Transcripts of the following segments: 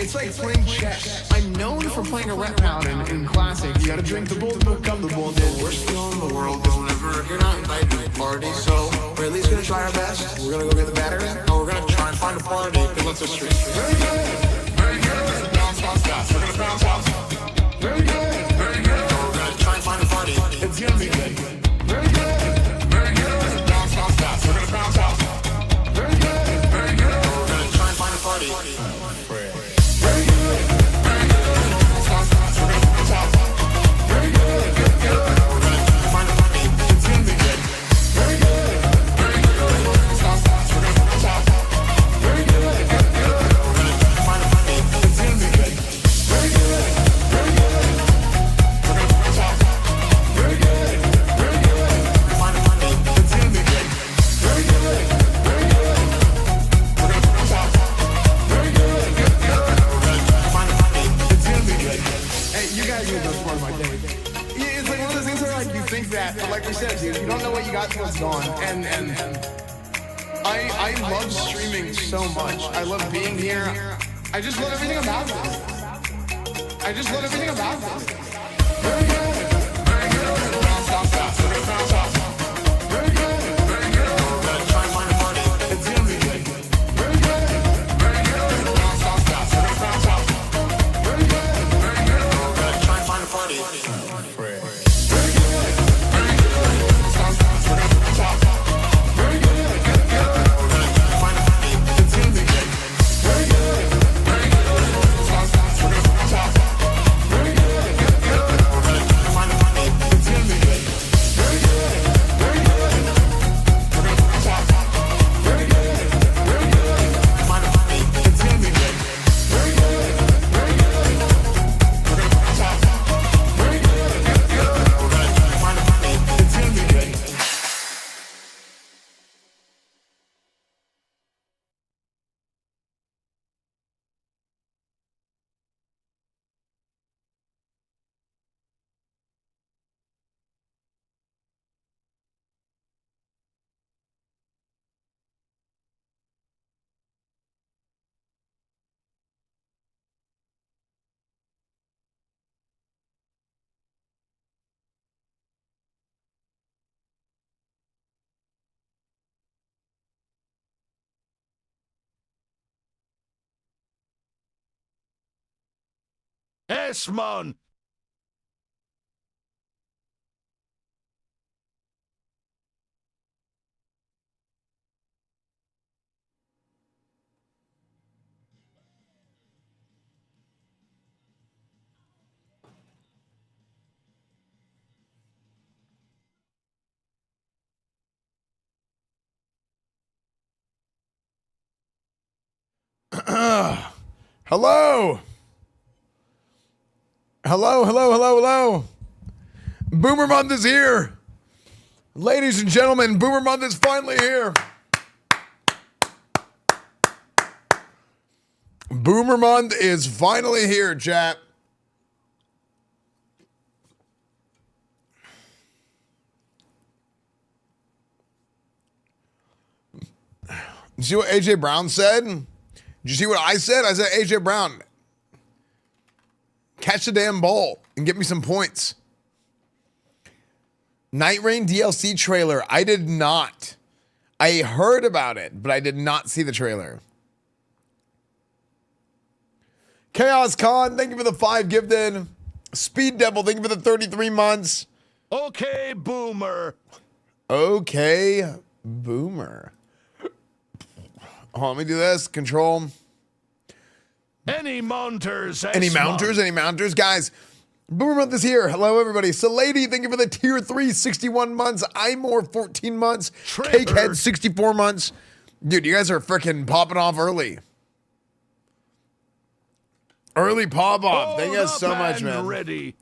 It's like playing chess. I'm known for playing a rep pound in Classic. You gotta drink the bull to become the bull. The worst feeling in the world is whenever you're not invited to a party. So we're at least gonna try our best. We're gonna go get the battery, and we're gonna try and find a party that lets us drink. Very good. Very good. Bounce, bounce, bounce. We're gonna bounce out. Very good. Very good. So we're gonna try and find a party. It's gonna be good. Very good. Very good. Bounce, bounce, bounce. We're gonna bounce out. Very good. Very good. So we're gonna try and find a party. Very good. Very good. Bounce, bounce, bounce. We're gonna bounce out. Very good. Good, good. We're gonna find a party. It's gonna be good. Very good. Very good. Bounce, bounce, bounce. We're gonna bounce out. Very good. Good, good. We're gonna find a party. It's gonna be good. Very good. Very good. We're gonna bounce out. Very good. Very good. Find a party. It's gonna be good. Very good. Very good. We're gonna bounce out. Very good. Good, good. We're gonna find a party. It's gonna be good. Hey, you guys are the best part of my day. It's like one of those things where like you think that, but like we said, dude, you don't know what you got till it's gone. And I love streaming so much. I love being here. I just love everything about this. I just love everything about this. Very good. Very good. Bounce, bounce, bounce. We're gonna bounce out. Very good. Very good. We're gonna try and find a party. It's gonna be good. Very good. Very good. Bounce, bounce, bounce. We're gonna bounce out. Very good. Very good. We're gonna try and find a party. Very good. Very good. Bounce, bounce, bounce. We're gonna bounce out. Very good. Good, good. We're gonna find a party. It's gonna be good. Very good. Very good. Bounce, bounce. We're gonna bounce out. Very good. Good, good. We're gonna find a party. It's gonna be good. Very good. Very good. We're gonna bounce out. Very good. Very good. Find a party. It's gonna be good. Very good. Very good. We're gonna bounce out. Very good. Good, good. We're gonna find a party. It's gonna be good. Esfand! Hello. Hello, hello, hello, hello. Boomer Month is here. Ladies and gentlemen, Boomer Month is finally here. Boomer Month is finally here, chat. You see what AJ Brown said? Did you see what I said? I said, AJ Brown, catch the damn ball and get me some points. Night Rain DLC trailer. I did not. I heard about it, but I did not see the trailer. Chaos Khan, thank you for the 5 gifted. Speed Devil, thank you for the 33 months. Okay, Boomer. Okay, Boomer. Hold on, let me do this. Control. Any mounters? Any mounters? Any mounters? Guys, Boomer Month is here. Hello, everybody. Salady, thank you for the tier 3, 61 months. Imore, 14 months. Cakehead, 64 months. Dude, you guys are freaking popping off early. Early pop off. Thank you guys so much, man. Ready.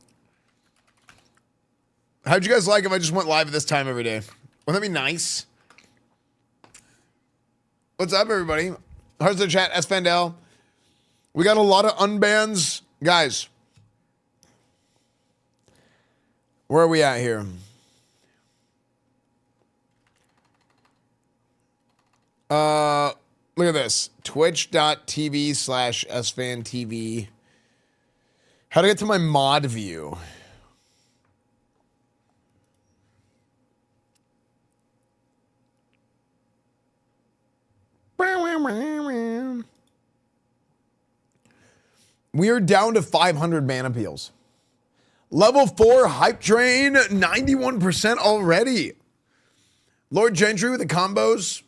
How'd you guys like if I just went live at this time every day? Wouldn't that be nice? What's up, everybody? How's the chat? Esfand. We got a lot of unbans. Guys, where are we at here? Look at this. Twitch.tv/EsfandTV. How to get to my mod view. We are down to 500 man appeals. Level 4 hype train, 91% already. Lord Gentry with the combos.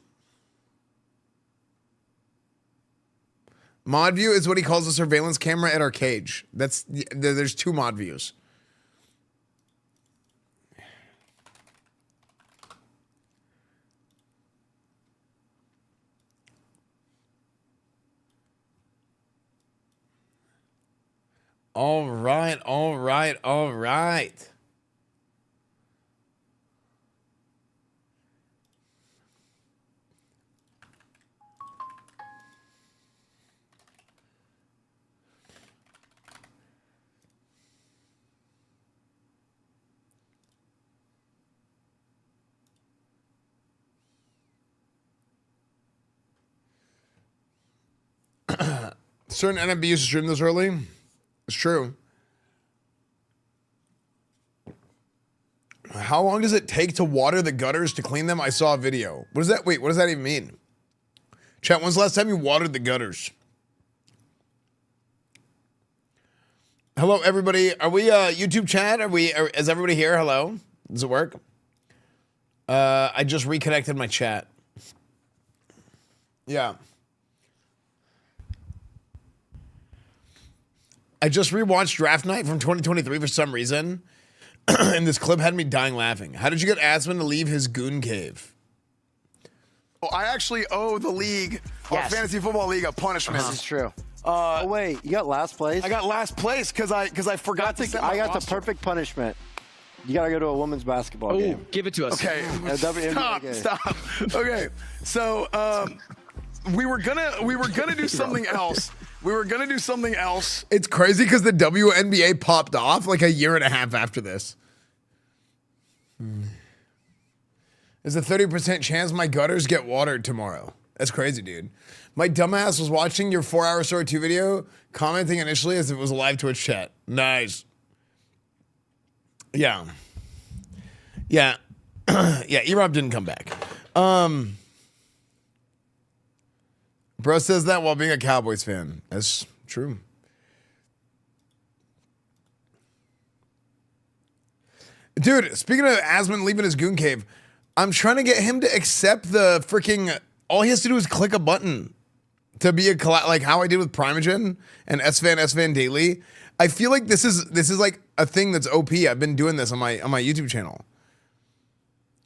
Mod view is what he calls a surveillance camera at our cage. There's 2 mod views. All right. Certain NMB used to stream this early. It's true. How long does it take to water the gutters to clean them? I saw a video. What does that? Wait, what does that even mean? Chat, when's the last time you watered the gutters? Hello, everybody. Are we YouTube chat? Is everybody here? Hello. Does it work? I just reconnected my chat. Yeah. I just rewatched Draft Night from 2023 for some reason, and this clip had me dying laughing. How did you get Asman to leave his goon cave? Well, I actually owe the league, Fantasy Football League, a punishment. This is true. Oh wait, you got last place? I got last place because I forgot to set my I got the roster. perfect punishment. You gotta go to a women's basketball game. Give it to us. Okay, A WNBA game. stop. Okay, so we were gonna do something else. It's crazy because the WNBA popped off like a year and a half after this. There's a 30% chance my gutters get watered tomorrow. That's crazy, dude. My dumbass was watching your 4-hour story 2 video, commenting initially as if it was a live Twitch chat. Nice. Yeah. Yeah. Yeah, E-Rob didn't come back. Bro says that while being a Cowboys fan. That's true. Dude, speaking of Asman leaving his goon cave, I'm trying to get him to accept the freaking... All he has to do is click a button to be a... Like how I did with Primogen and Esfand Daily. I feel like this is like a thing that's OP. I've been doing this on my YouTube channel.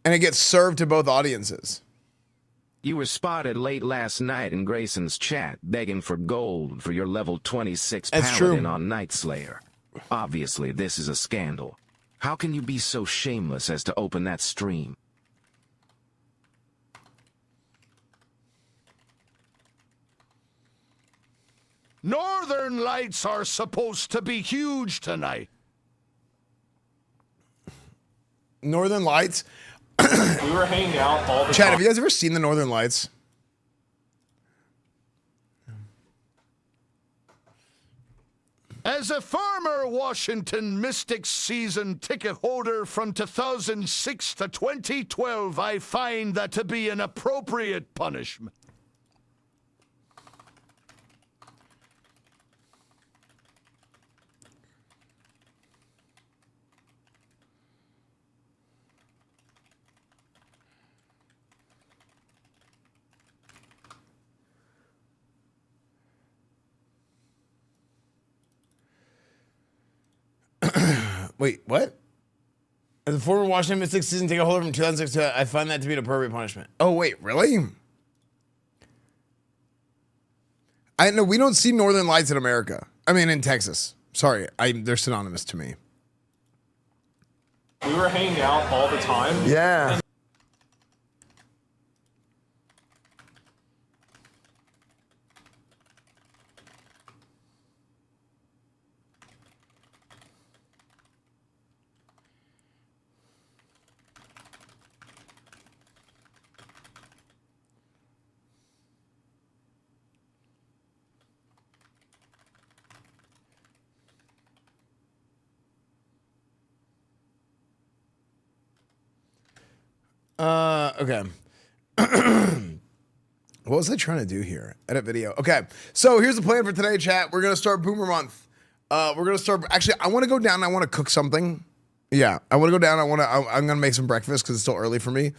And it gets served to both audiences. You were spotted late last night in Grayson's chat begging for gold for your level 26 That's paladin true. on Night Slayer. Obviously, this is a scandal. How can you be so shameless as to open that stream? Northern Lights are supposed to be huge tonight. Northern Lights. We were hanging out all the Chad, time. have you guys ever seen the Northern Lights? As a former Washington Mystics season ticket holder from 2006 to 2012, I find that to be an appropriate punishment. Wait, what? As a former Washington Mystics season ticket holder from 2006, I find that to be an appropriate punishment. Oh, wait, really? I know we don't see Northern Lights in America. I mean, in Texas. Sorry, they're synonymous to me. We were hanging out all the time. Yeah. Okay. What was I trying to do here? Edit video. Okay. So here's the plan for today, chat. We're gonna start Boomer Month. We're gonna start. Actually, I want to go down. I want to cook something. Yeah, I want to go down. I'm gonna make some breakfast because it's still early for me.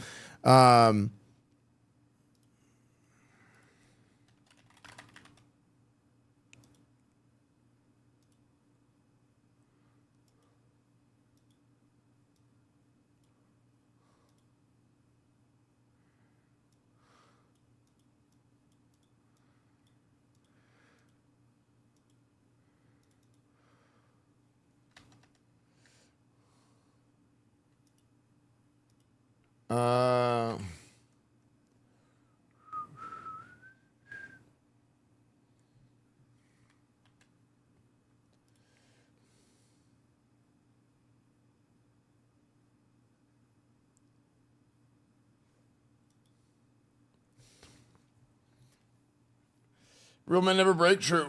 Real men never break. True.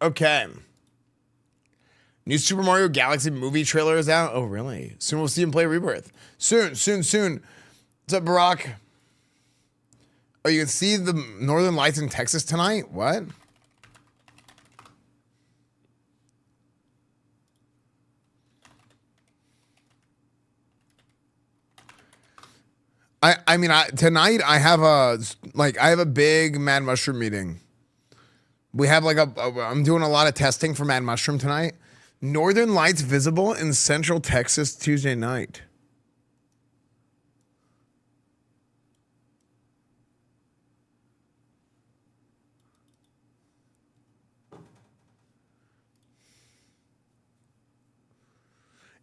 Okay. New Super Mario Galaxy movie trailer is out. Oh, really? Soon we'll see him play Rebirth. Soon. What's up, Barack? Oh, you can see the Northern Lights in Texas tonight? What? I mean, tonight I have a big Mad Mushroom meeting. We have I'm doing a lot of testing for Mad Mushroom tonight. Northern Lights visible in Central Texas Tuesday night.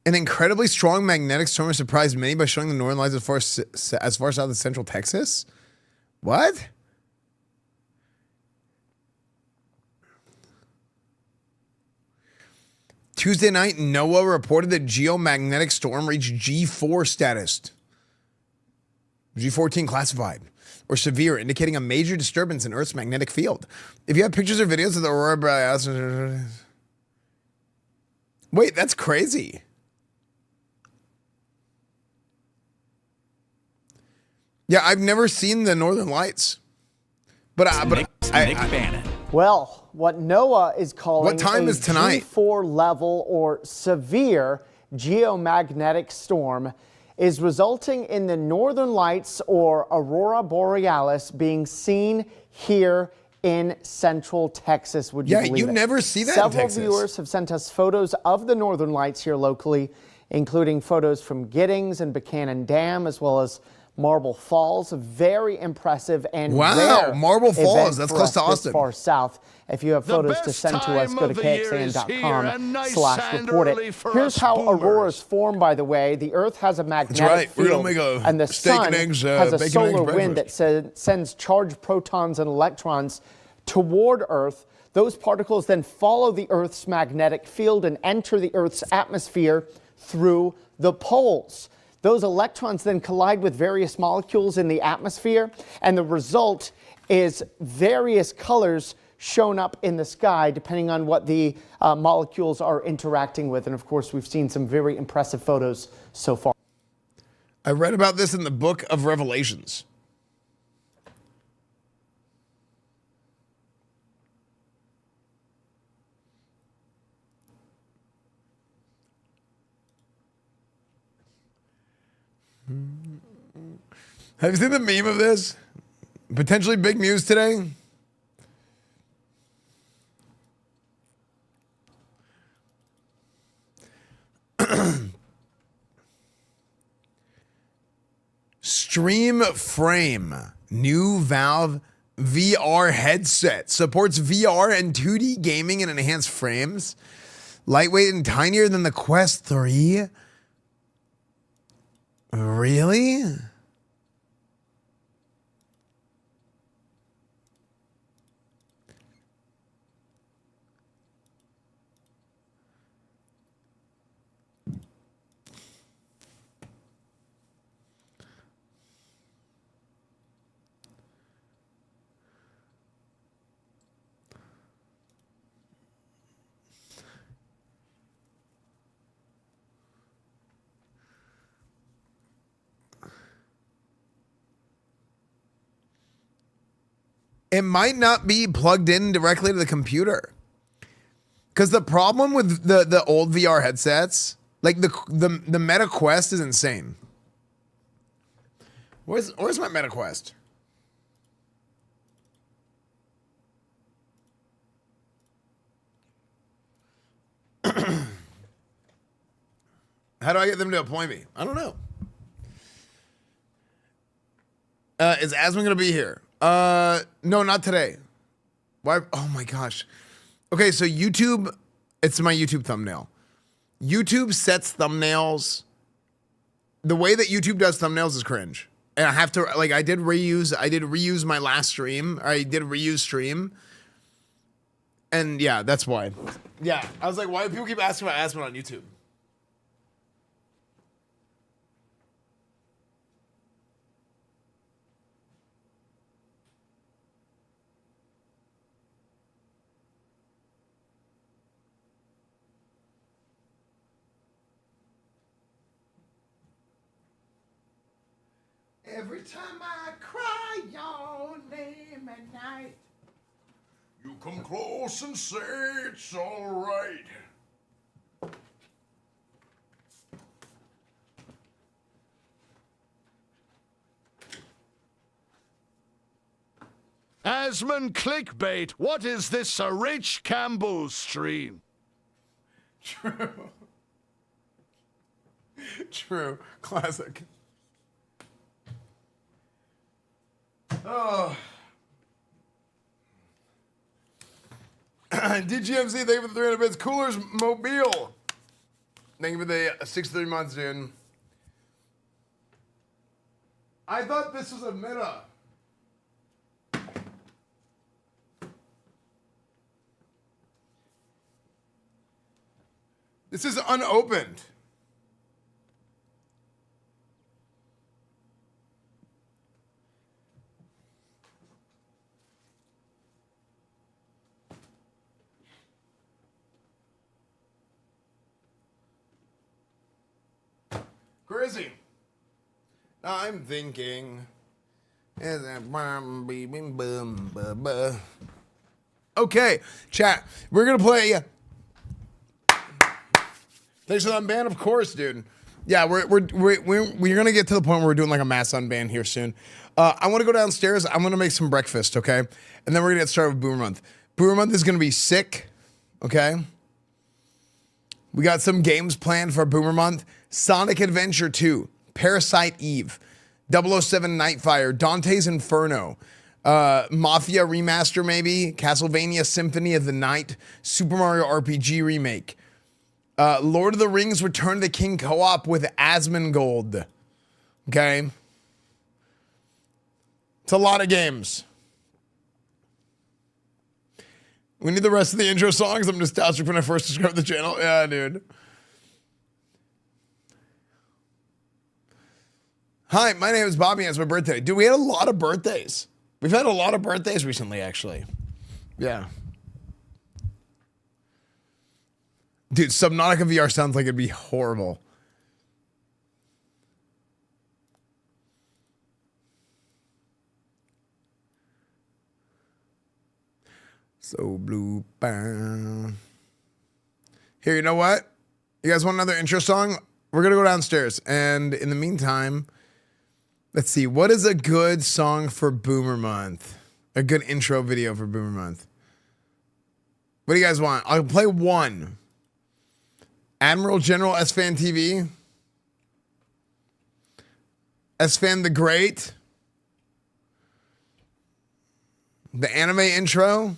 An incredibly strong magnetic storm surprised many by showing the northern lights as far south as Central Texas. What? Tuesday night, NOAA reported that geomagnetic storm reached G4 status. G14 classified or severe, indicating a major disturbance in Earth's magnetic field. If you have pictures or videos of the aurora borealis, wait, that's crazy. Yeah, I've never seen the Northern Lights, but Nick Bannon. Well, what NOAA is calling what time is tonight? G4 level or severe geomagnetic storm is resulting in the Northern Lights or aurora borealis being seen here in Central Texas. Would you believe it? Yeah, you never see that Several in Texas. viewers have sent us photos of the Northern Lights here locally, including photos from Giddings and Buchanan Dam, as well as Marble Falls. Very impressive and rare Marble Falls, that's for close us to Austin. This far south. If you have photos to send to us, go to kxan.com/report it. Here's how auroras form, by the way. The Earth has a magnetic field, and the sun has a solar wind that sends charged protons and electrons toward Earth. Those particles then follow the Earth's magnetic field and enter the Earth's atmosphere through the poles. Those electrons then collide with various molecules in the atmosphere, and the result is various colors shown up in the sky depending on what the molecules are interacting with. And of course, we've seen some very impressive photos so far. I read about this in the book of Revelations. Have you seen the meme of this? Potentially big news today. Stream Frame, new Valve VR headset, supports VR and 2D gaming and enhanced frames. Lightweight and tinier than the Quest 3. Really? It might not be plugged in directly to the computer. Because the problem with the old VR headsets, like the Meta Quest is insane. Where's my Meta Quest? How do I get them to appoint me? I don't know. Is Asmund gonna be here? No, not today. Why? Oh my gosh. Okay, so YouTube, it's my YouTube thumbnail. YouTube sets thumbnails. The way that YouTube does thumbnails is cringe. And I have to, like, I did reuse my last stream. I did reuse stream. And yeah, that's why. Yeah, I was like, why do people keep asking about Asmund on YouTube? Every time I cry your name at night, you come close and say it's all right. Asmund clickbait, what is this, a Rich Campbell stream? True. True. Classic. Oh. DGMC, thank you for the 300 bits. Coolers Mobile. Thank you for the 63 months, dude. I thought this was a meta. This is unopened. Crazy. I'm thinking. Okay, chat. We're gonna play. Thanks for the unban, of course, dude. Yeah, we're gonna get to the point where we're doing like a mass unban here soon. I want to go downstairs. I'm gonna make some breakfast, okay, and then we're gonna get started with Boomer Month. Boomer Month is gonna be sick, okay. We got some games planned for Boomer Month. Sonic Adventure 2, Parasite Eve, 007 Nightfire, Dante's Inferno, Mafia Remaster maybe, Castlevania Symphony of the Night, Super Mario RPG Remake, Lord of the Rings Return to the King co-op with Asmongold. Okay? It's a lot of games. We need the rest of the intro songs. I'm nostalgic when I first described the channel. Yeah, dude. Hi, my name is Bobby and it's my birthday. Dude, we had a lot of birthdays. We've had a lot of birthdays recently, actually. Yeah. Dude, Subnautica VR sounds like it'd be horrible. So blue. Bam. Here, you know what? You guys want another intro song? We're going to go downstairs. And in the meantime, let's see. What is a good song for Boomer Month? A good intro video for Boomer Month. What do you guys want? I'll play one. Admiral General EsfandTV. Esfand the Great. The anime intro.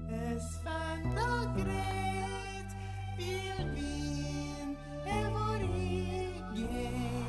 Esfand the Great vill vin är vår egen.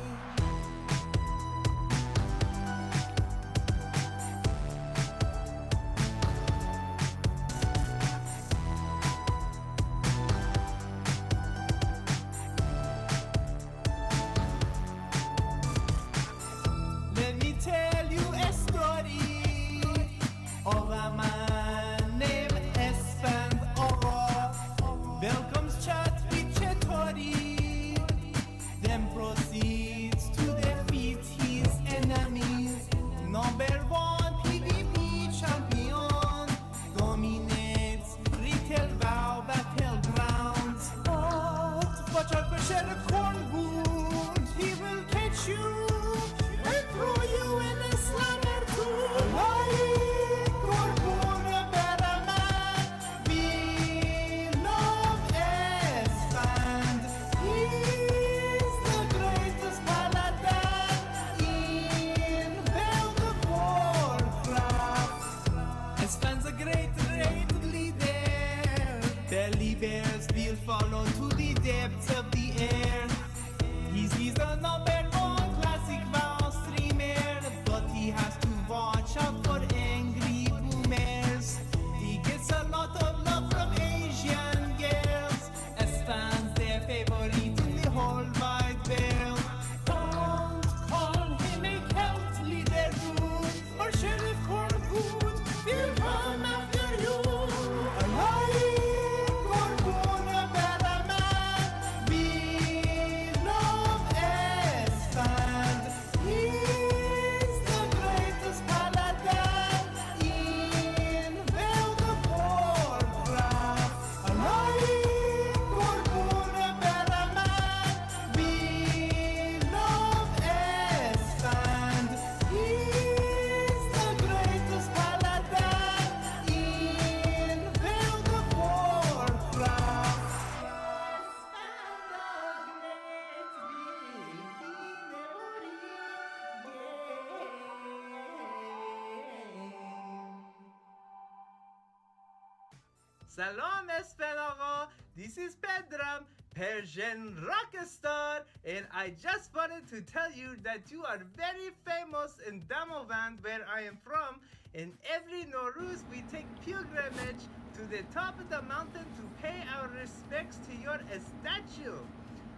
Salam Esfand Agha, this is Pedram, Persian rockstar, and I just wanted to tell you that you are very famous in Damavand, where I am from, and every Nowruz we take pilgrimage to the top of the mountain to pay our respects to your statue.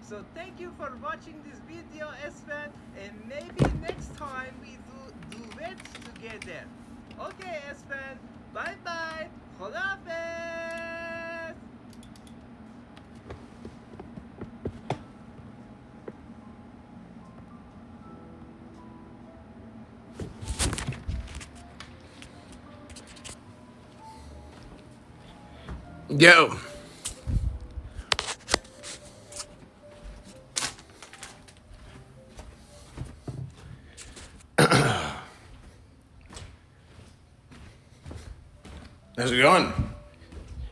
So thank you for watching this video, Esfand, and maybe next time we do duets together. Okay, Esfand, bye bye. Khodafez. Yo. How's it going?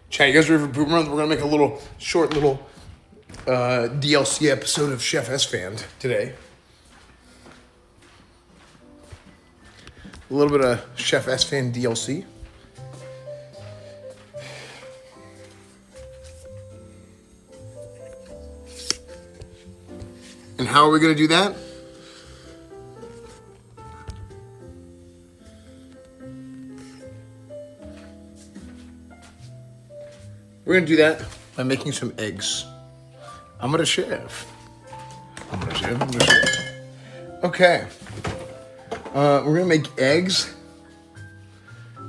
Chat, you guys ready for Boomer Month? We're going to make a little short DLC episode of Chef Esfand today. A little bit of Chef Esfand DLC. And how are we going to do that? We're going to do that by making some eggs. I'm going to chef. Okay. We're going to make eggs.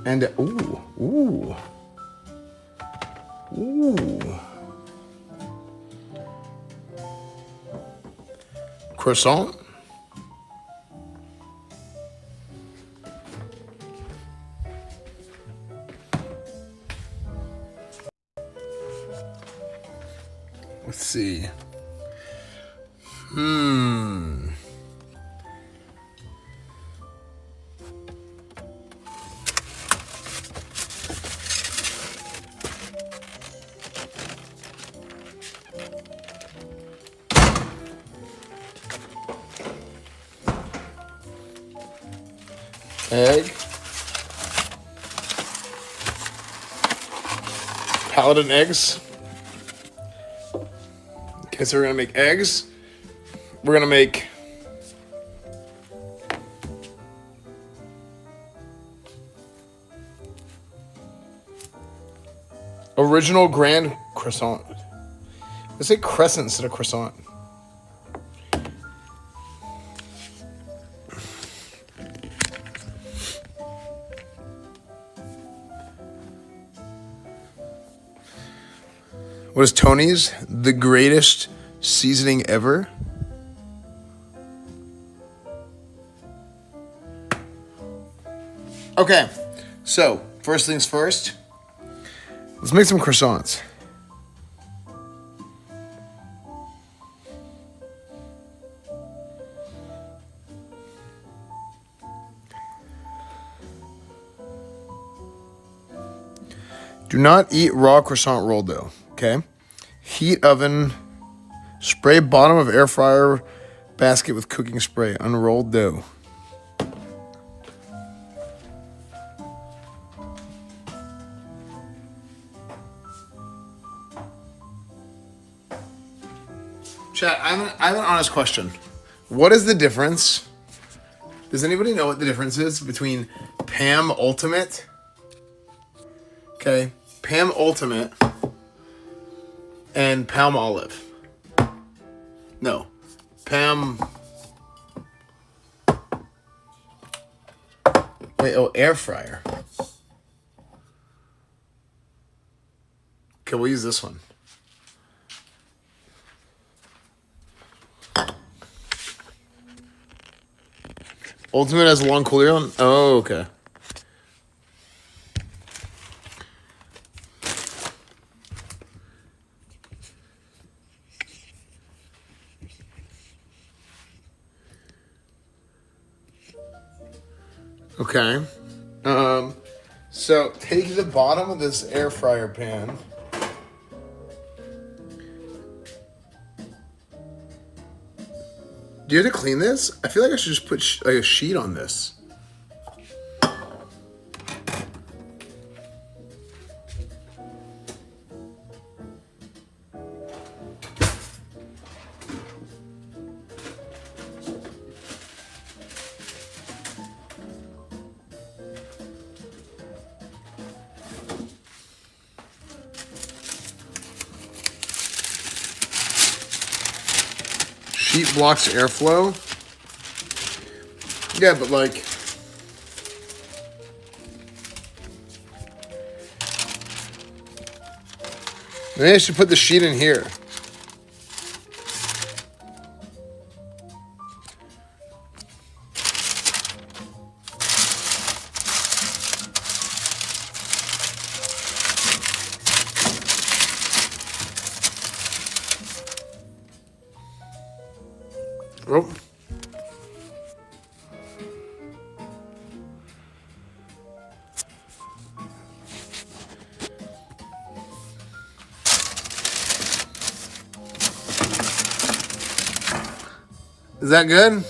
And, ooh. Croissant. Let's see. Egg. Paladin eggs. Okay, so we're gonna make eggs. We're gonna make original grand croissant. Let's say crescent instead of croissant. What is Tony's? The greatest seasoning ever? Okay, so first things first. Let's make some croissants. Do not eat raw croissant rolled dough, okay? Heat oven, spray bottom of air fryer basket with cooking spray, unrolled dough. Chat, I have an honest question. What is the difference? Does anybody know what the difference is between Pam Ultimate? Okay, Pam Ultimate and Palm Olive. No, Pam. Wait, oh, air fryer. Okay, we'll use this one. Ultimate has a long cooldown? Oh, okay. Okay. So take the bottom of this air fryer pan. Do you have to clean this? I feel like I should just put like a sheet on this. heat blocks airflow. Yeah, but like... Maybe I should put the sheet in here. Oh. Is that good?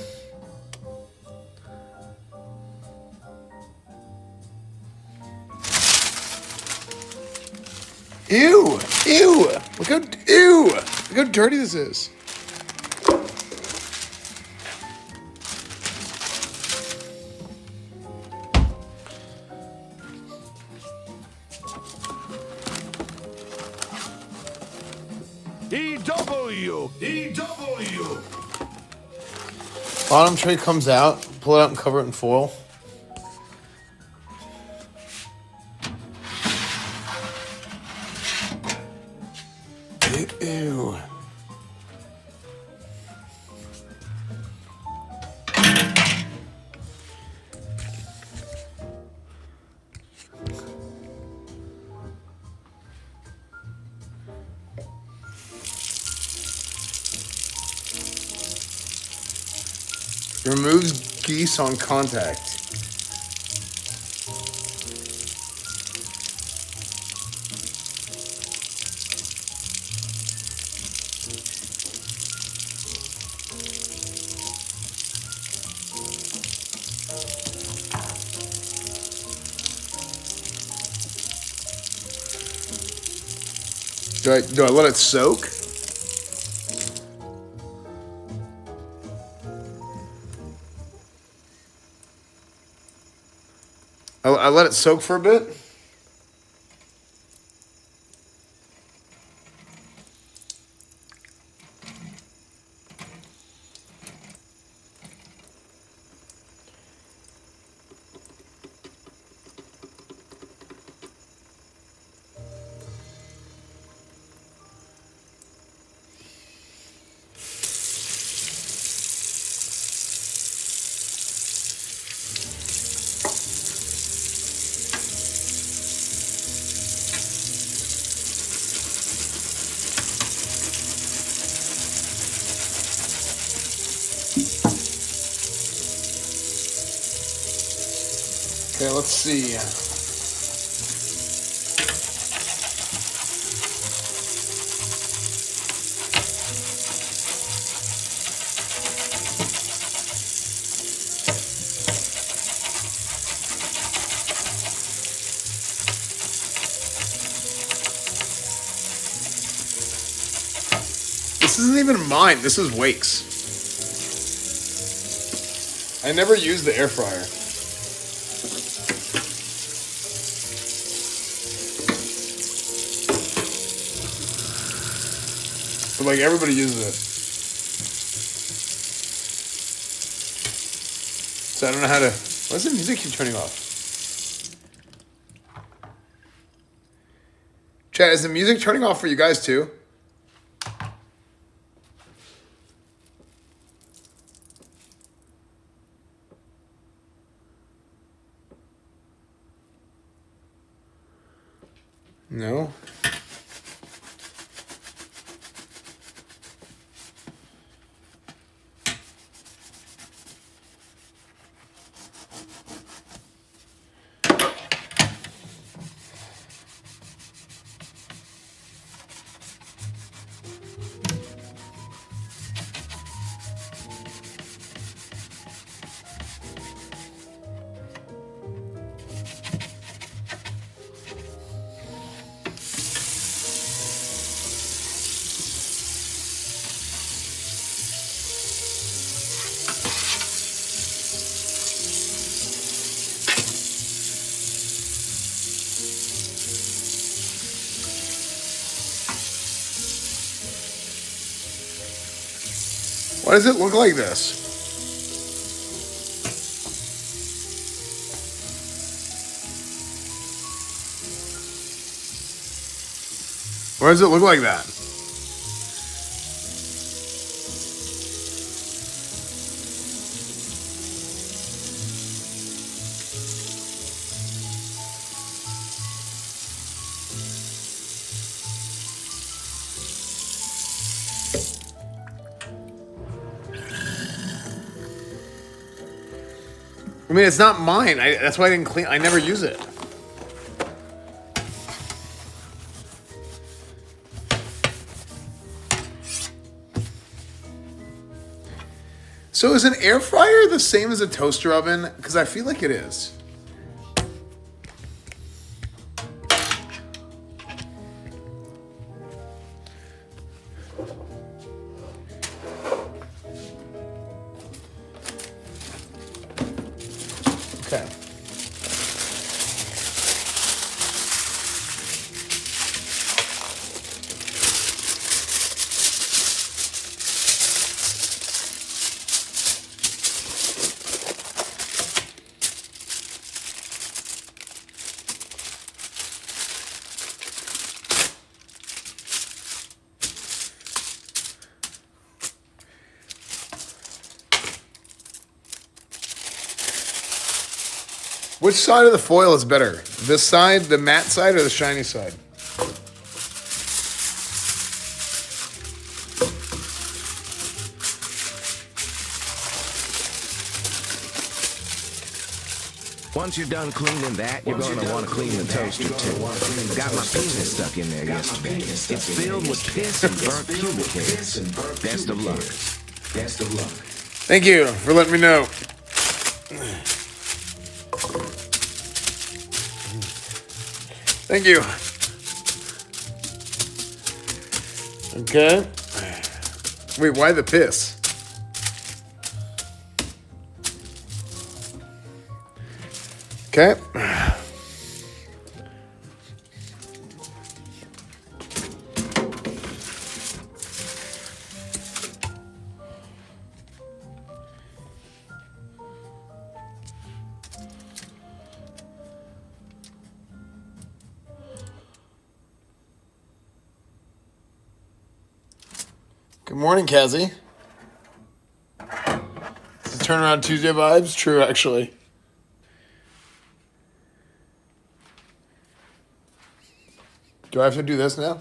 Ew! Ew! Look how dirty this is. EW. Bottom tray comes out, pull it out and cover it in foil. Ew. Removes geese on contact. Do I let it soak? I let it soak for a bit. Okay, let's see. This isn't even mine. This is Wake's. I never used the air fryer. But like everybody uses it. So I don't know how to... Why does the music keep turning off? Chat, is the music turning off for you guys too? No? Why does it look like this? Why does it look like that? I mean, it's not mine. That's why I didn't clean. I never use it. So is an air fryer the same as a toaster oven? Because I feel like it is. Okay. Which side of the foil is better? This side, the matte side, or the shiny side? Once you're done cleaning that, you're going to want to clean the toaster too. Got my penis stuck in there yesterday. It's filled with piss and burnt pubic hairs. Best of luck. Best of luck. Thank you for letting me know. Thank you. Okay. Wait, why the piss? Okay. Good morning, Kazi. Is it Turnaround Tuesday vibes? True, actually. Do I have to do this now?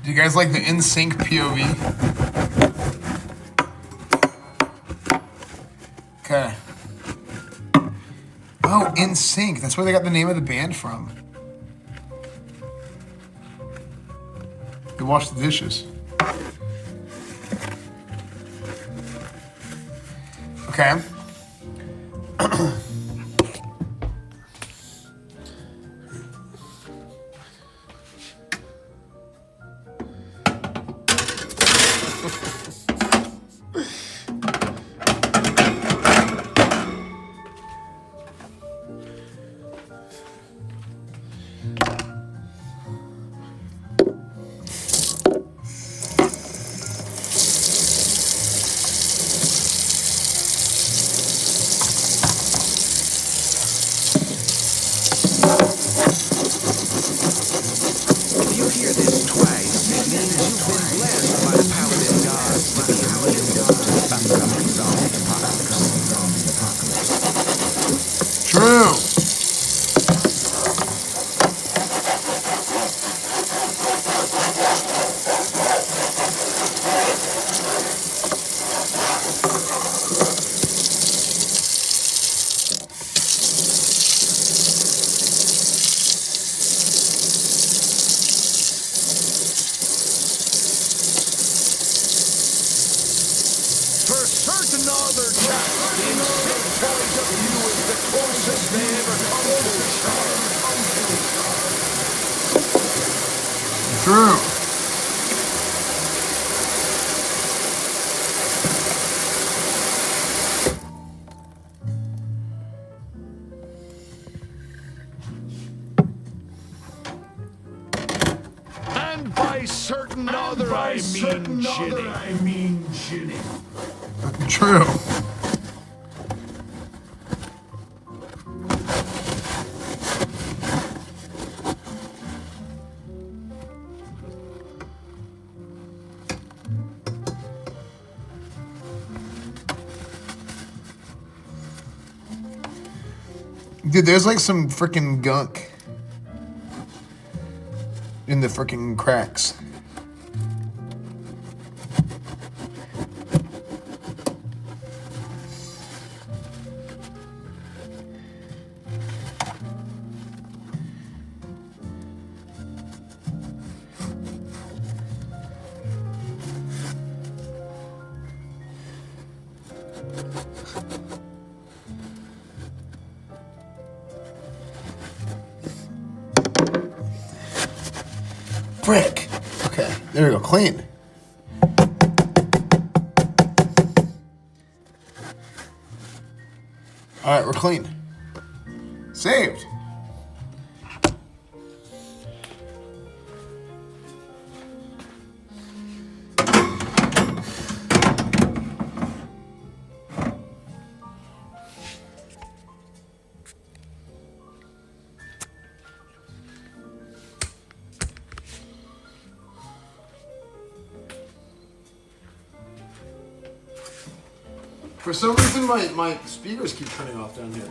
Do you guys like the in-sync POV? Okay. Oh, In Sync. That's where they got the name of the band from. They wash the dishes. Okay. another chat. The instant point of view is the closest they ever come to. True. And by certain other, I mean Ginny. True. Dude, there's like some freaking gunk in the freaking cracks. Frick. Okay, there we go. Clean. All right, we're clean. Saved. For some reason, my speakers keep turning off down here.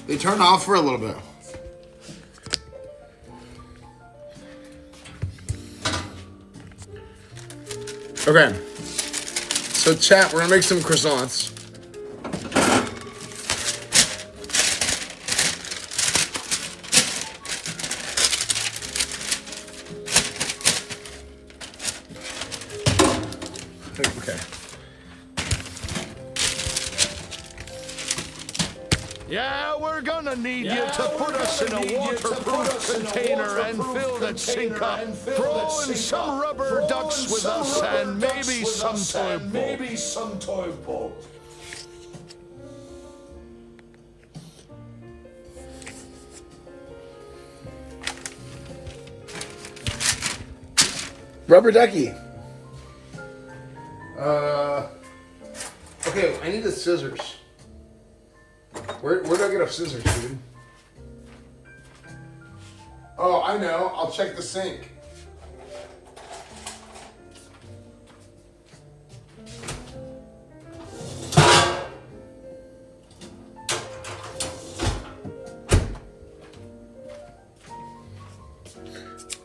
They turn off for a little bit. Okay. So, chat, we're gonna make some croissants. Okay. Yeah, we're gonna need you to put us in a waterproof container and fill that sink up. Throw in some rubber ducks with us and maybe some toy pulp. Rubber ducky. Okay, I need the scissors. Where do I get a scissors, dude? Oh, I know. I'll check the sink.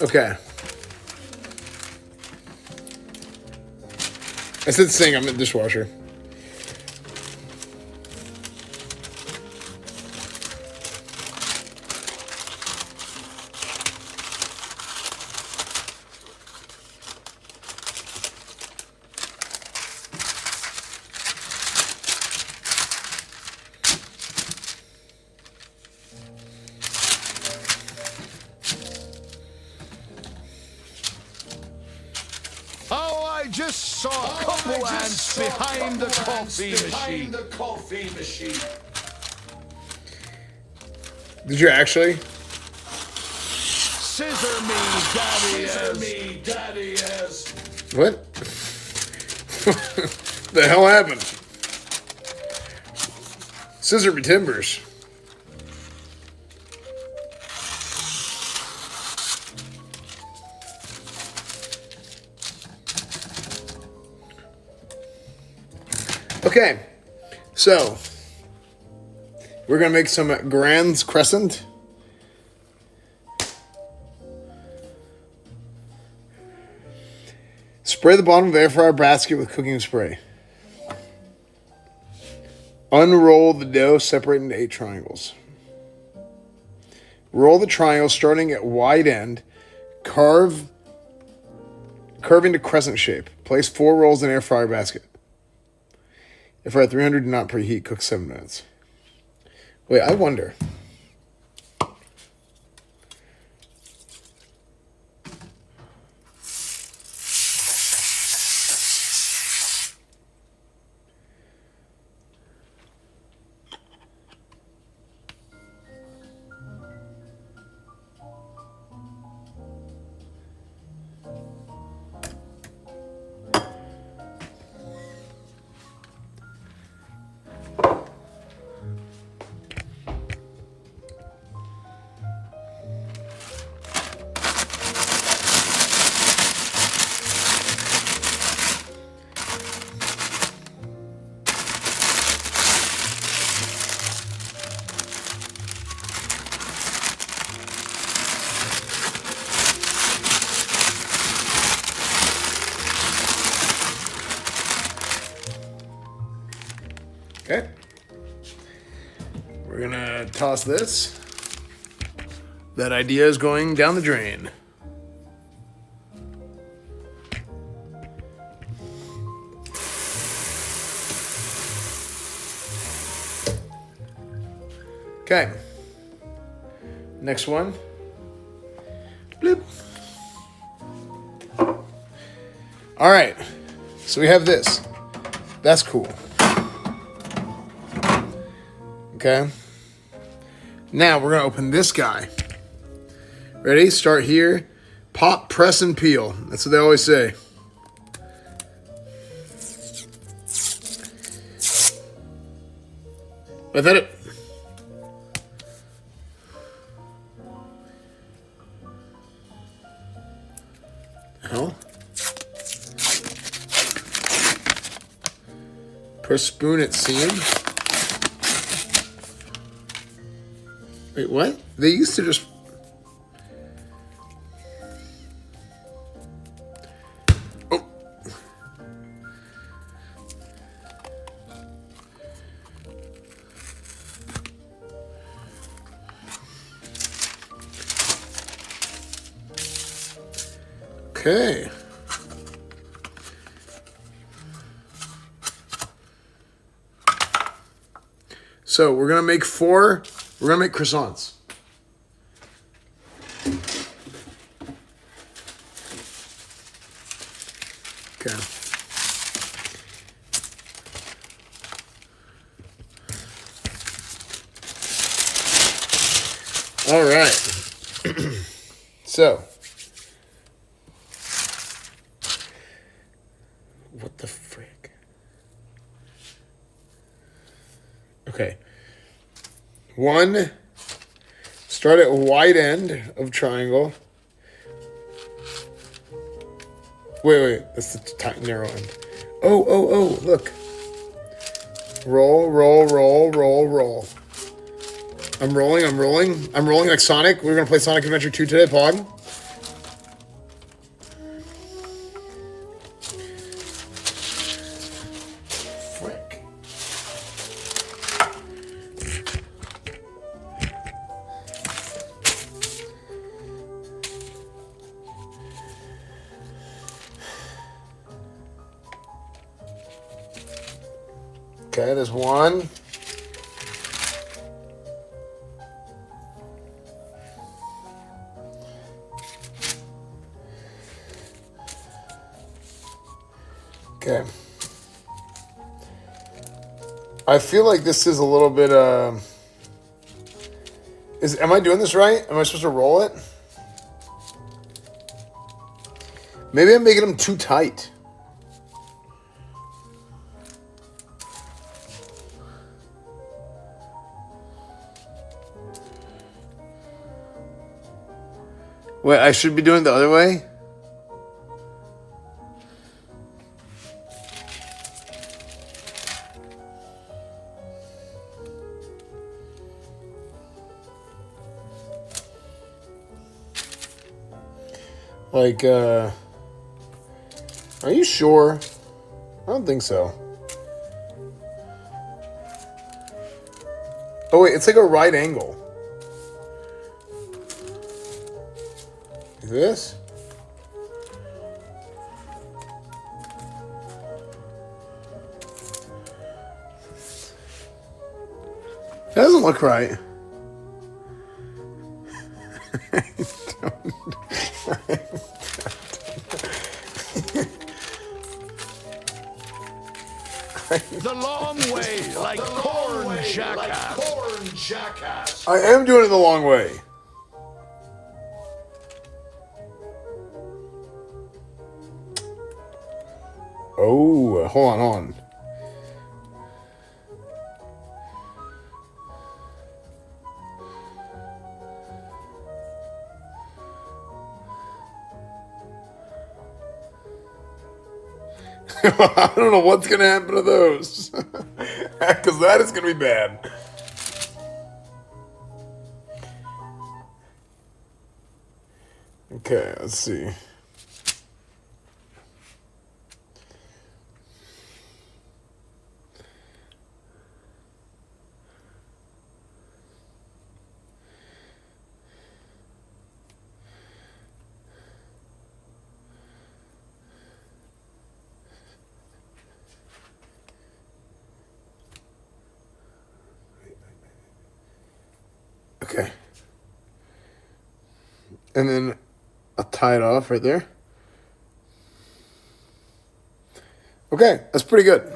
Okay. I said sink. I'm in the dishwasher. I just saw a couple ants behind the coffee machine. Did you actually? Scissor me, daddy as. What? The hell happened? Scissor me timbers. Okay, so we're gonna make some Grand's Crescent. Spray the bottom of the air fryer basket with cooking spray. Unroll the dough, separate into 8 triangles. Roll the triangle starting at wide end. Curve into crescent shape. Place 4 rolls in air fryer basket. If we're at 300, do not preheat. Cook 7 minutes. Wait, I wonder. Okay. We're gonna toss this. That idea is going down the drain. Okay. Next one. Bloop. All right. So we have this. That's cool. Okay. Now we're gonna open this guy. Ready? Start here. Pop, press, and peel. That's what they always say. I've had it. Hell. Press spoon at seam. Wait, what? They used to just... Oh. Okay. So we're going to make 4... We're going to make croissants. Okay. All right. So. What the frick? Okay. 1, start at wide end of triangle. Wait, that's the narrow end. Oh, look. Roll, roll, roll, roll, roll. I'm rolling. I'm rolling like Sonic. We're going to play Sonic Adventure 2 today, Pog. Okay, there's 1. Okay. I feel like this is a little bit, am I doing this right? Am I supposed to roll it? Maybe I'm making them too tight. Wait, I should be doing it the other way? Like, are you sure? I don't think so. Oh wait, it's like a right angle. Like this? That doesn't look right. The long way, like corn jackass. I am doing it the long way. Oh, hold on. I don't know what's going to happen to those. Because that is going to be bad. Okay, let's see. Okay. And then I'll tie it off right there. Okay, that's pretty good.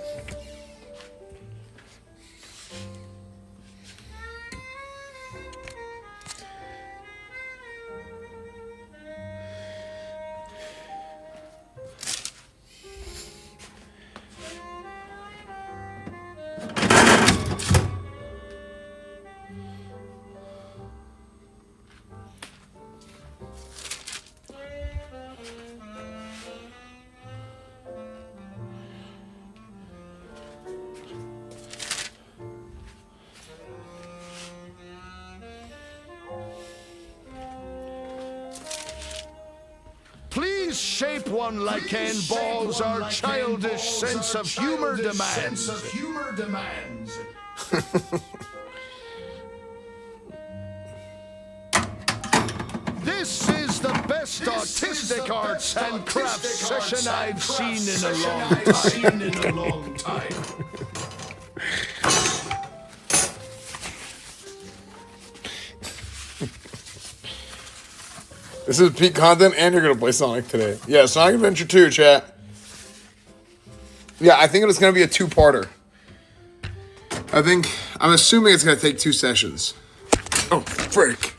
Please shape one like handballs our childish sense of humor demands. This is the best artistic arts and crafts session I've seen in a long time. This is peak content, and you're gonna play Sonic today. Yeah, Sonic Adventure 2, chat. Yeah, I think it's gonna be a two-parter. I'm assuming it's gonna take 2 sessions. Oh, frick.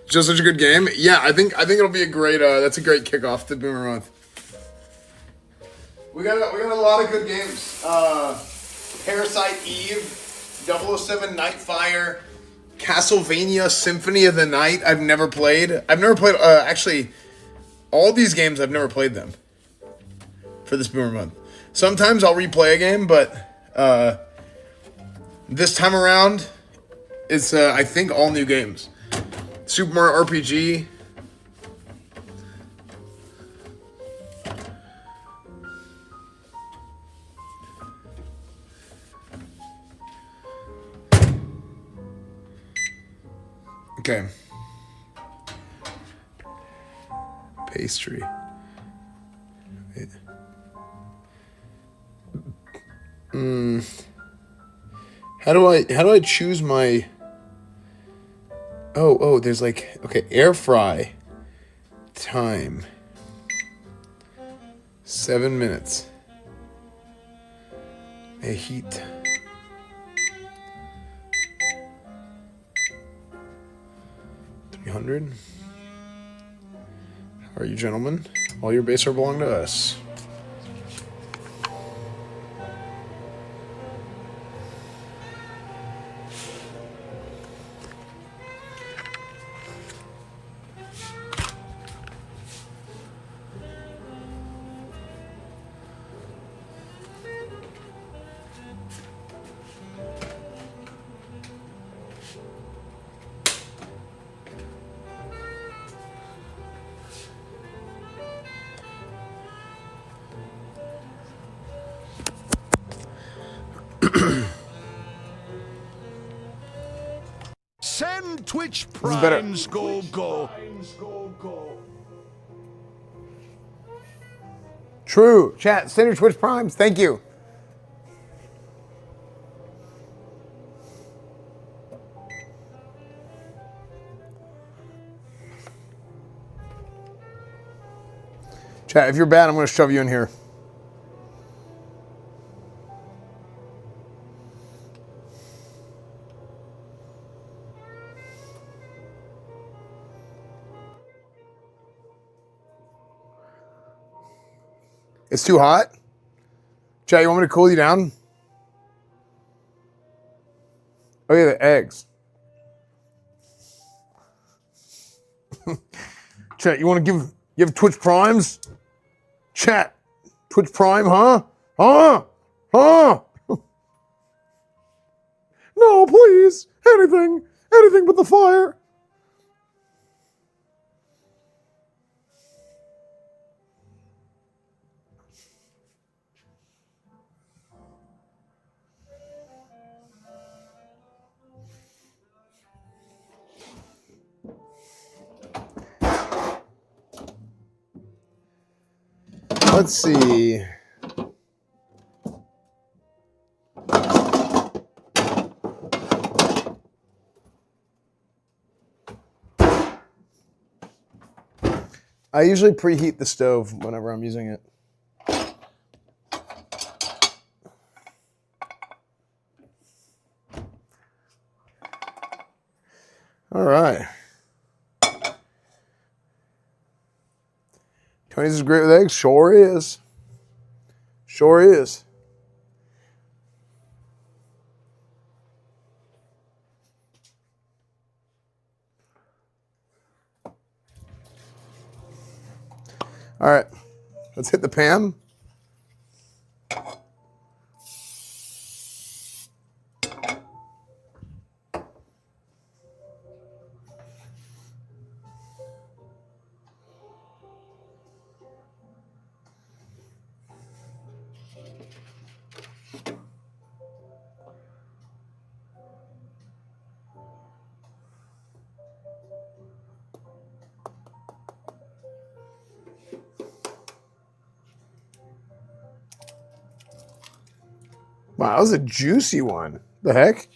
Just such a good game. Yeah, I think it'll be a great. That's a great kickoff to Boomer Month. We got a lot of good games. Parasite Eve, 007 Nightfire, Castlevania Symphony of the Night. I've never played. Actually, all these games I've never played them. For this Boomer Month. Sometimes I'll replay a game, but this time around, it's I think all new games. Super Mario RPG. Okay. Pastry. Wait. How do I choose my... Oh, there's like, okay, air fry time. 7 minutes. A heat. $300. How are you, gentlemen? All your base are belong to us. Send Twitch Primes go. True. Chat, send your Twitch Primes. Thank you. Chat, if you're bad, I'm going to shove you in here. It's too hot? Chat, you want me to cool you down? Oh yeah, the eggs. Chat, you have Twitch Primes? Chat, Twitch Prime, huh? Huh? Huh? No, please. Anything but the fire. Let's see. I usually preheat the stove whenever I'm using it. All right. Tony's is great with eggs? Sure is. Sure is. All right. Let's hit the pan. Wow, that was a juicy one. The heck?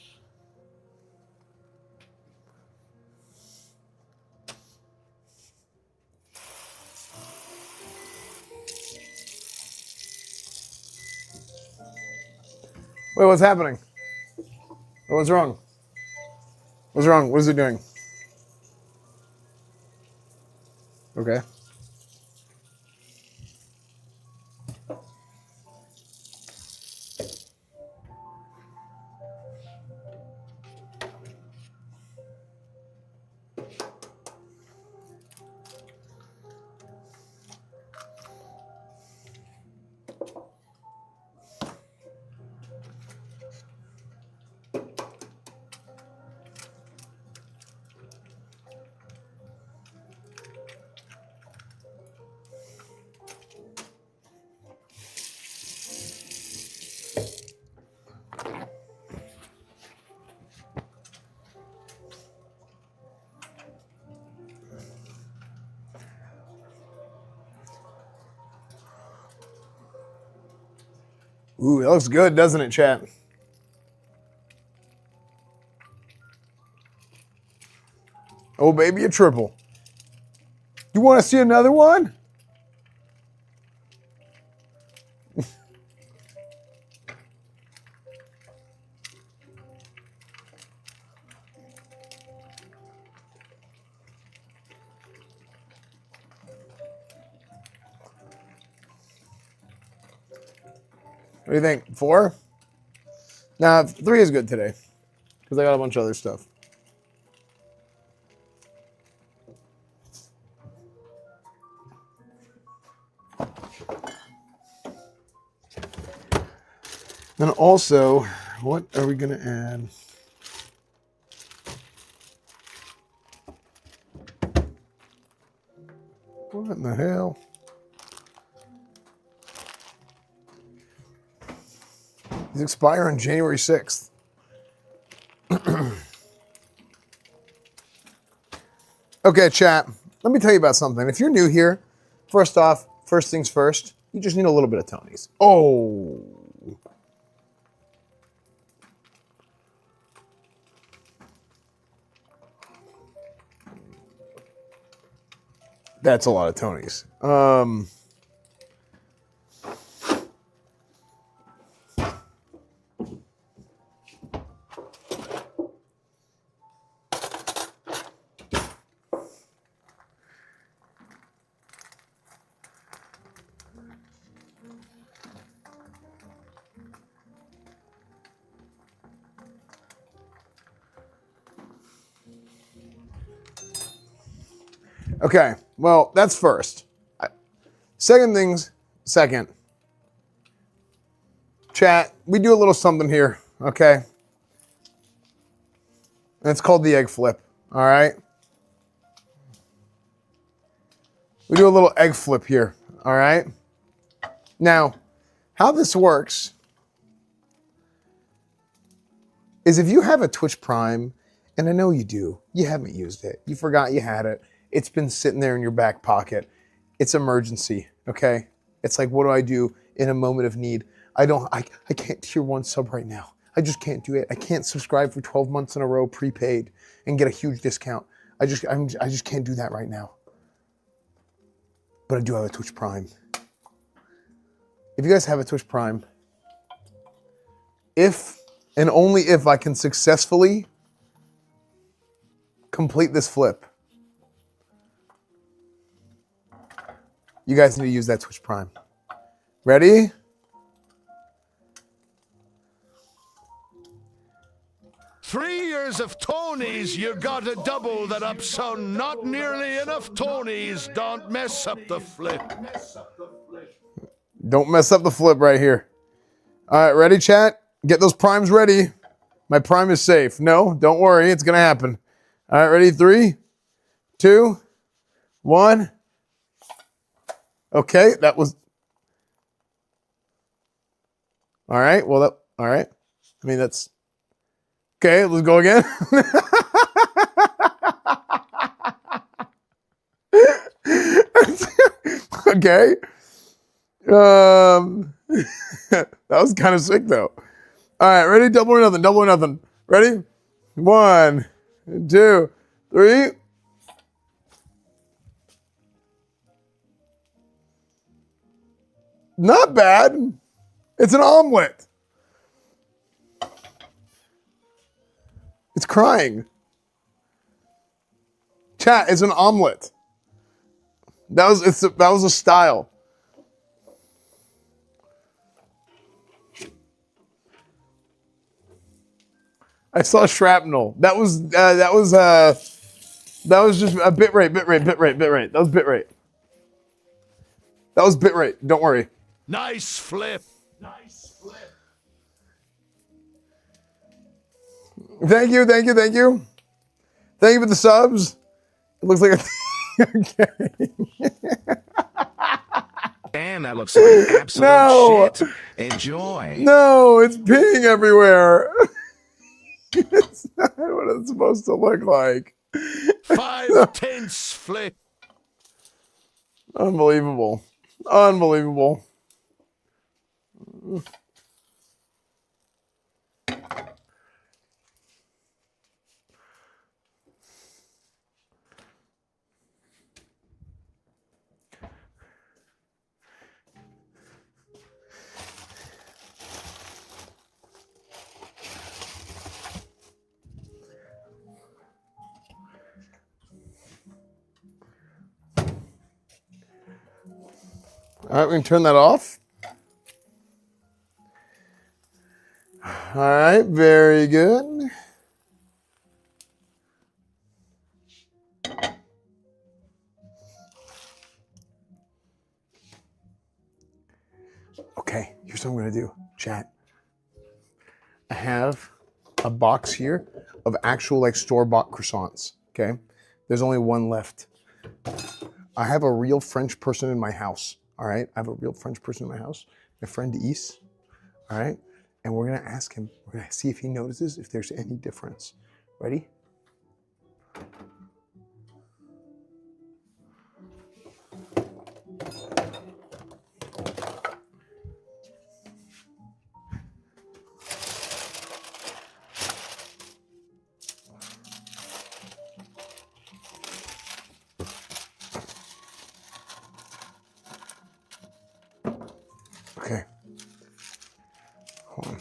Wait, what's happening? What's wrong? What's wrong? What is it doing? Okay. Ooh, it looks good, doesn't it, chat? Oh, baby, a triple. You want to see another one? What do you think? 4? Nah, 3 is good today. Because I got a bunch of other stuff. Then also, what are we going to add? What in the hell? These expire on January 6th. Okay, chat. Let me tell you about something. If you're new here, first off, first things first, you just need a little bit of Tony's. Oh. That's a lot of Tony's. Okay, well, that's first. Second. Chat, we do a little something here, okay? And it's called the egg flip, all right? We do a little egg flip here, all right? Now, how this works is if you have a Twitch Prime, and I know you do, you haven't used it, you forgot you had it, it's been sitting there in your back pocket, it's emergency, okay? It's like, what do I do in a moment of need? I can't tier 1 sub right now. I just can't do it. I can't subscribe for 12 months in a row prepaid and get a huge discount. I just can't do that right now. But I do have a Twitch Prime. If you guys have a Twitch Prime, if and only if I can successfully complete this flip, you guys need to use that Twitch Prime. Ready? Three years of Tonys, you gotta double that up, son. Not nearly enough Tonys. Don't mess up the flip. Don't mess up the flip right here. All right, ready, chat? Get those primes ready. My prime is safe. No, don't worry. It's going to happen. All right, ready? 3, 2, 1. Okay, that was... All right, well, that... All right. I mean, that's... Okay, let's go again. Okay. That was kind of sick, though. All right, ready? Double or nothing. Double or nothing. Ready? 1, 2, 3. Not bad. It's an omelet. It's crying. Chat, it's an omelet. That was a style. I saw shrapnel. That was just a bitrate. That was bitrate. That was bitrate. Don't worry. Nice flip. Thank you. Thank you for the subs. It looks like a okay. And that looks like absolute shit. Enjoy. No, it's peeing everywhere. It's not what it's supposed to look like. 5/10 flip. Unbelievable. All right, we can turn that off. All right, very good. Okay, here's what I'm gonna do, chat. I have a box here of actual like store-bought croissants, okay? There's only one left. I have a real French person in my house, all right? I have a real French person in my house, my friend Is, all right? And we're gonna ask him, we're gonna see if he notices if there's any difference. Ready? Okay. Hold on.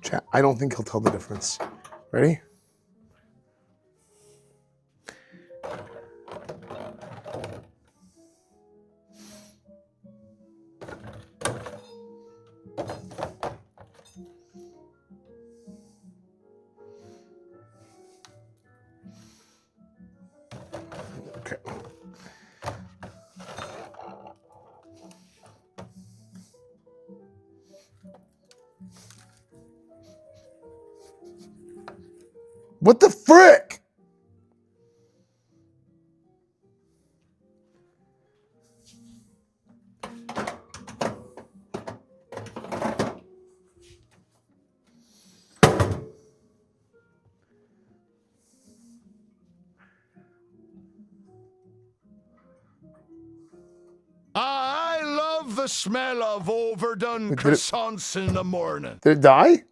Chat, I don't think he'll tell the difference. Ready? Okay. What the frick? I love the smell of overdone croissants in the morning. Did it die?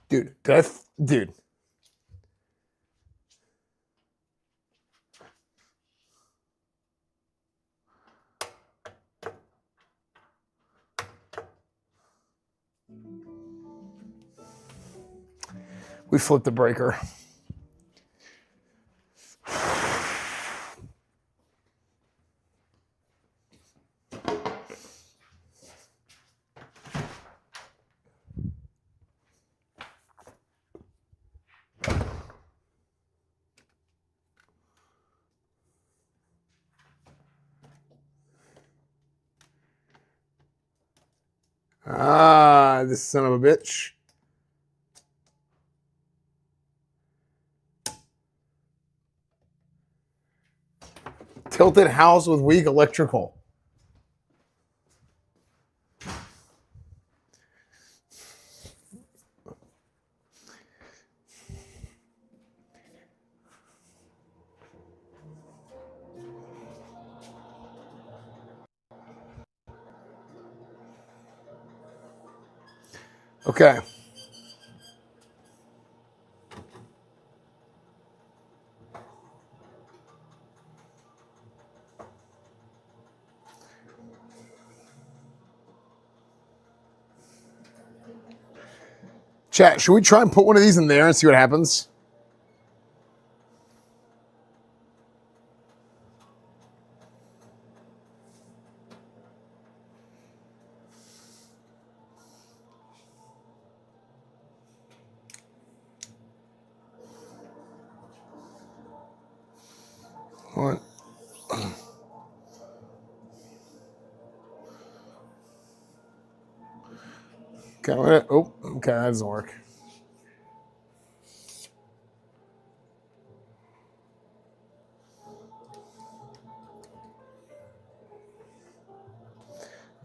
Dude, dude. We flipped the breaker. Ah, this son of a bitch. Tilted house with weak electrical. Okay. Chat, should we try and put one of these in there and see what happens? What? Okay, oh, okay, that doesn't work.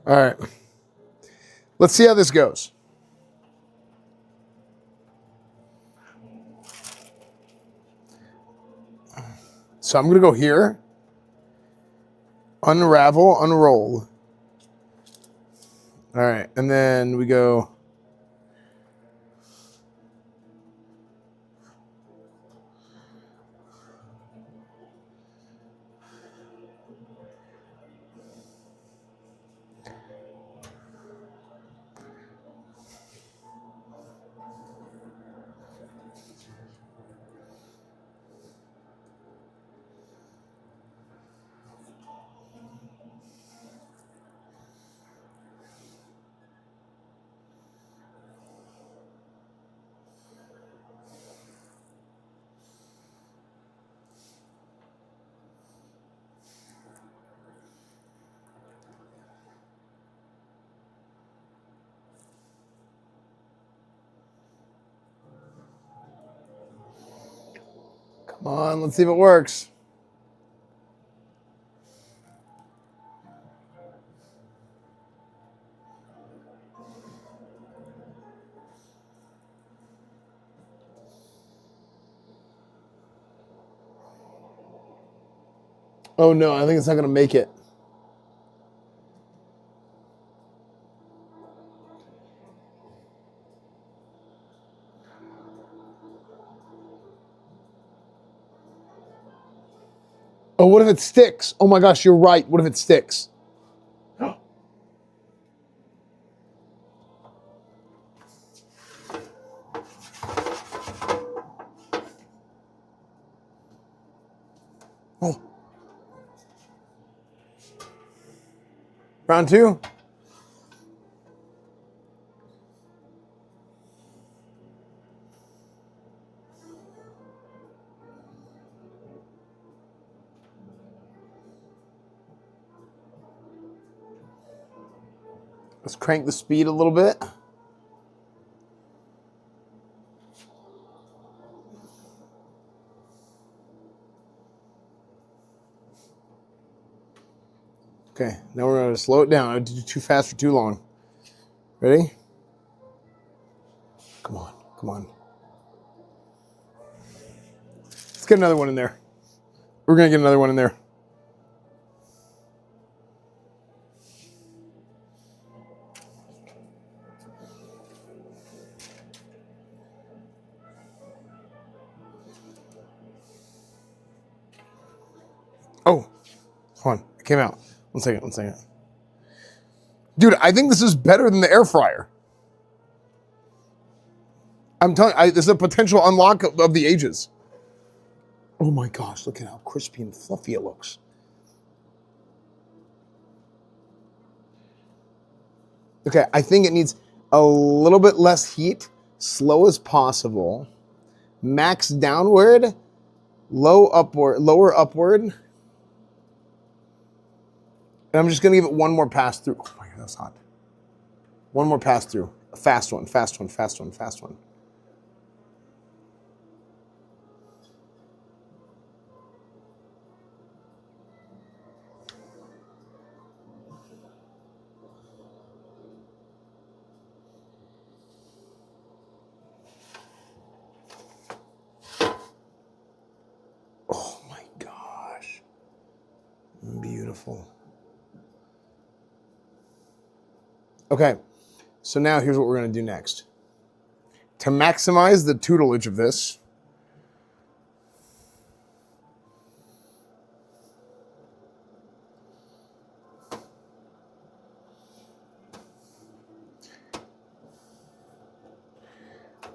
All right. Let's see how this goes. So I'm going to go here. Unravel, unroll. All right. And then we go. Come on, let's see if it works. Oh no, I think it's not going to make it. Oh, what if it sticks? Oh my gosh, you're right. What if it sticks? Oh. Round 2. Let's crank the speed a little bit. Okay, now we're going to slow it down. I did too fast for too long. Ready? Come on, come on. Let's get another one in there. We're going to get another one in there. Oh, hold on. It came out. One second, one second. Dude, I think this is better than the air fryer. I'm telling you, this is a potential unlock of the ages. Oh my gosh, look at how crispy and fluffy it looks. Okay, I think it needs a little bit less heat, slow as possible, max downward, lower upward. And I'm just gonna give it one more pass through. Oh my God, that's hot. One more pass through. A fast one, fast one, fast one, fast one. Oh my gosh. Beautiful. Okay, so now here's what we're gonna do next. To maximize the tutelage of this,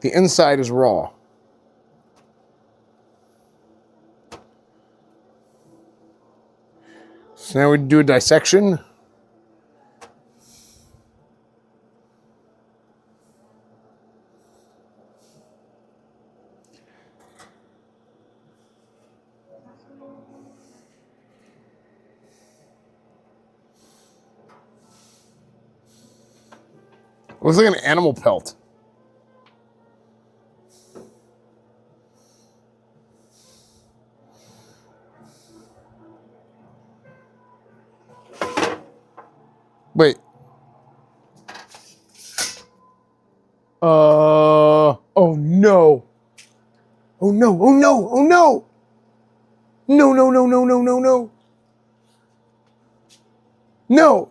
the inside is raw. So now we do a dissection. Looks like an animal pelt. Wait. Oh no. Oh no, oh no, oh no. No, no, no, no, no, no, no. No.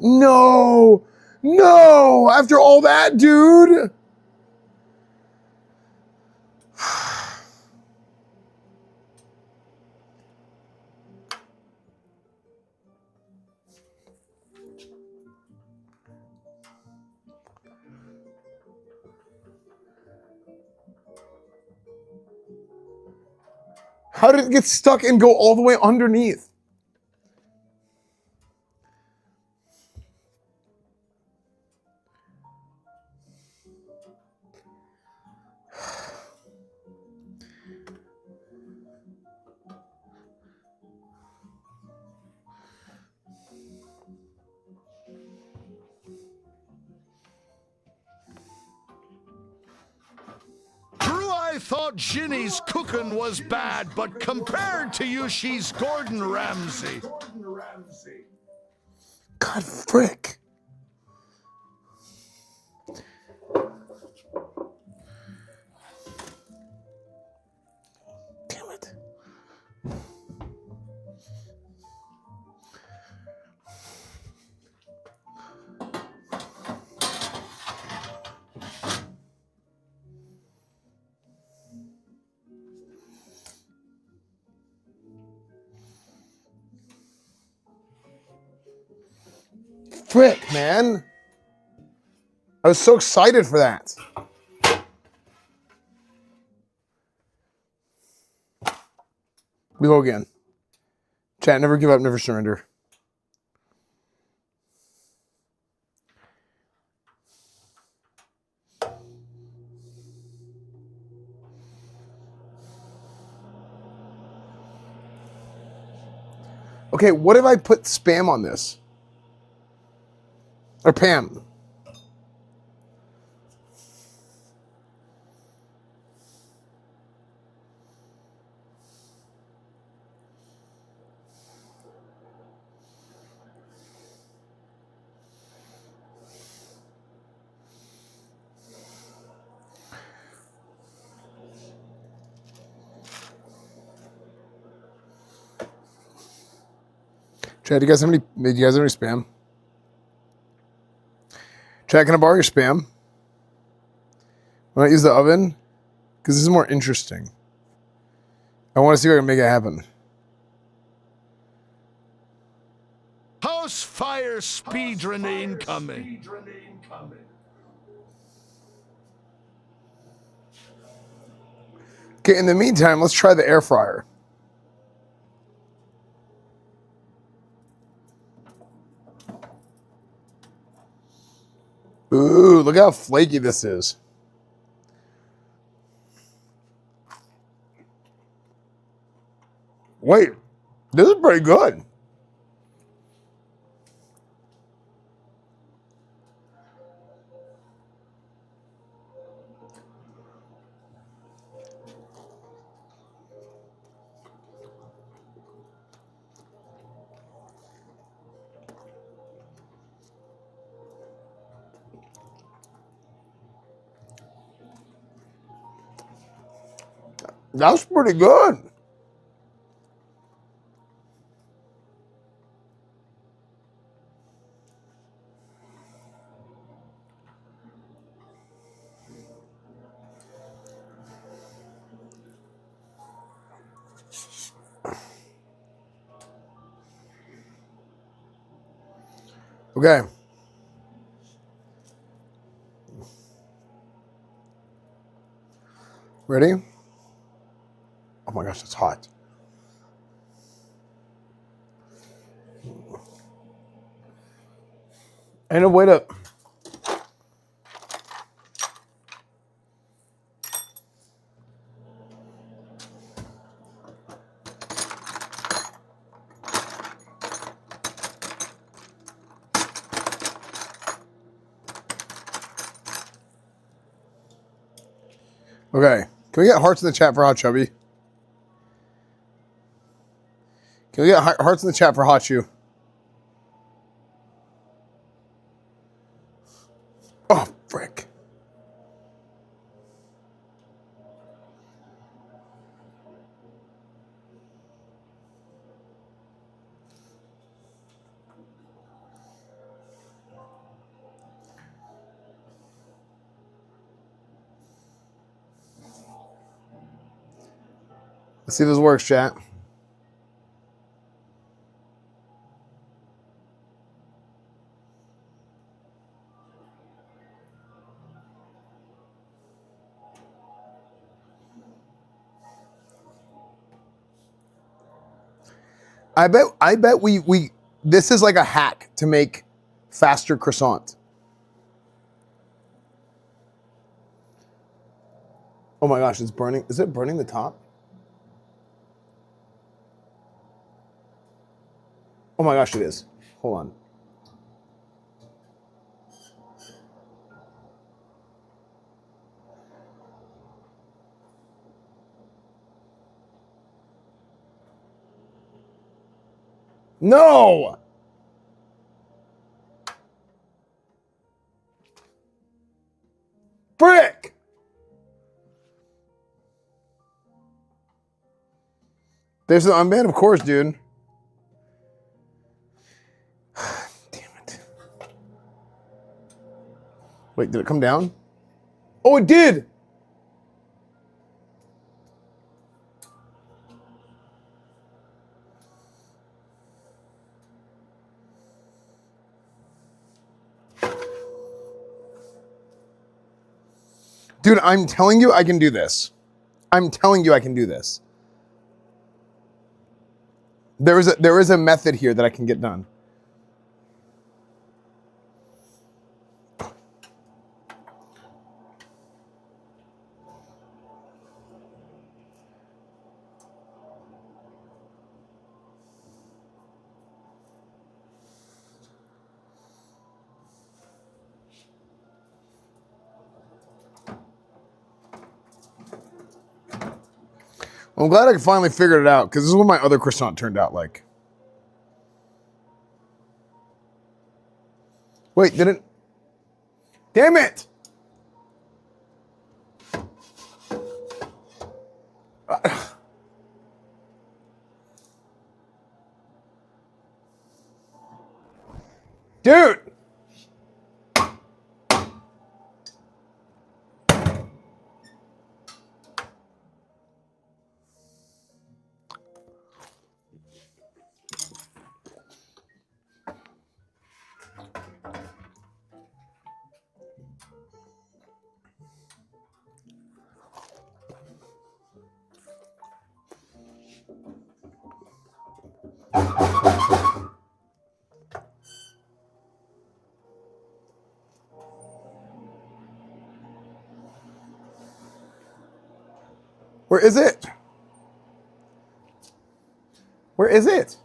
No. No. After all that, dude. How did it get stuck and go all the way underneath? I thought Ginny's cooking was bad, but compared to you, she's Gordon Ramsay. God frick. Damn it. Frick, man. I was so excited for that. We go again. Chat, never give up, never surrender. Okay, what if I put spam on this? Or Pam? Chad, do you guys have any spam? Chad, can I borrow your spam? Why not use the oven? Because this is more interesting. I want to see if I can make it happen. House fire speedrun incoming. Okay, in the meantime, let's try the air fryer. Ooh, look how flaky this is. Wait, this is pretty good. That's pretty good. Okay. Ready? Oh my gosh, it's hot. Ain't no way to... Okay. Can we get hearts in the chat for Hot Chubby? Can we get hearts in the chat for Hot Chew? Oh, frick. Let's see if this works, chat. I bet we this is like a hack to make faster croissant. Oh my gosh, it's burning. Is it burning the top? Oh my gosh, it is. Hold on. No! Frick! There's an unban, of course, dude. Damn it. Wait, did it come down? Oh, it did! Dude, I'm telling you I can do this. I'm telling you I can do this. There is a method here that I can get done. I'm glad I finally figured it out, because this is what my other croissant turned out like. Wait, didn't... Damn it! Dude! Where is it? Where is it?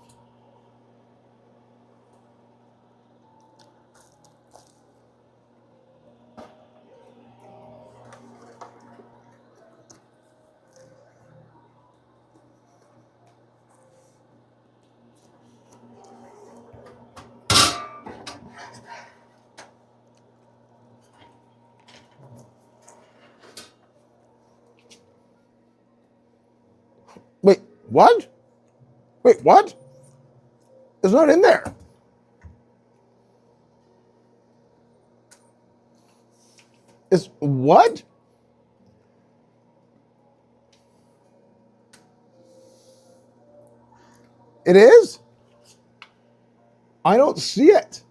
Wait, what? Wait, what? It's not in there. It's what? It is? I don't see it.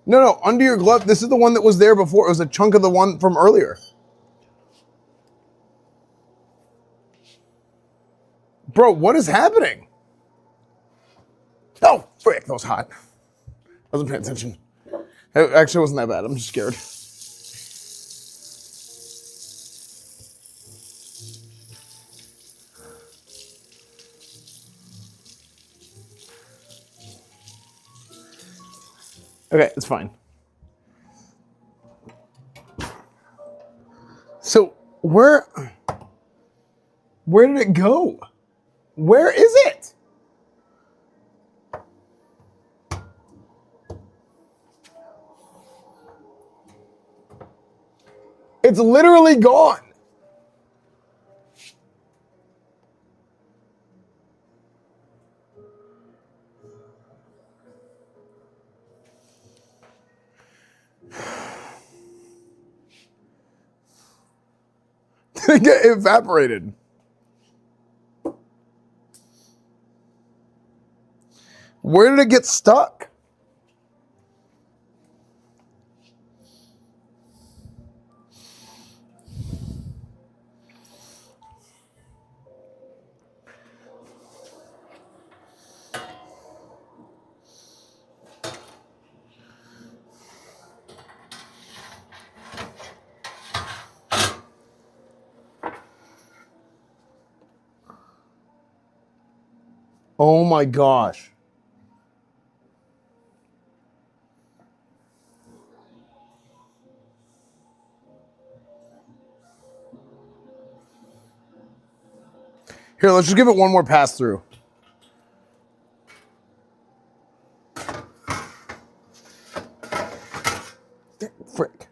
No, under your glove. This is the one that was there before. It was a chunk of the one from earlier. Bro, what is happening? Oh, frick, that was hot. I wasn't paying attention. It actually wasn't that bad. I'm just scared. Okay, it's fine. So, where did it go? Where is it? It's literally gone. Did it get evaporated? Where did it get stuck? Oh my gosh. Here, let's just give it one more pass through. Frick.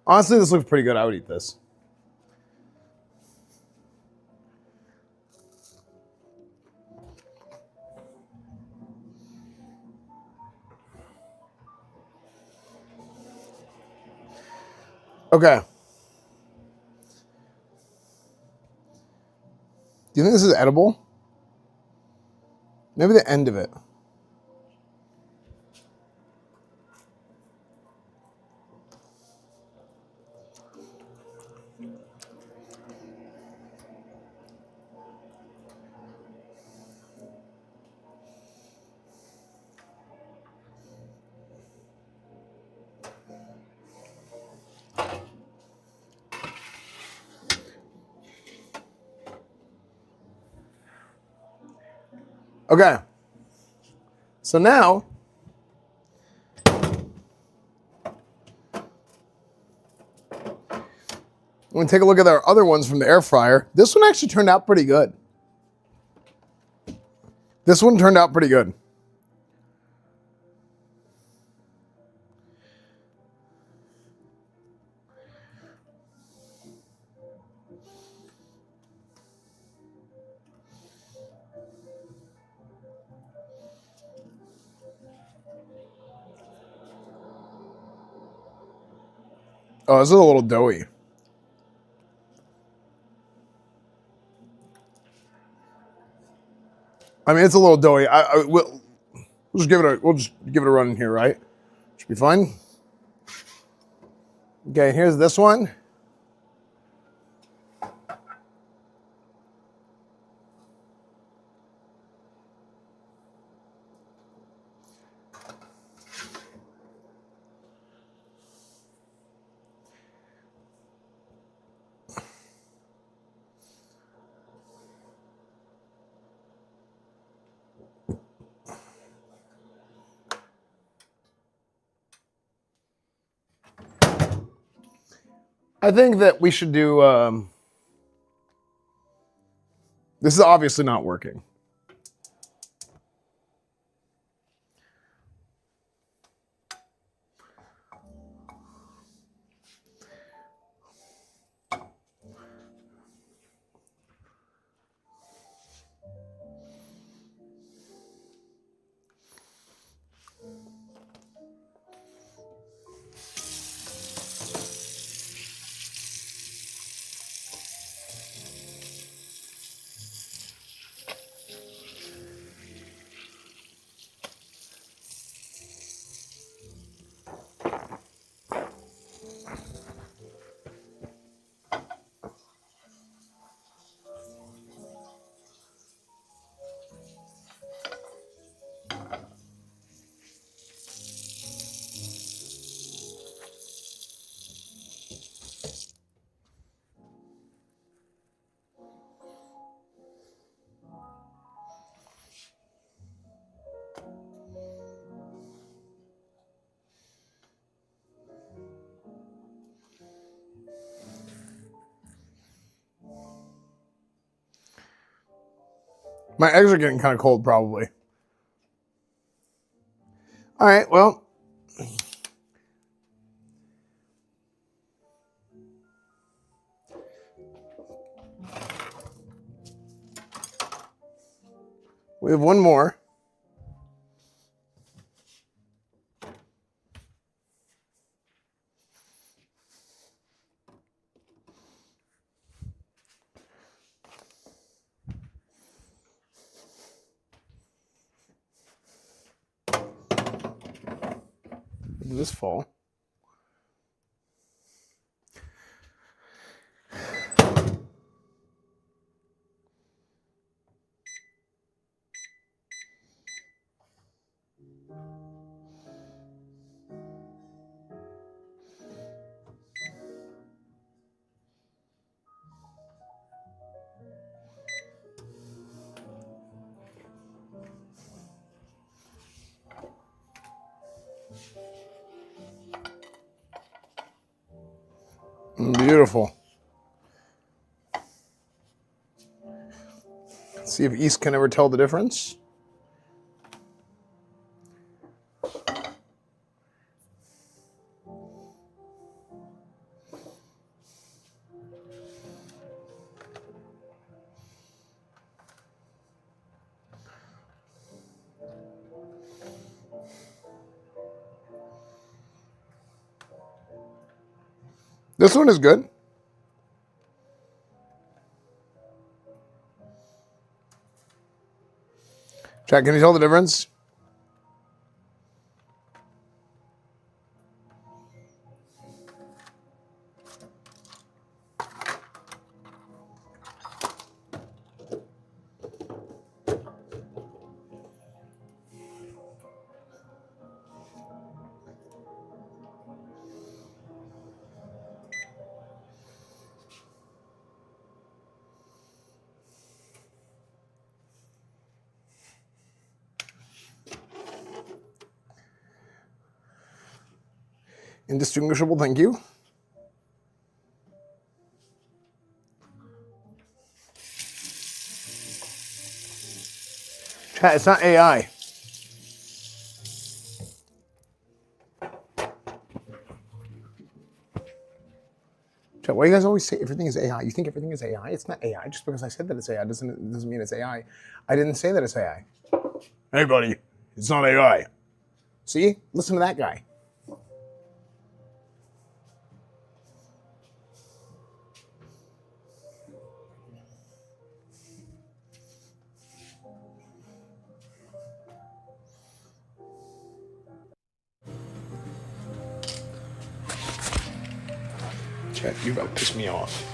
Honestly, this looks pretty good. I would eat this. Okay. Do you think this is edible? Maybe the end of it. Okay. So now, I'm going to take a look at our other ones from the air fryer. This one actually turned out pretty good. This one turned out pretty good. Oh, this is a little doughy. I mean, it's a little doughy. We'll just give it a run in here, right? Should be fine. Okay, here's this one. I think that we should do, this is obviously not working. My eggs are getting kind of cold, probably. All right, well. We have one more. This fall. Beautiful. Let's see if East can ever tell the difference. This one is good. Chat, can you tell the difference? Indistinguishable, thank you. Chat, it's not AI. Chat, why do you guys always say everything is AI? You think everything is AI? It's not AI. Just because I said that it's AI doesn't mean it's AI. I didn't say that it's AI. Hey, buddy, it's not AI. See? Listen to that guy. Chat, you about to piss me off.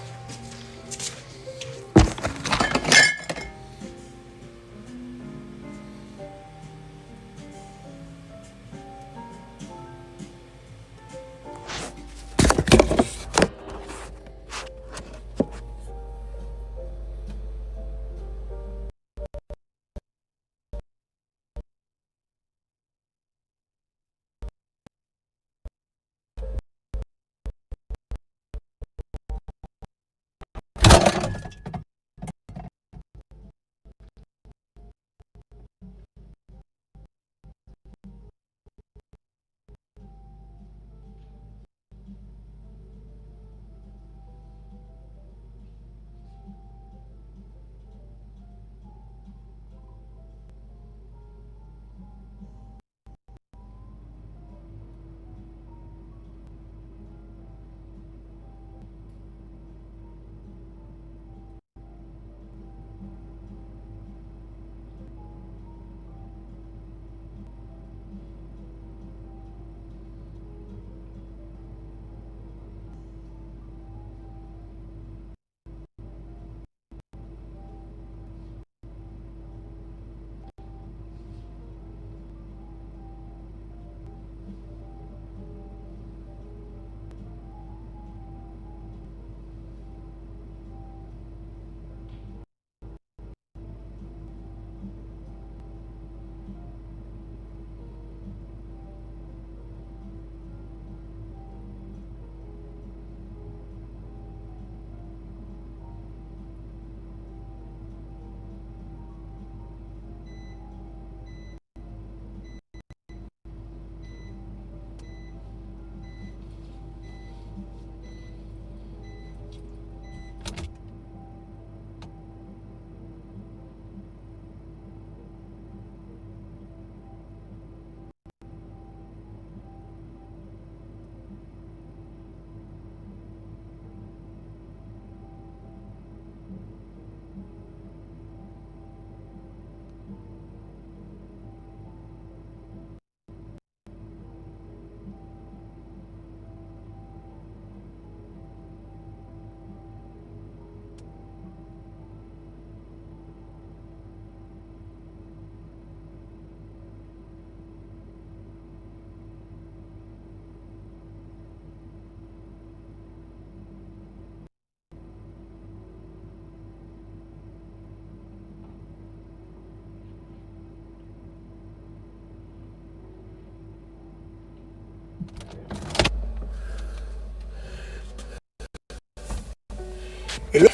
Hello?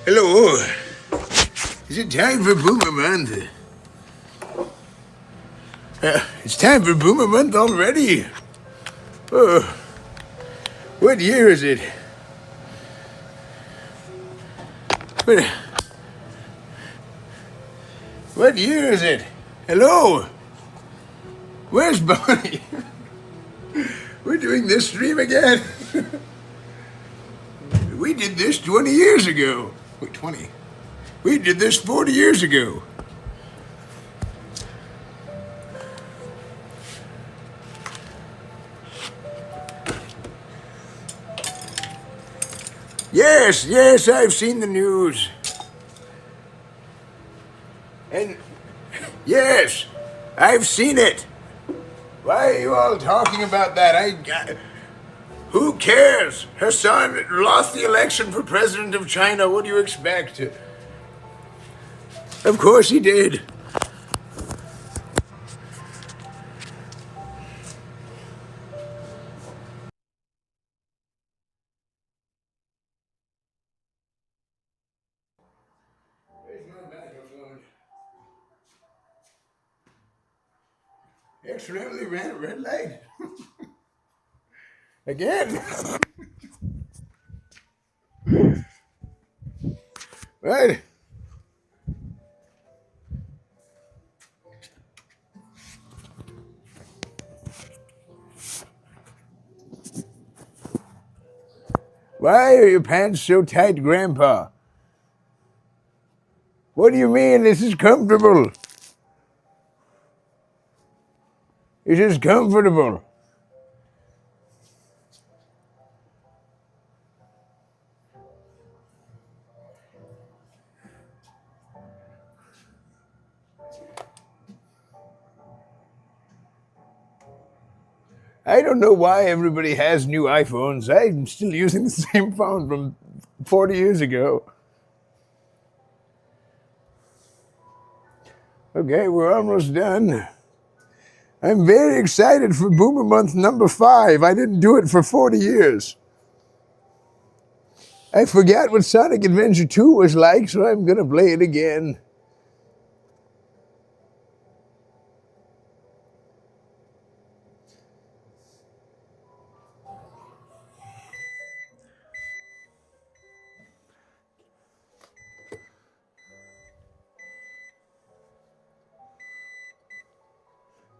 Hello? Is it time for Boomer Month? It's time for Boomer Month already. Oh, what year is it? What year is it? Hello? Where's Bonnie? We're doing this stream again. We did this 20 years ago. Wait, 20? We did this 40 years ago. Yes, yes, I've seen the news. And yes, I've seen it. Why are you all talking about that? Who cares? Her son lost the election for president of China. What do you expect? Of course he did. Where's my microphone? Accidentally ran a red light. Again. Right. Why are your pants so tight, Grandpa? What do you mean this is comfortable? It is comfortable. I don't know why everybody has new iPhones. I'm still using the same phone from 40 years ago. Okay, we're almost done. I'm very excited for Boomer Month number 5. I didn't do it for 40 years. I forgot what Sonic Adventure 2 was like, so I'm gonna play it again.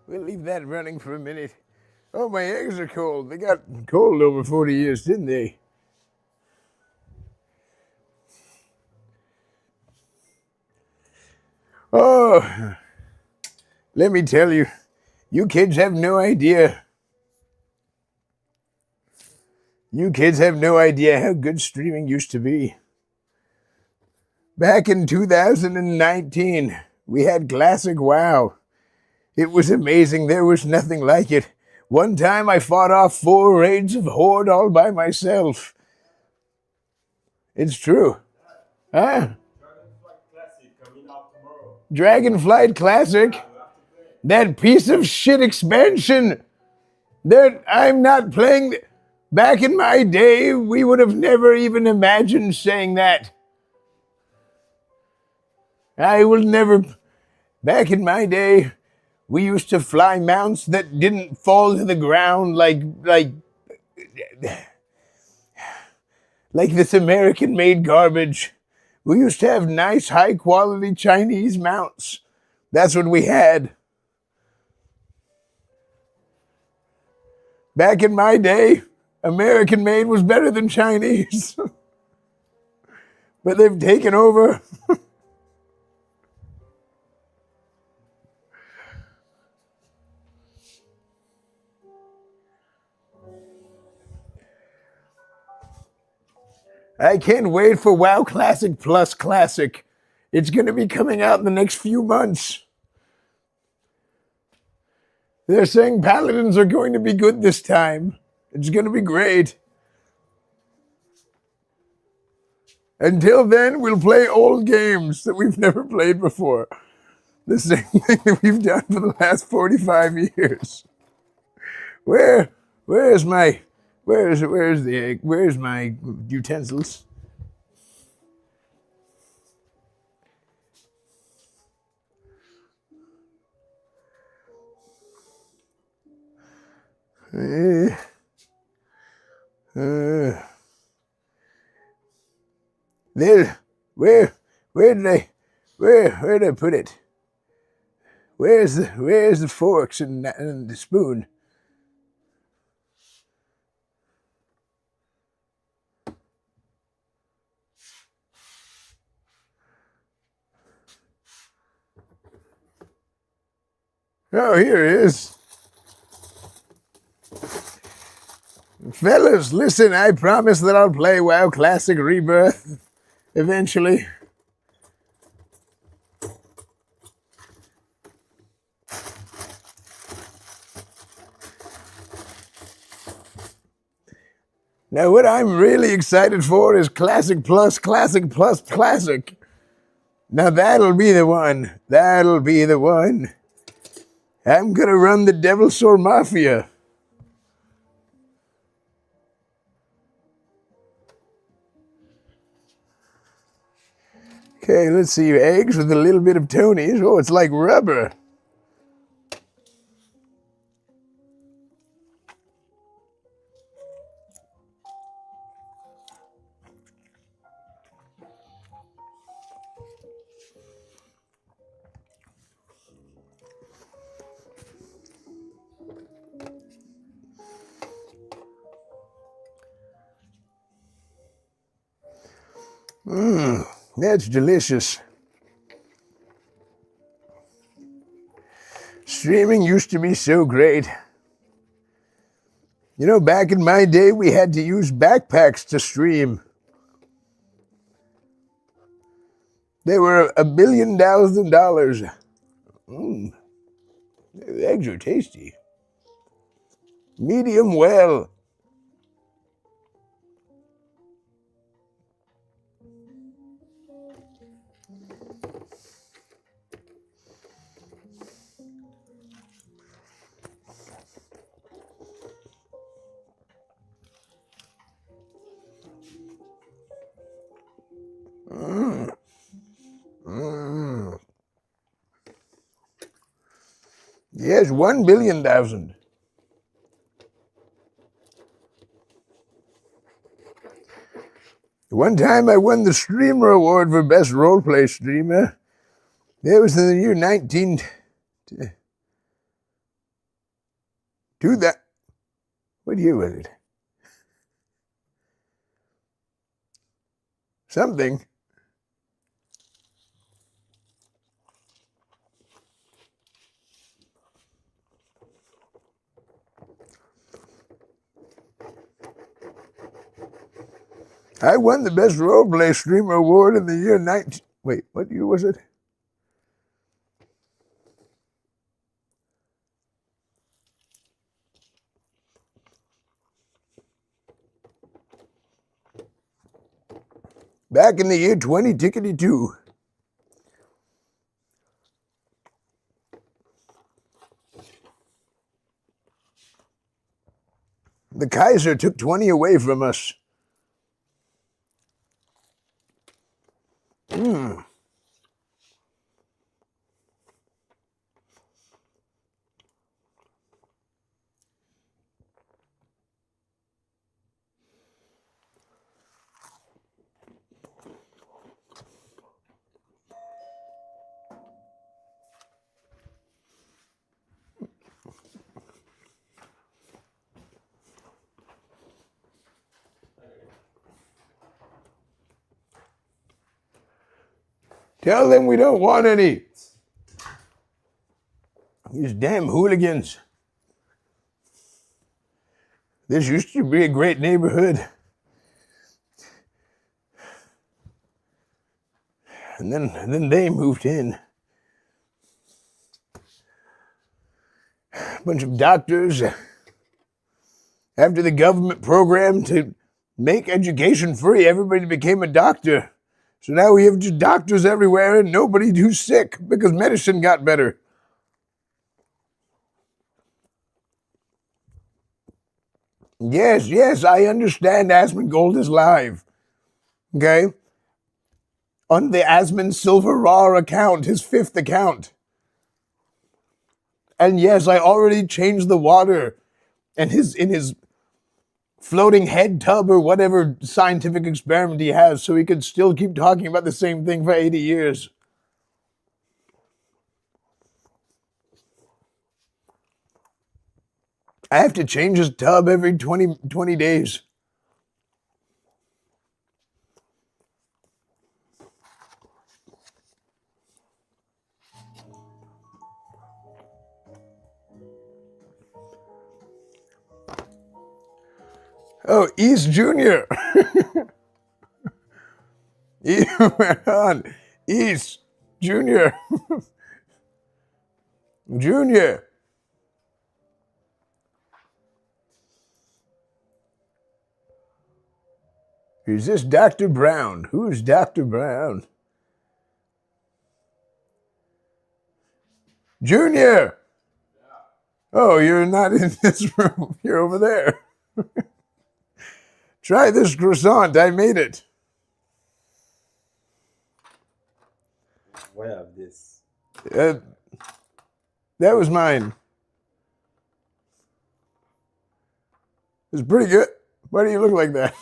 We'll leave that running for a minute. Oh, my eggs are cold. They got cold over 40 years, didn't they? Oh, let me tell you, you kids have no idea. You kids have no idea how good streaming used to be. Back in 2019, we had Classic WoW. It was amazing. There was nothing like it. One time I fought off 4 raids of Horde all by myself. It's true. Huh? Dragonflight Classic? That piece of shit expansion that I'm not playing. Back in my day, we would have never even imagined saying that. I will never. Back in my day, we used to fly mounts that didn't fall to the ground like this American-made garbage. We used to have nice, high-quality Chinese mounts. That's what we had. Back in my day, American-made was better than Chinese. But they've taken over. I can't wait for WoW Classic Plus Classic. It's going to be coming out in the next few months. They're saying Paladins are going to be good this time. It's going to be great. Until then, we'll play old games that we've never played before. The same thing that we've done for the last 45 years. Where's my utensils? Where did I put it? Where's the forks and the spoon? Oh, here it is. Fellas, listen, I promise that I'll play WoW Classic Rebirth eventually. Now, what I'm really excited for is Classic Plus, Classic Plus, Classic. Now, that'll be the one. That'll be the one. I'm gonna run the Devil Sword Mafia. Okay, let's see. Eggs with a little bit of Tony's. Oh, it's like rubber. That's delicious. Streaming used to be so great. You know, back in my day, we had to use backpacks to stream. They were $1 billion. The eggs are tasty. Medium well. Yes, 1 billion thousand. One time I won the Streamer Award for Best Roleplay Streamer. That was in the year 19... What year was it? Something. I won the Best Roleplay Streamer Award in the year 19... Wait, what year was it? Back in the year 2022. The Kaiser took 20 away from us. Tell them we don't want any. These damn hooligans. This used to be a great neighborhood. And then they moved in. A bunch of doctors. After the government program to make education free, everybody became a doctor. So now we have just doctors everywhere and nobody who's sick because medicine got better. Yes, I understand Asmongold is live. Okay? On the Asmon Silver Raw account, his 5th account. And yes, I already changed the water and in his floating head tub or whatever scientific experiment he has so he could still keep talking about the same thing for 80 years. I have to change his tub every 20 days. Oh, East Junior. East Junior. Junior. Is this Dr. Brown? Who's Dr. Brown? Junior! Oh, you're not in this room. You're over there. Try this croissant. I made it. Where have this? That was mine. It's pretty good. Why do you look like that?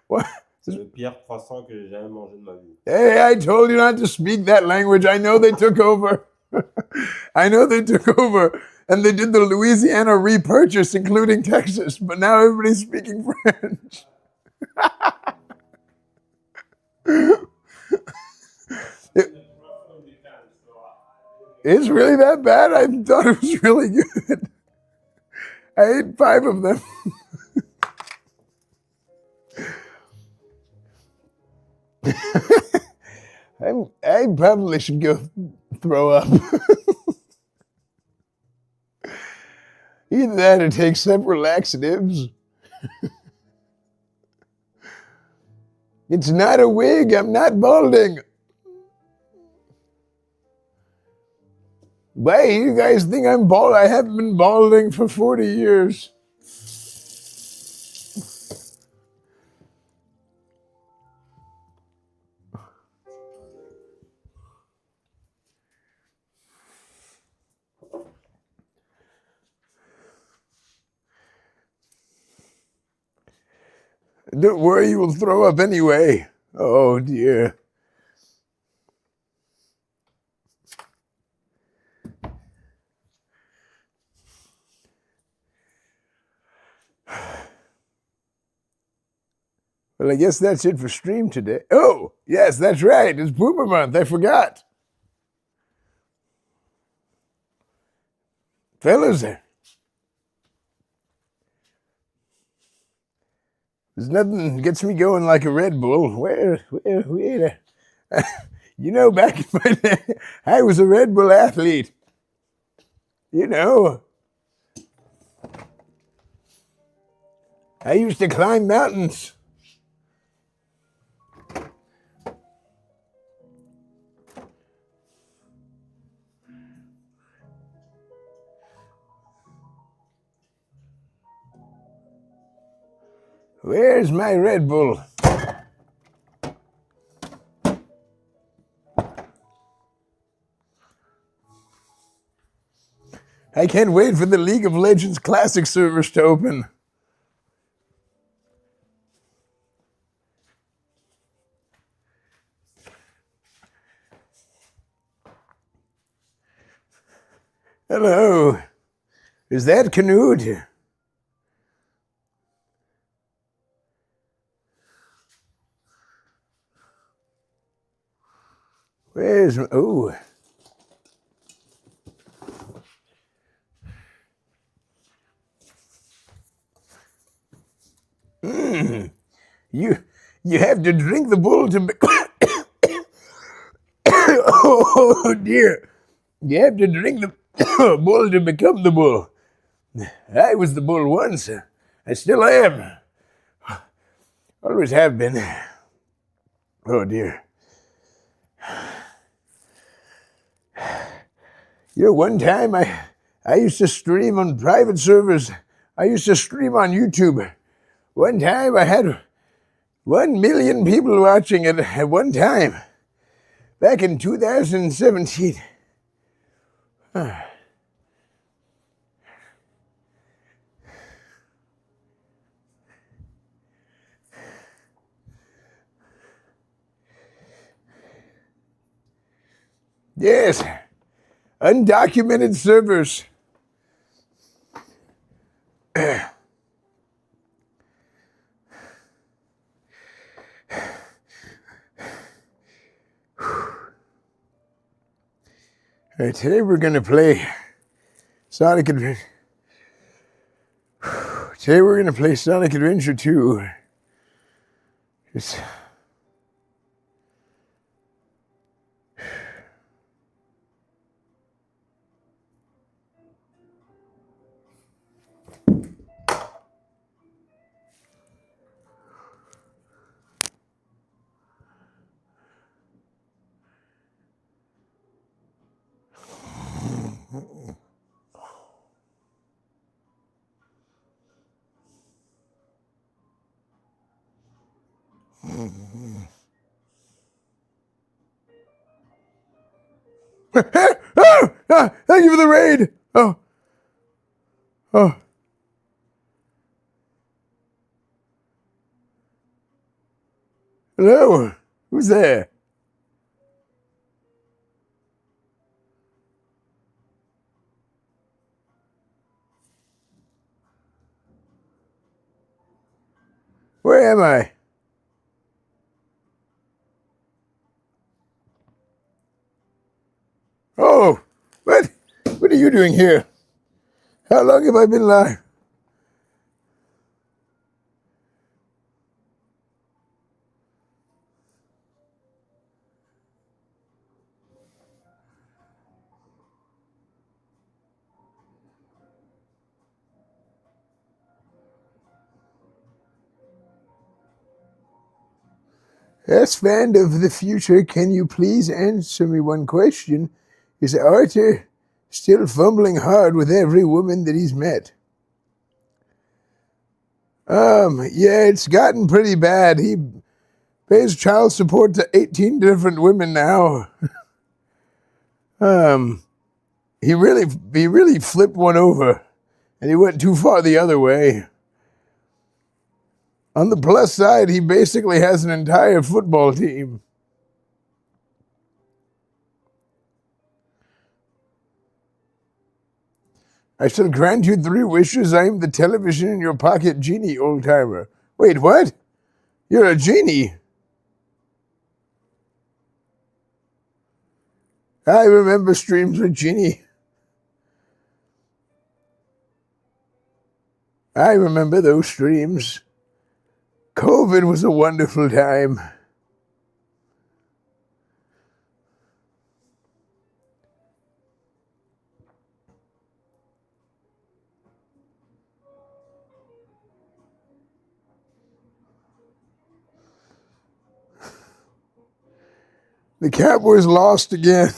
What? C'est le pire croissant que j'ai jamais mangé de ma vie. Hey, I told you not to speak that language. I know they took over. I know they took over. And they did the Louisiana repurchase, including Texas. But now everybody's speaking French. It's really that bad? I thought it was really good. I ate 5 of them. I probably should go throw up. Either that or take several laxatives. It's not a wig. I'm not balding. Why you guys think I'm bald? I haven't been balding for 40 years. Don't worry, you will throw up anyway. Oh dear. Well, I guess that's it for stream today. Oh, yes, that's right. It's Boomer Month. I forgot. Fellas, there's nothing gets me going like a Red Bull. Where? You know, back in my day, I was a Red Bull athlete. You know. I used to climb mountains. Where's my Red Bull? I can't wait for the League of Legends Classic servers to open. Hello. Is that Canute? Where's, oh. You have to drink the bull to be oh dear. You have to drink the bull to become the bull. I was the bull once. I still am. Always have been. Oh dear. You know, one time I used to stream on private servers. I used to stream on YouTube. One time I had 1 million people watching it at one time. Back in 2017. Yes. Undocumented servers. All right, today we're going to play Sonic Adventure. Today we're going to play Sonic Adventure 2. Just... Thank you for the raid. Oh. Hello. Who's there? Where am I? Oh, what? What are you doing here? How long have I been live? Esfand of the future, can you please answer me one question? Is Arthur still fumbling hard with every woman that he's met? Yeah, it's gotten pretty bad. He pays child support to 18 different women now. He really flipped one over, and he went too far the other way. On the plus side, he basically has an entire football team. I shall grant you 3 wishes. I am the television in your pocket genie, old-timer. Wait, what? You're a genie. I remember streams with Genie. I remember those streams. COVID was a wonderful time. The Cowboys lost again.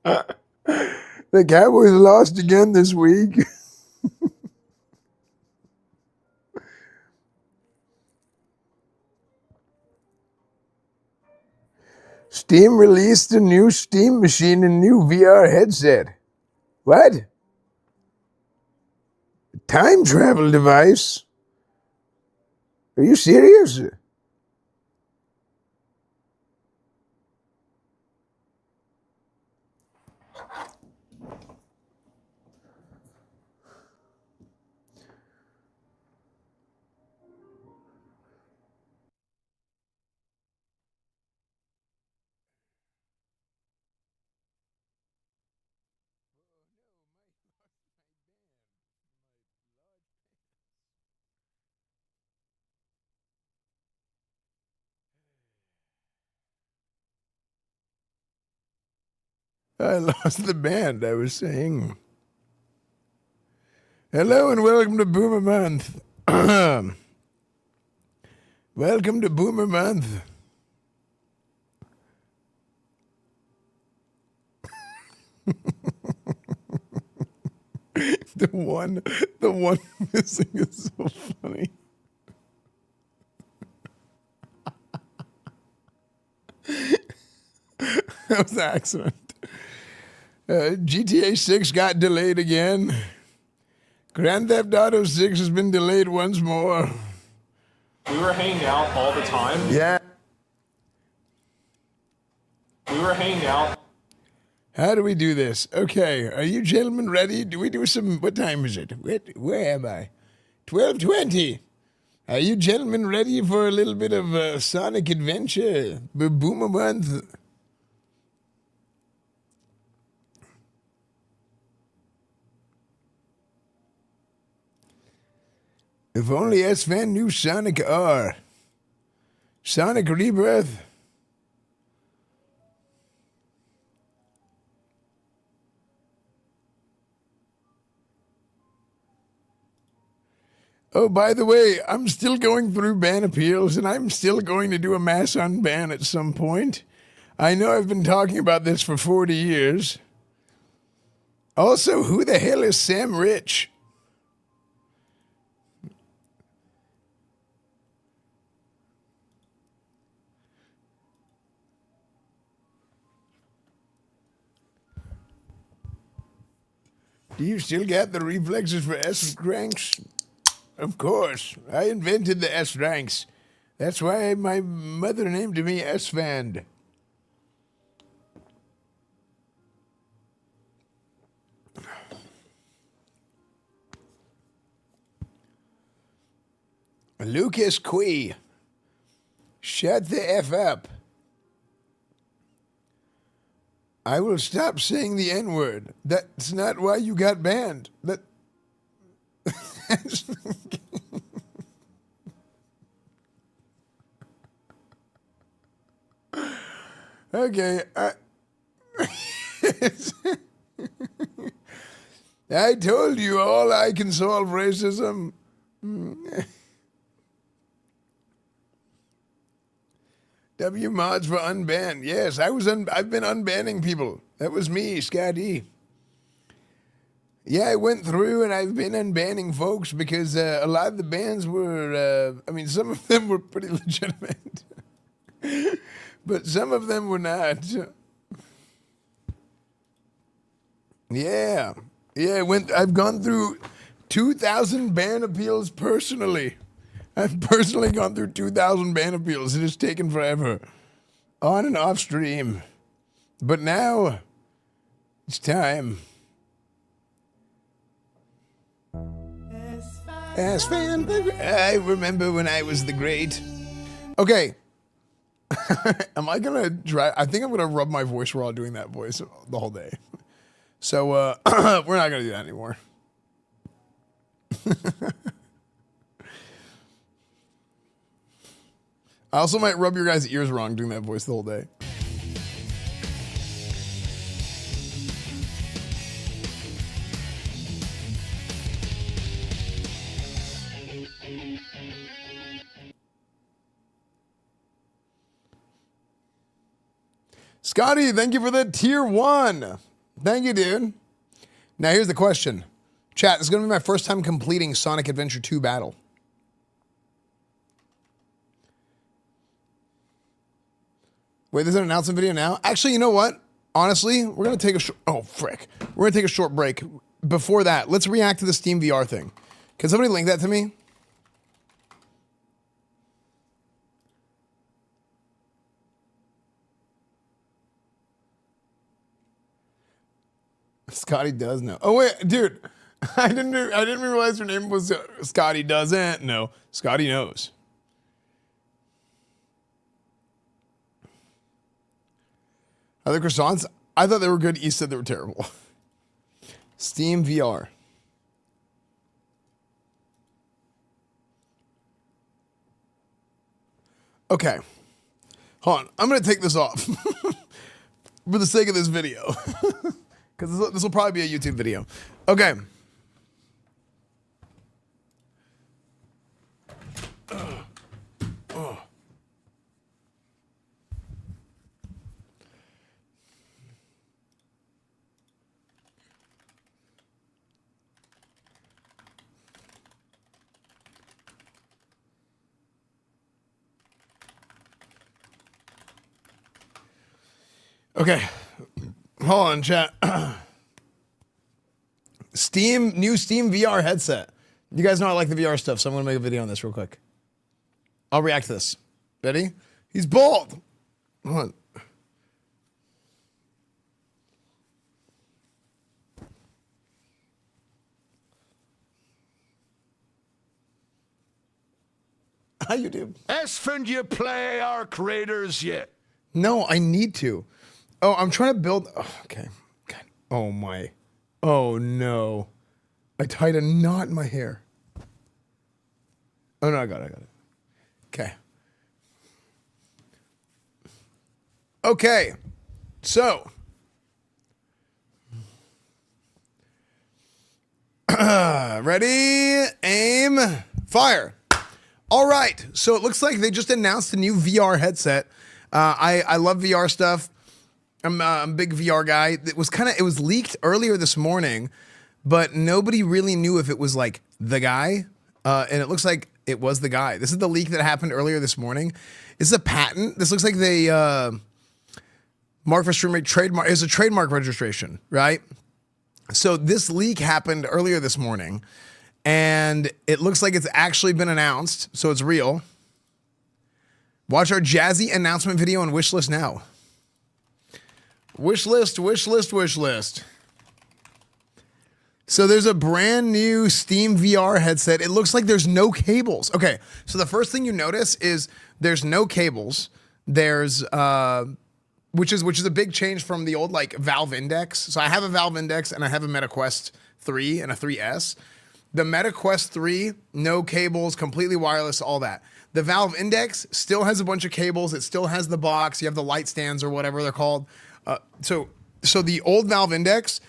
The Cowboys lost again this week. Steam released a new Steam machine and new VR headset. What? Time travel device? Are you serious? I lost the band, I was saying. Hello and welcome to Boomer Month. Welcome to Boomer Month. The one missing is so funny. That was an accident. GTA 6 got delayed again. Grand Theft Auto 6 has been delayed once more. We were hanging out all the time. Yeah. We were hanging out. How do we do this? Okay, are you gentlemen ready? Do we do some, what time is it? Where am I? 12:20. Are you gentlemen ready for a little bit of Sonic Adventure? Boomer Month. If only Esfand knew Sonic R. Sonic Rebirth. Oh, by the way, I'm still going through ban appeals, and I'm still going to do a mass unban at some point. I know I've been talking about this for 40 years. Also, who the hell is Sam Rich? Do you still got the reflexes for S-ranks? Of course. I invented the S-ranks. That's why my mother named me Esfand. Lucas Quee. Shut the F up. I will stop saying the N-word. That's not why you got banned. Okay. I told you all I can solve racism. W mods for unbanned. Yes, I've been unbanning people. That was me, Scotty. Yeah, I went through and I've been unbanning folks because a lot of the bans were, I mean, some of them were pretty legitimate, but some of them were not. Yeah, I've gone through 2,000 ban appeals personally. I've personally gone through 2,000 ban appeals. It has taken forever, on and off stream, but now it's time. Esfand, I remember when I was the great. Okay. Am I gonna try? I think I'm gonna rub my voice while doing that voice the whole day. So we're not gonna do that anymore. I also might rub your guys' ears wrong doing that voice the whole day. Scotty, thank you for the tier 1. Thank you, dude. Now here's the question. Chat, this is going to be my first time completing Sonic Adventure 2 battle. Wait, there's an announcement video now? Actually, you know what? Honestly, we're going to take a short... Oh, frick. We're going to take a short break. Before that, let's react to the Steam VR thing. Can somebody link that to me? Scotty does know. Oh wait, dude, I didn't realize her name was Scotty doesn't know. Scotty knows. Other croissants? I thought they were good. You said they were terrible. Steam VR. Okay. Hold on. I'm going to take this off for the sake of this video. Because this will probably be a YouTube video. Okay. Okay. Hold on, chat. New Steam VR headset. You guys know I like the VR stuff, so I'm going to make a video on this real quick. I'll react to this. Ready? He's bald. Hold on. Hi, YouTube. Esfand, you play Arc Raiders yet? No, I need to. Oh, I'm trying to build. Oh, okay. God. Oh, my. Oh, no. I tied a knot in my hair. Oh, no, I got it. Okay. Okay. So. Ready, aim, fire. All right. So it looks like they just announced a new VR headset. I love VR stuff. I'm a big VR guy. It was leaked earlier this morning, but nobody really knew if it was like the guy. And it looks like it was the guy. This is the leak that happened earlier this morning. This is a patent. This looks like they mark for stream trademark. It's a trademark registration, right? So this leak happened earlier this morning, and it looks like it's actually been announced, so it's real. Watch our jazzy announcement video on wishlist now. Wishlist. So there's a brand new Steam VR headset. It looks like there's no cables. Okay, so the first thing you notice is there's no cables. There's which is a big change from the old like Valve Index. So I have a Valve Index and I have a MetaQuest 3 and a 3S. The MetaQuest 3, no cables, completely wireless, all that. The Valve Index still has a bunch of cables. It still has the box. You have the light stands or whatever they're called. So the old Valve Index,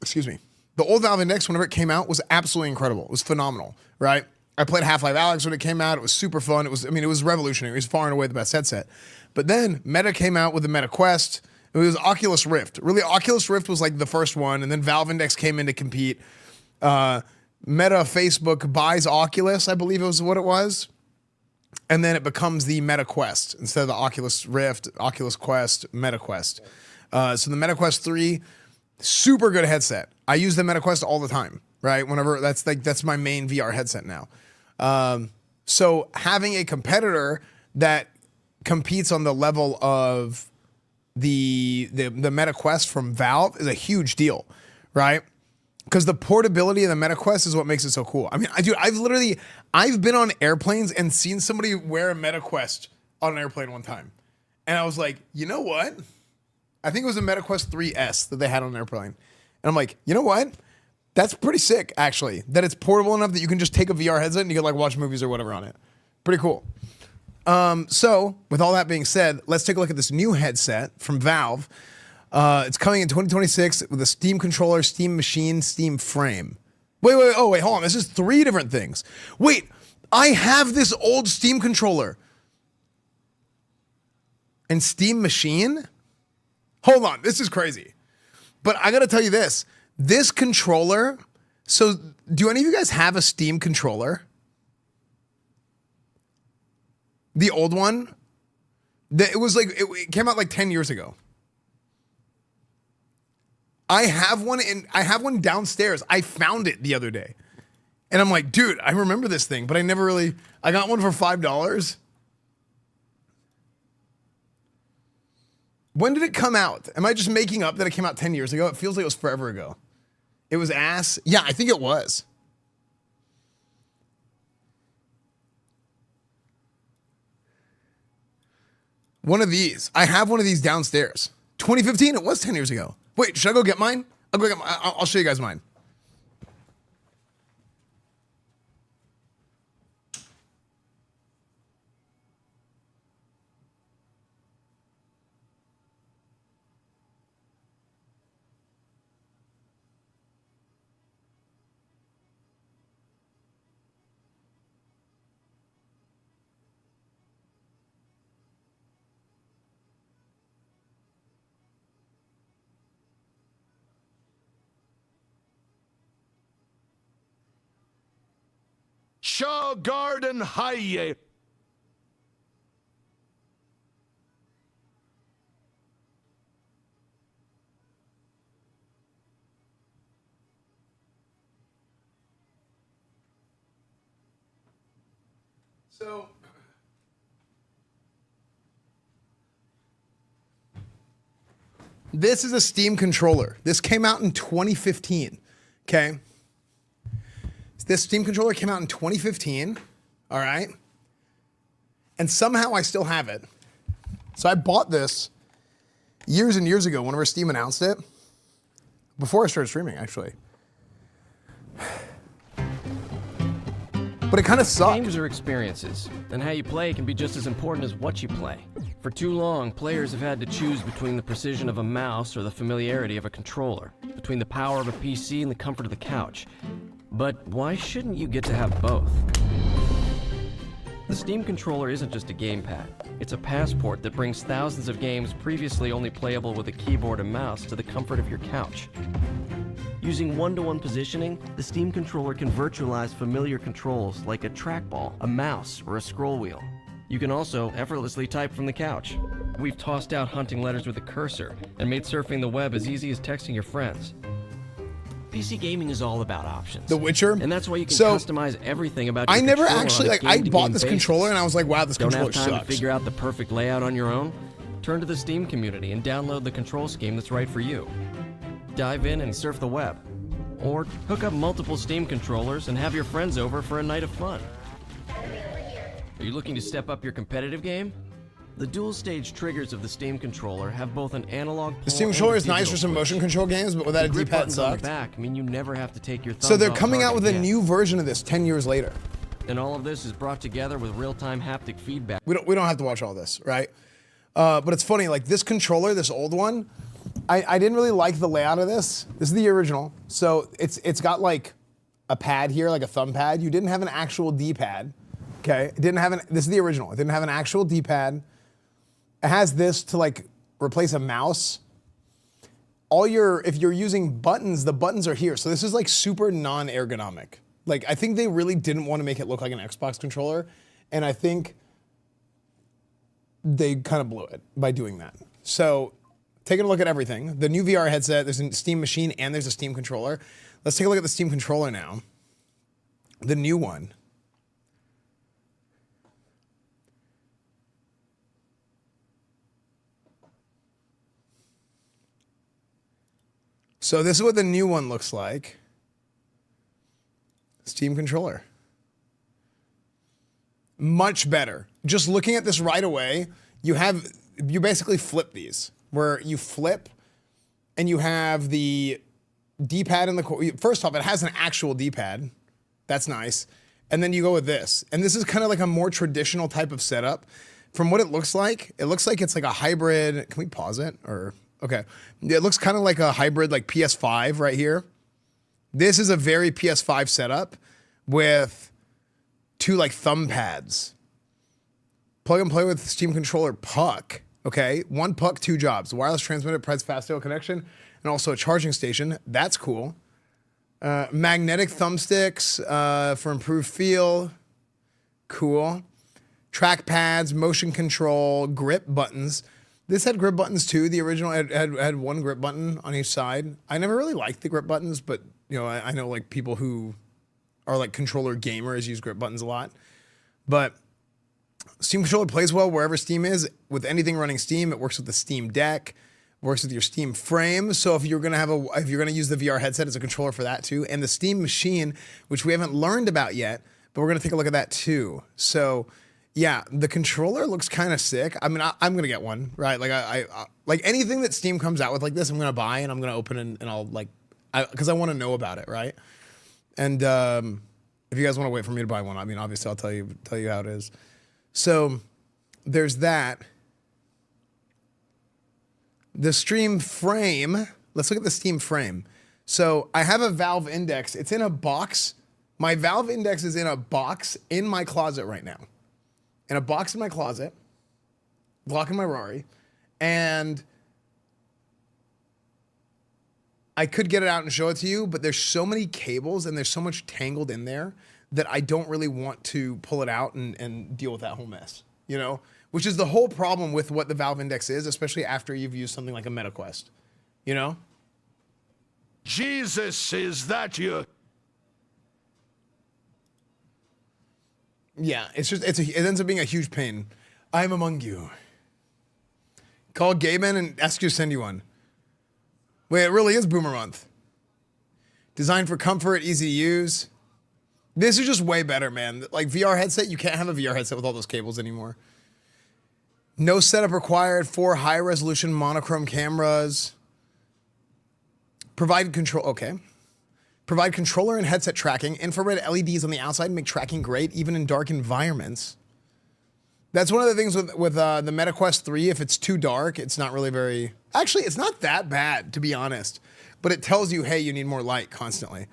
the old Valve Index, whenever it came out, was absolutely incredible. It was phenomenal, right? I played Half-Life Alyx when it came out. It was super fun. It was revolutionary. It was far and away the best headset. But then Meta came out with the MetaQuest. It was Oculus Rift. Really, Oculus Rift was like the first one, and then Valve Index came in to compete. Meta Facebook buys Oculus, I believe it was what it was. And then it becomes the MetaQuest instead of the Oculus Rift, Oculus Quest, MetaQuest. So the MetaQuest 3, super good headset. I use the MetaQuest all the time, right? Whenever that's my main VR headset now. So having a competitor that competes on the level of the MetaQuest from Valve is a huge deal, right? Because the portability of the MetaQuest is what makes it so cool. I mean, I've been on airplanes and seen somebody wear a MetaQuest on an airplane one time. And I was like, you know what? I think it was a MetaQuest 3S that they had on an airplane. And I'm like, you know what? That's pretty sick, actually. That it's portable enough that you can just take a VR headset and you can like watch movies or whatever on it. Pretty cool. So with all that being said, let's take a look at this new headset from Valve. It's coming in 2026 with a Steam controller, Steam machine, Steam frame. Wait, hold on. This is 3 different things. Wait, I have this old Steam controller and Steam machine? Hold on, this is crazy. But I gotta tell you this controller, so do any of you guys have a Steam controller? The old one? It came out like 10 years ago. I have one downstairs. I found it the other day. And I'm like, dude, I remember this thing, but I got one for $5. When did it come out? Am I just making up that it came out 10 years ago? It feels like it was forever ago. It was ass. Yeah, I think it was. One of these. I have one of these downstairs. 2015, it was 10 years ago. Wait, should I go get mine? I'll show you guys mine. Shaw Garden High. So this is a Steam controller. This came out in 2015. Okay. This Steam controller came out in 2015. All right. And somehow I still have it. So I bought this years and years ago whenever Steam announced it. Before I started streaming, actually. but it kind of sucked. Games are experiences, and how you play can be just as important as what you play. For too long, players have had to choose between the precision of a mouse or the familiarity of a controller, between the power of a PC and the comfort of the couch. But why shouldn't you get to have both? The Steam controller isn't just a gamepad. It's a passport that brings thousands of games previously only playable with a keyboard and mouse to the comfort of your couch. Using one-to-one positioning, the Steam controller can virtualize familiar controls like a trackball, a mouse, or a scroll wheel. You can also effortlessly type from the couch. We've tossed out hunting letters with a cursor and made surfing the web as easy as texting your friends. PC gaming is all about options. The Witcher? And that's why you can customize everything about your I never controller actually, on a like, I bought this game-to-game controller basis. and I was like, wow, this controller Don't have time sucks. to figure out the perfect layout on your own? Turn to the Steam community and download the control scheme that's right for you. Dive in and surf the web. Or hook up multiple Steam controllers and have your friends over for a night of fun. Are you looking to step up your competitive game? The dual-stage triggers of the Steam controller have both an analog The Steam controller is nice for some motion control games, but without a grip D-pad buttons on the sucked. back mean you never have to take your thumbs So they're off coming out target with a again. new version of this 10 years later. And all of this is brought together with real-time haptic feedback. We don't have to watch all this, right? But it's funny, like this controller, this old one, I didn't really like the layout of this. This is the original. So it's got like a pad here, like a thumb pad. You didn't have an actual D-pad. Okay, it didn't have this is the original. It didn't have an actual D-pad. It has this to like replace a mouse. If you're using buttons, the buttons are here. So this is like super non-ergonomic. Like I think they really didn't want to make it look like an Xbox controller. And I think they kind of blew it by doing that. So taking a look at everything. The new VR headset, there's a Steam machine and there's a Steam controller. Let's take a look at the Steam controller now. The new one. So this is what the new one looks like. Steam controller. Much better. Just looking at this right away, you basically flip these, where you flip and you have the D-pad in the, first off, it has an actual D-pad. That's nice. And then you go with this. And this is kind of like a more traditional type of setup. From what it looks like it's like a hybrid. Can we pause it? Or, okay. It looks kind of like a hybrid, like PS5 right here. This is a very PS5 setup with two like thumb pads. Plug and play with Steam controller puck. Okay, one puck, two jobs. Wireless transmitter, provides fast AOL connection, and also a charging station. That's cool. Magnetic thumbsticks for improved feel. Cool. Track pads, motion control, grip buttons. This had grip buttons too. The original had one grip button on each side. I never really liked the grip buttons, but you know, I know like people who are like controller gamers use grip buttons a lot. But Steam controller plays well wherever Steam is. With anything running Steam, it works with the Steam Deck, works with your Steam frame. So if you're gonna use the VR headset as a controller for that too, and the Steam machine, which we haven't learned about yet, but we're gonna take a look at that too. So yeah, the controller looks kind of sick. I mean, I'm gonna get one, right? Like I like anything that Steam comes out with like this, I'm gonna buy and I'm gonna open and I'll like, because I want to know about it, right? And if you guys want to wait for me to buy one, I mean, obviously I'll tell you how it is. So there's that. The Steam frame. Let's look at the Steam frame. So I have a Valve Index. It's in a box. My Valve Index is in a box in my closet right now. In a box in my closet, blocking my Rari, and I could get it out and show it to you, but there's so many cables and there's so much tangled in there that I don't really want to pull it out and deal with that whole mess, you know? Which is the whole problem with what the Valve Index is, especially after you've used something like a MetaQuest, you know? Jesus, is that you? Yeah, it ends up being a huge pain. I'm among you. Call Gaben and ask you to send you one. Wait, it really is Boomer Month. Designed for comfort, easy to use. This is just way better, man. Like VR headset, you can't have a VR headset with all those cables anymore. No setup required. 4 high-resolution monochrome cameras. Provided control. Okay. Provide controller and headset tracking. Infrared LEDs on the outside make tracking great, even in dark environments. That's one of the things with the Meta Quest 3. If it's too dark, it's not really very... Actually, it's not that bad, to be honest. But it tells you, hey, you need more light constantly.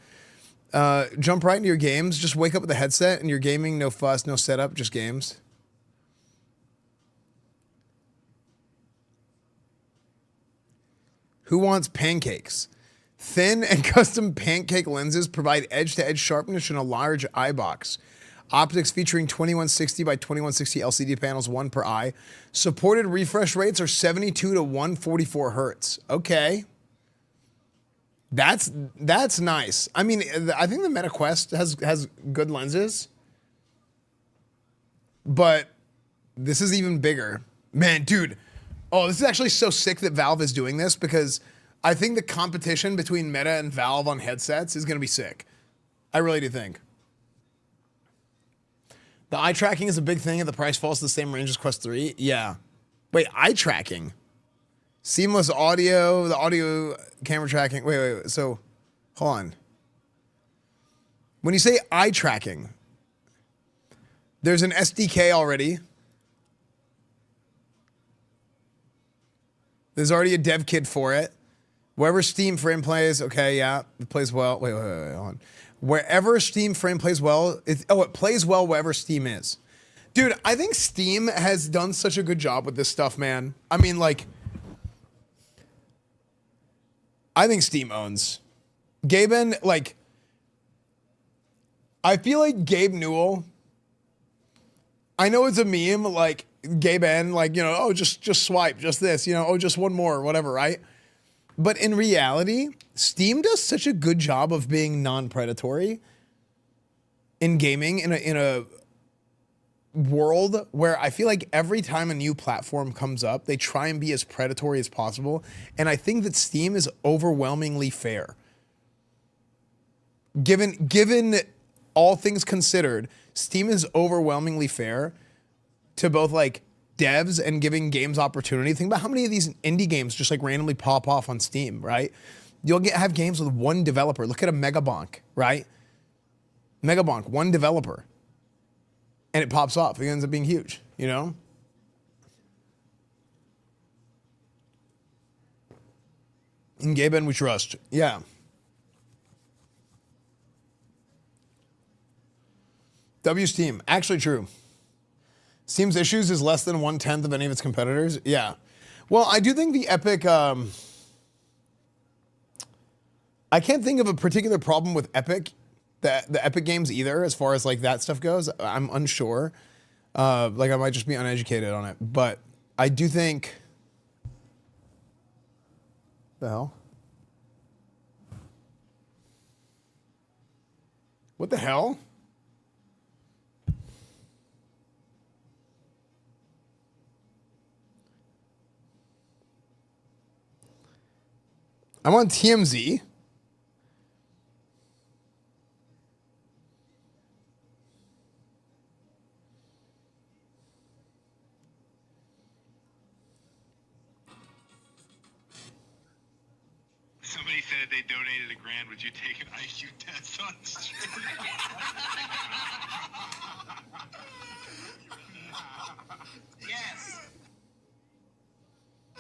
Jump right into your games. Just wake up with the headset and you're gaming. No fuss, no setup, just games. Who wants pancakes? Thin and custom pancake lenses provide edge-to-edge sharpness in a large eye box. Optics featuring 2160 by 2160 LCD panels, one per eye. Supported refresh rates are 72 to 144 hertz. Okay. That's nice. I mean, I think the Meta Quest has good lenses. But this is even bigger. Man, dude. Oh, this is actually so sick that Valve is doing this because I think the competition between Meta and Valve on headsets is going to be sick. I really do think. The eye tracking is a big thing and the price falls to the same range as Quest 3. Yeah. Wait, eye tracking? Seamless audio, the audio camera tracking. Wait. So, hold on. When you say eye tracking, there's an SDK already. There's already a dev kit for it. Wherever Steam frame plays, okay, yeah, it plays well. Wait, hold on. Wherever Steam frame plays well, it plays well wherever Steam is. Dude, I think Steam has done such a good job with this stuff, man. I mean, like, I think Steam owns. Gaben, like, I feel like Gabe Newell, I know it's a meme, like, Gaben, like, you know, oh, just swipe, just this, you know, oh, just one more, whatever, right? But in reality, Steam does such a good job of being non-predatory in gaming in a world where I feel like every time a new platform comes up, they try and be as predatory as possible. And I think that Steam is overwhelmingly fair. Given all things considered, Steam is overwhelmingly fair to both like devs and giving games opportunity. Think about how many of these indie games just like randomly pop off on Steam, right? You'll have games with one developer. Look at a Megabonk, right? Megabonk, one developer. And it pops off. It ends up being huge, you know? In Gaben we trust. Yeah. W Steam, actually true. Steam's issues is less than 1/10 of any of its competitors. Yeah. Well, I do think the Epic, I can't think of a particular problem with Epic, the Epic games either, as far as like that stuff goes. I'm unsure. Like I might just be uneducated on it, but I do think, the hell? What the hell? I'm on TMZ. Somebody said if they donated $1,000, would you take an IQ test on stream? Yes. I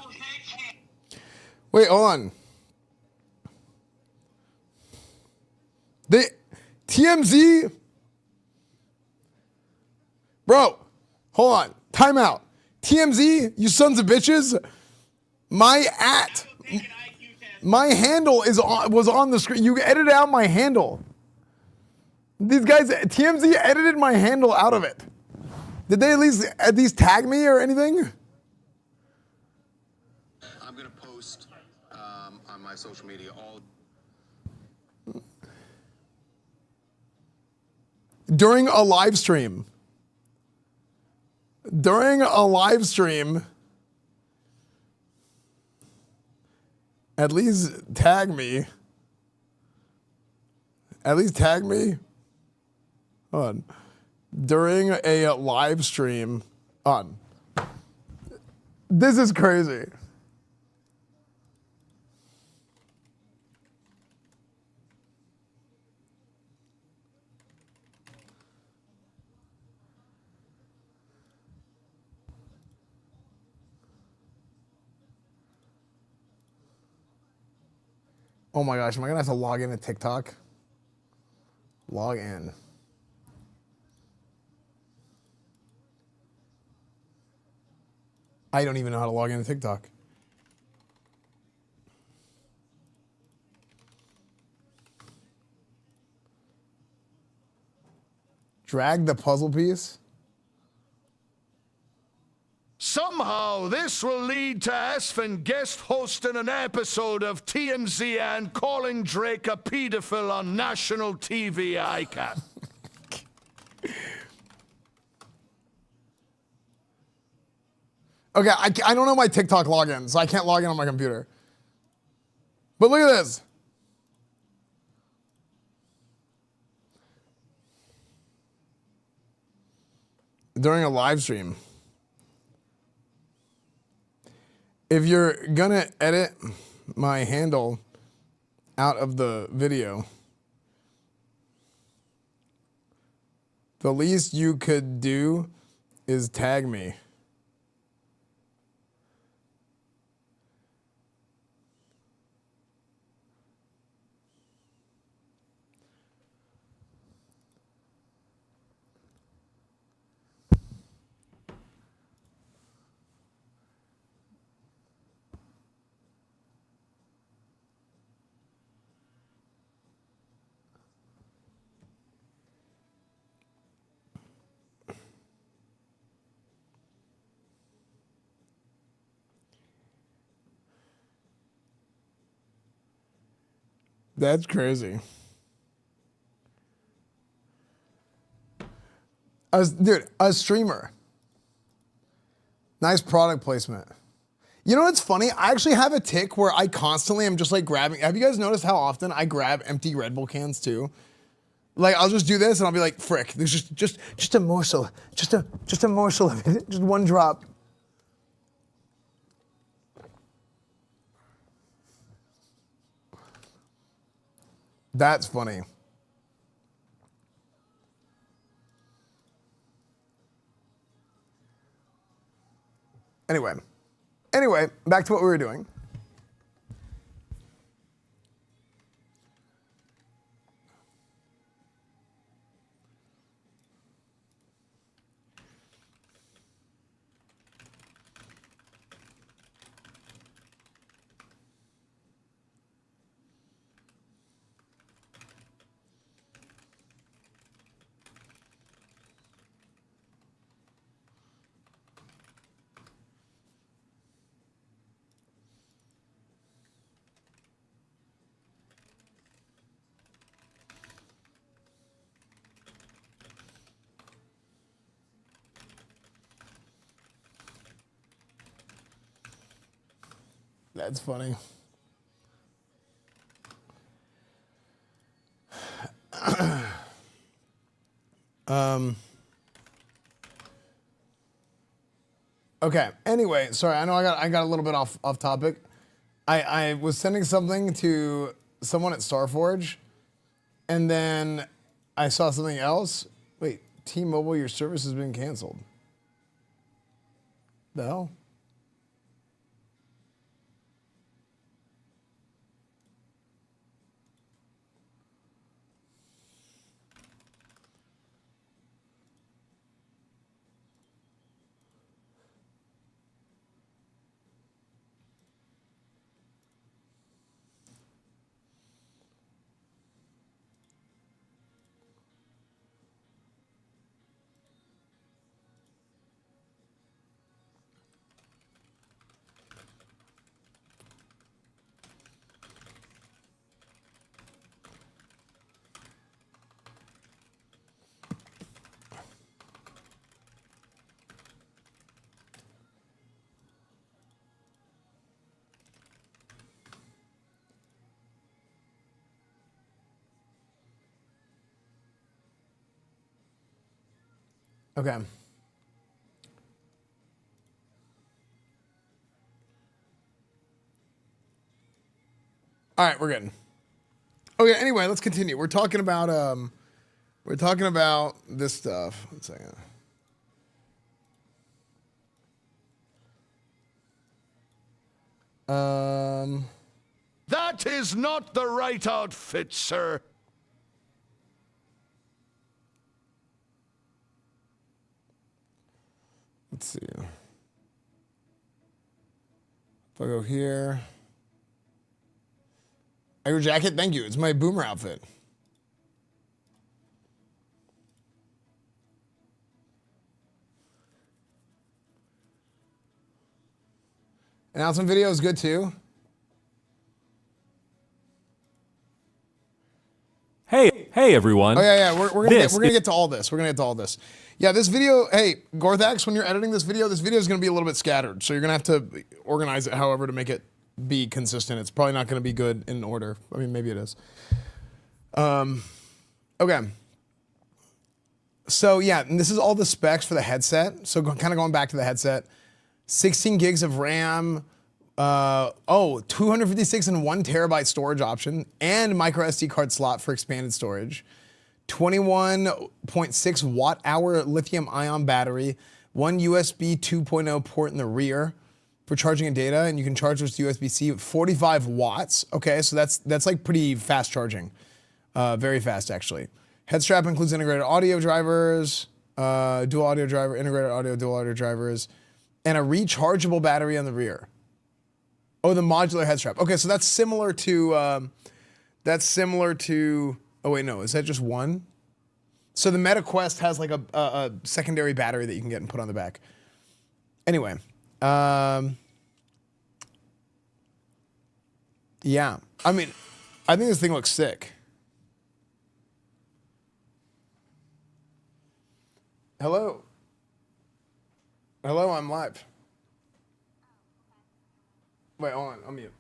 will take it. Wait, hold on. The TMZ, bro, hold on. Time out. TMZ, you sons of bitches. My handle was on the screen. You edited out my handle. These guys, TMZ edited my handle out of it. Did they at least tag me or anything? I'm gonna post on my social media all. During a live stream. During a live stream. At least tag me. At least tag me. Hold on. During a live stream. On. This is crazy. Oh my gosh, am I gonna have to log into TikTok? Log in. I don't even know how to log into TikTok. Drag the puzzle piece. Somehow, this will lead to Esfand guest hosting an episode of TMZ and calling Drake a pedophile on national TV ICAP. Okay, I don't know my TikTok login, so I can't log in on my computer. But look at this. During a live stream. If you're gonna edit my handle out of the video, the least you could do is tag me. That's crazy. Dude, a streamer. Nice product placement. You know what's funny? I actually have a tick where I constantly am just like grabbing. Have you guys noticed how often I grab empty Red Bull cans too? Like I'll just do this and I'll be like, frick, there's just a morsel. Just a morsel of it. Just one drop. That's funny. Anyway, back to what we were doing. That's funny. Okay. Anyway, sorry. I know I got a little bit off topic. I was sending something to someone at Starforge, and then I saw something else. Wait, T-Mobile, your service has been canceled. The hell? Okay. All right, we're good. Okay, anyway, let's continue. We're talking about this stuff. 1 second. That That is not the right outfit, sir. Let's see. If I go here. Your jacket? Thank you. It's my boomer outfit. Announcement video is good too. Hey everyone. Oh yeah. We're gonna get to all this. We're gonna get to all this. Yeah, this video. Hey, Gorthax, when you're editing this video is gonna be a little bit scattered, so you're gonna have to organize it however to make it be consistent. It's probably not gonna be good in order. I mean, maybe it is. Okay. So yeah, and this is all the specs for the headset. So kind of going back to the headset. 16 gigs of RAM, 256 and 1 terabyte storage option, and micro SD card slot for expanded storage. 21.6 watt hour lithium ion battery, 1 USB 2.0 port in the rear for charging and data, and you can charge this USB-C 45 watts. Okay, so that's like pretty fast charging, very fast actually. Head strap includes integrated audio drivers, dual audio driver, integrated audio, dual audio drivers, and a rechargeable battery on the rear. Oh, the modular head strap. Okay, so that's similar to, oh wait, no, is that just one? So the Meta Quest has like a secondary battery that you can get and put on the back. Anyway, yeah, I mean, I think this thing looks sick. Hello. Hello, I'm live. Wait, hold on, I'm mute.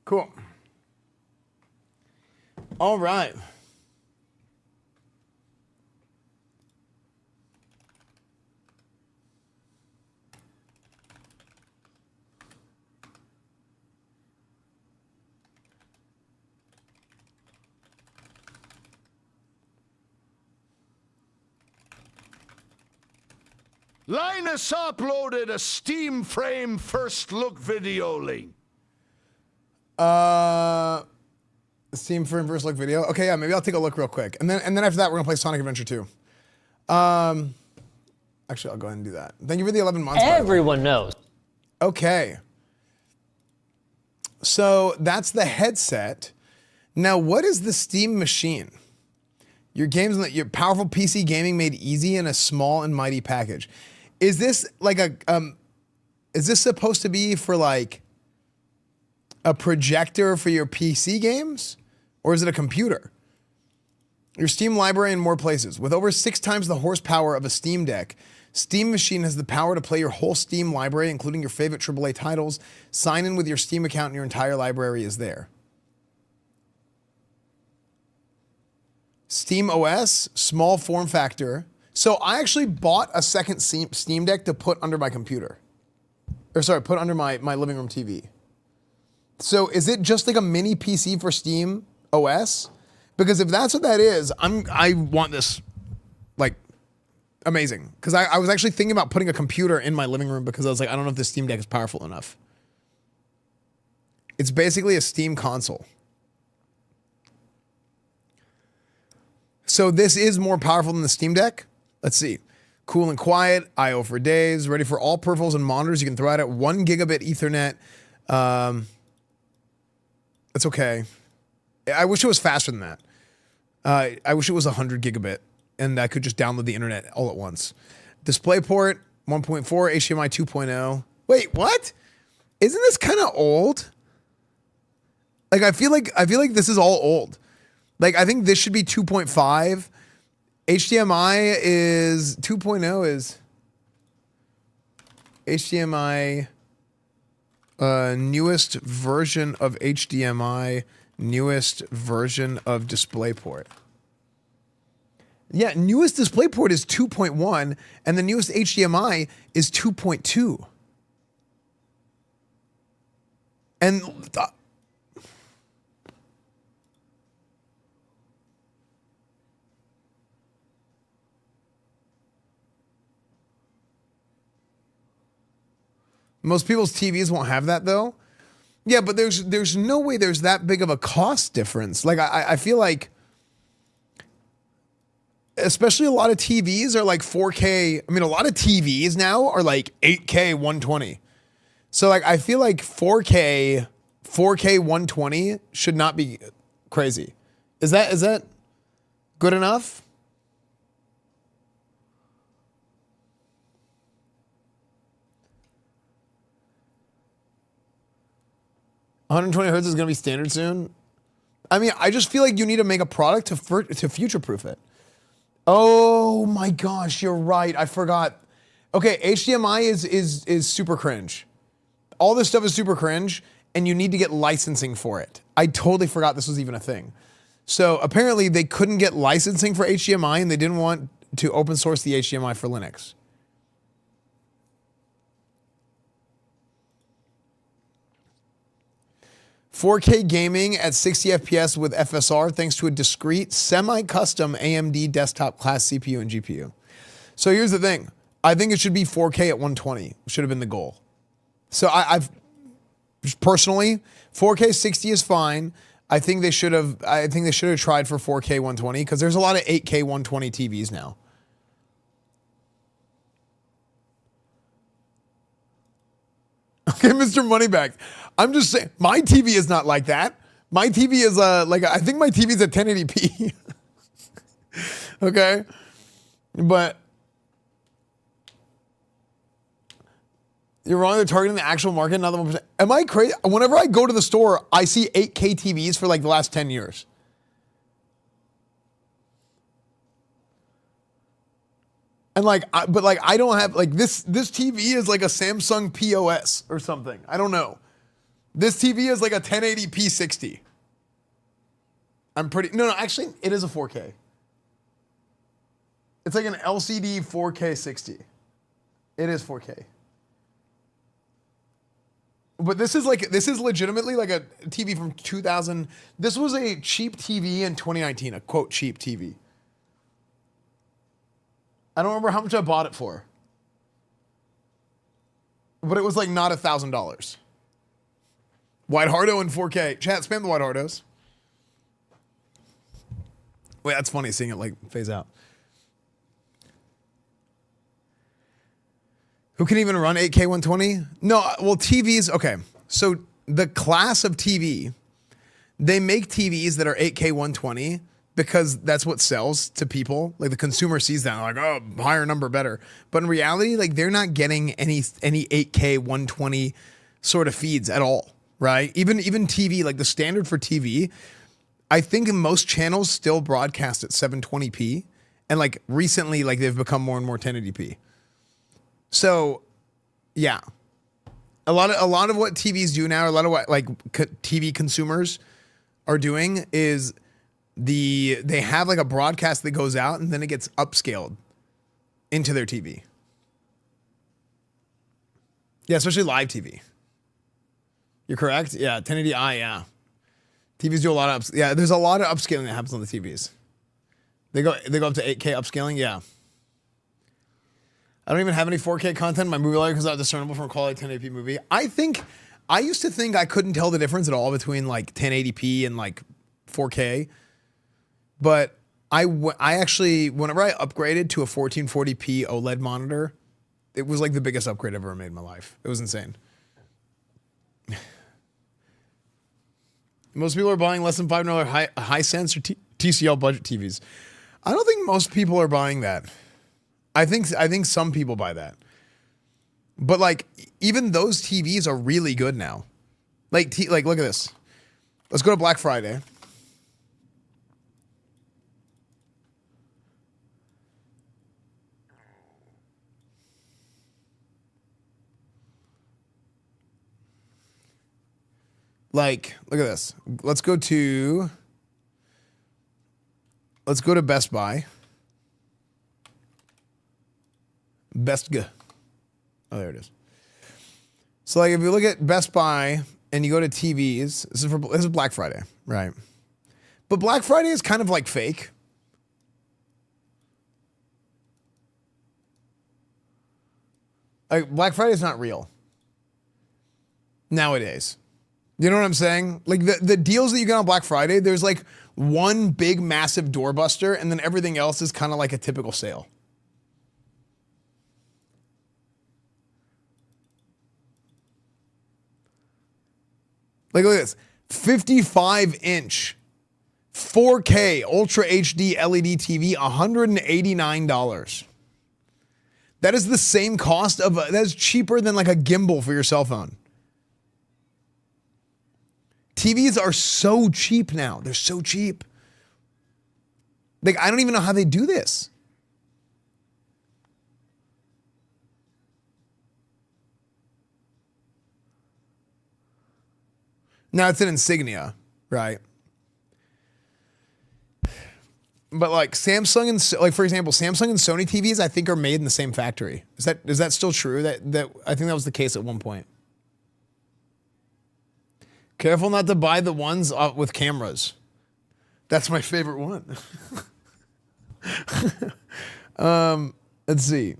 Cool. All right. Linus uploaded a Steam Frame first look video link. Steam Frame first look video. Okay, yeah, maybe I'll take a look real quick. And then after that, we're gonna play Sonic Adventure 2. Actually, I'll go ahead and do that. Thank you for the 11 months. Everyone knows. Okay. So that's the headset. Now, what is the Steam Machine? Your powerful PC gaming made easy in a small and mighty package. Is this like is this supposed to be for like a projector for your PC games? Or is it a computer? Your Steam library in more places. With over 6 times the horsepower of a Steam Deck, Steam Machine has the power to play your whole Steam library, including your favorite AAA titles. Sign in with your Steam account and your entire library is there. Steam OS, small form factor. So I actually bought a second Steam Deck to put under my computer. Or sorry, put under my living room TV. So is it just like a mini PC for Steam OS? Because if that's what that is, I want this like amazing. Because I was actually thinking about putting a computer in my living room because I was like, I don't know if this Steam Deck is powerful enough. It's basically a Steam console. So this is more powerful than the Steam Deck. Let's see. Cool and quiet, I/O for days, ready for all peripherals and monitors. You can throw out at 1 gigabit Ethernet. That's okay. I wish it was faster than that. I wish it was 100 gigabit and I could just download the internet all at once. DisplayPort 1.4, HDMI 2.0. Wait, what? Isn't this kind of old? Like I feel like this is all old. Like I think this should be 2.5. HDMI is 2.0 is HDMI newest version of HDMI, newest version of DisplayPort. Yeah, newest DisplayPort is 2.1, and the newest HDMI is 2.2. And most people's TVs won't have that though. Yeah, but there's no way there's that big of a cost difference. Like I feel like, especially a lot of TVs are like 4K. I mean, a lot of TVs now are like 8K 120. So like I feel like 4K 120 should not be crazy. Is that good enough? $120 hertz is going to be standard soon. I mean, I just feel like you need to make a product to future-proof it. Oh my gosh, you're right. I forgot. Okay, HDMI is super cringe. All this stuff is super cringe, and you need to get licensing for it. I totally forgot this was even a thing. So apparently they couldn't get licensing for HDMI, and they didn't want to open source the HDMI for Linux. $4K gaming at 60 FPS with FSR thanks to a discrete, semi-custom AMD desktop class CPU and GPU. So here's the thing. I think it should be 4K at 120. Should have been the goal. So I've personally, 4K 60 is fine. I think they should have tried for 4K 120 because there's a lot of 8K 120 TVs now. Okay, Mr. Moneyback. I'm just saying, my TV is not like that. My TV is I think my TV is at 1080p. Okay, but you're wrong. They're targeting the actual market, not the 1%. Am I crazy? Whenever I go to the store, I see 8K TVs for like the last 10 years. And I don't have this TV is like a Samsung POS or something. I don't know. This TV is like a 1080p 60. No, actually, it is a 4K. It's like an LCD 4K 60. It is 4K. But this is legitimately like a TV from 2000. This was a cheap TV in 2019, a quote cheap TV. I don't remember how much I bought it for. But it was like not $1,000. White Hardo in 4K. Chat, spam the White Hardos. Wait, that's funny seeing it like phase out. Who can even run 8K 120? No, well, TVs, okay. So the class of TV, they make TVs that are 8K 120 because that's what sells to people. Like the consumer sees that, like, oh, higher number, better. But in reality, like they're not getting any 8K 120 sort of feeds at all, right? Even TV, like the standard for TV, I think most channels still broadcast at 720p. And like recently, like they've become more and more 1080p. So, yeah, a lot of what TVs do now, a lot of what like TV consumers are doing is they have like a broadcast that goes out and then it gets upscaled into their TV. Yeah, especially live TV. You're correct. Yeah, 1080i. Yeah, TVs do a lot of yeah. There's a lot of upscaling that happens on the TVs. They go up to 8K upscaling. Yeah. I don't even have any 4K content. My movie library is not discernible from a quality 1080p movie. I used to think I couldn't tell the difference at all between like 1080p and like 4K. But I actually, whenever I upgraded to a 1440p OLED monitor, it was like the biggest upgrade I've ever made in my life. It was insane. Most people are buying less than $5 Hisense or TCL budget TVs. I don't think most people are buying that. I think some people buy that. But like even those TVs are really good now. Like look at this. Let's go to Black Friday. Like, look at this. Let's go to Best Buy. Best G. Oh, there it is. So like if you look at Best Buy and you go to TVs, this is Black Friday, right? But Black Friday is kind of like fake. Like Black Friday is not real nowadays. You know what I'm saying? Like the deals that you get on Black Friday, there's like one big massive doorbuster and then everything else is kind of like a typical sale. Like look at this, 55-inch 4K Ultra HD LED TV, $189. That is the same cost of that's cheaper than like a gimbal for your cell phone. TVs are so cheap now. They're so cheap. Like I don't even know how they do this. Now it's an Insignia, right? But like Samsung and like for example, Samsung and Sony TVs I think are made in the same factory. Is that still true? That I think that was the case at one point. Careful not to buy the ones with cameras. That's my favorite one. Let's see.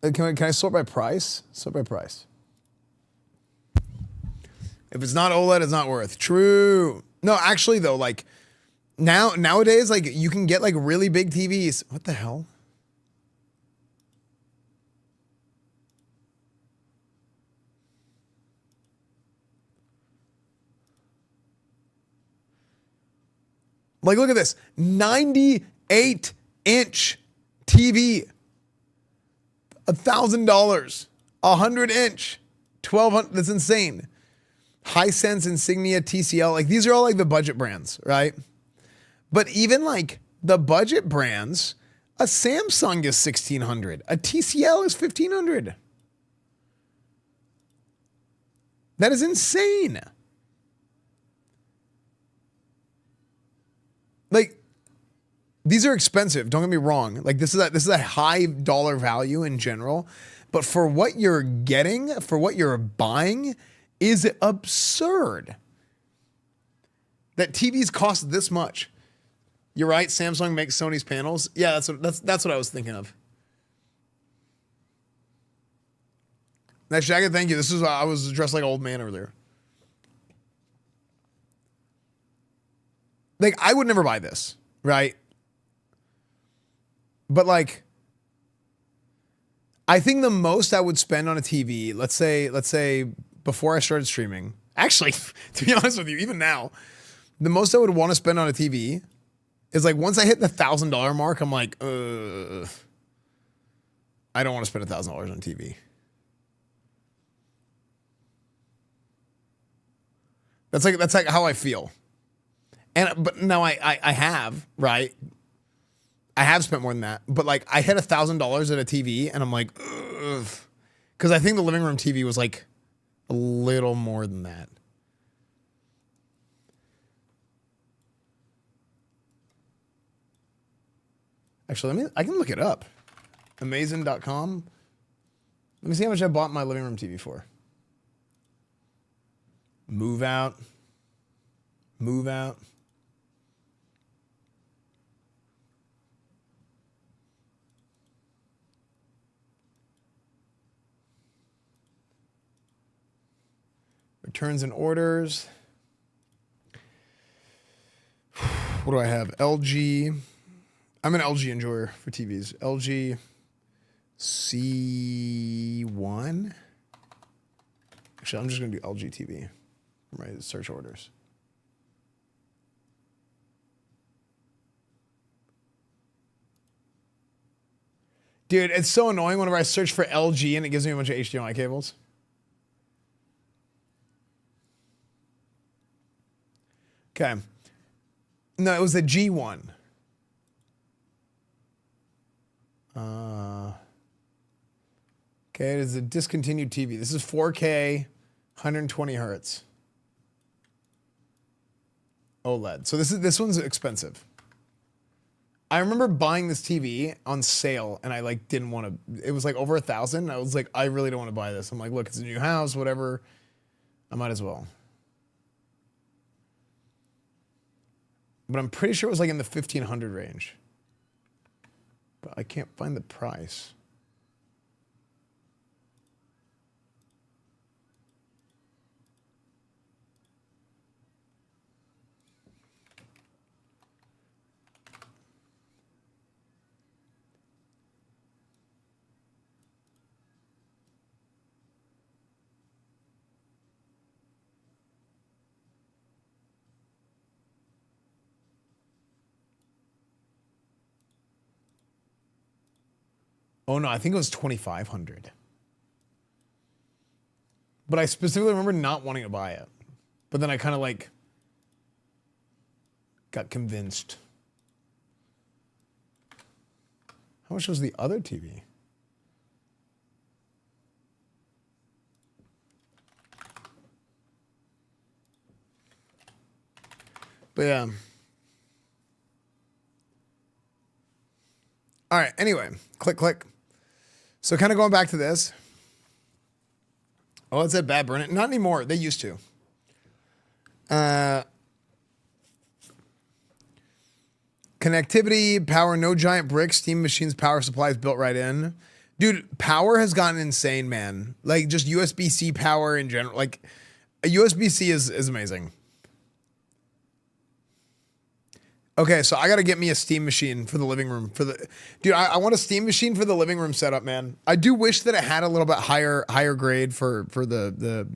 Can I sort by price? Sort by price. If it's not OLED, it's not worth. True. No, actually though, like nowadays, like you can get like really big TVs. What the hell? Like look at this, 98-inch TV, $1,000, 100-inch, 1,200. That's insane. Hisense, Insignia, TCL, like these are all like the budget brands, right? But even like the budget brands, a Samsung is $1,600, a TCL is $1,500. That is insane. Like these are expensive. Don't get me wrong. Like this is a high dollar value in general, but for what you're getting, for what you're buying, is absurd. That TVs cost this much. You're right. Samsung makes Sony's panels. Yeah, that's what I was thinking of. Nice jacket. Thank you. This is I was dressed like an old man earlier. Like I would never buy this, right? But like I think the most I would spend on a TV, let's say before I started streaming, actually, to be honest with you, even now, the most I would want to spend on a TV is like once I hit the $1,000 mark, I'm like, I don't want to spend $1,000 on TV. That's like how I feel. But now I have, right? I have spent more than that, but like I hit $1,000 at a TV and I'm like, ugh. Cause I think the living room TV was like a little more than that. Actually, I can look it up. Amazon.com. Let me see how much I bought my living room TV for. Move out. Move out. Returns and orders. What do I have? LG. I'm an LG enjoyer for TVs. LG C1. Actually, I'm just going to do LG TV for my search orders. Dude, it's so annoying whenever I search for LG and it gives me a bunch of HDMI cables. Okay. No, it was the G1. Okay, it is a discontinued TV. This is 4K, 120 hertz. OLED. So this one's expensive. I remember buying this TV on sale, and I like didn't want to. It was like over $1,000. I was like, I really don't want to buy this. I'm like, look, it's a new house, whatever. I might as well. But I'm pretty sure it was like in the 1,500 range. But I can't find the price. Oh no, I think it was 2,500. But I specifically remember not wanting to buy it. But then I kind of like got convinced. How much was the other TV? But yeah. All right, anyway, click. So kind of going back to this. Oh, it said bad burn it. Not anymore. They used to. Connectivity, power, no giant bricks, Steam machines, power supplies built right in. Dude, power has gotten insane, man. Like just USB-C power in general. Like a USB-C is amazing. Okay, so I gotta get me a Steam machine for the living room. Dude, I want a Steam machine for the living room setup, man. I do wish that it had a little bit higher grade for the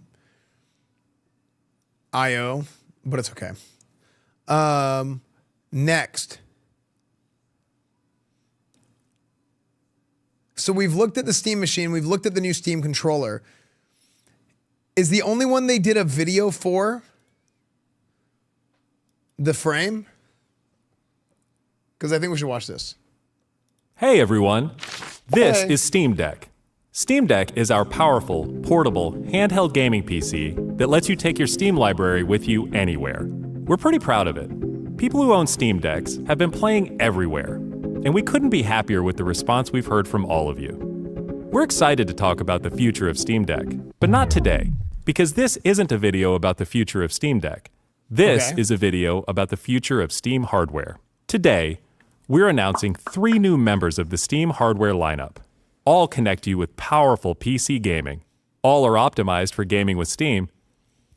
IO, but it's okay. Next. So we've looked at the Steam machine. We've looked at the new Steam controller. Is the only one they did a video for the frame? Because I think we should watch this. Hey everyone, this is Steam Deck. Steam Deck is our powerful, portable, handheld gaming PC that lets you take your Steam library with you anywhere. We're pretty proud of it. People who own Steam Decks have been playing everywhere, and we couldn't be happier with the response we've heard from all of you. We're excited to talk about the future of Steam Deck, but not today, because this isn't a video about the future of Steam Deck. This is a video about the future of Steam hardware. Today, we're announcing 3 new members of the Steam hardware lineup. All connect you with powerful PC gaming. All are optimized for gaming with Steam,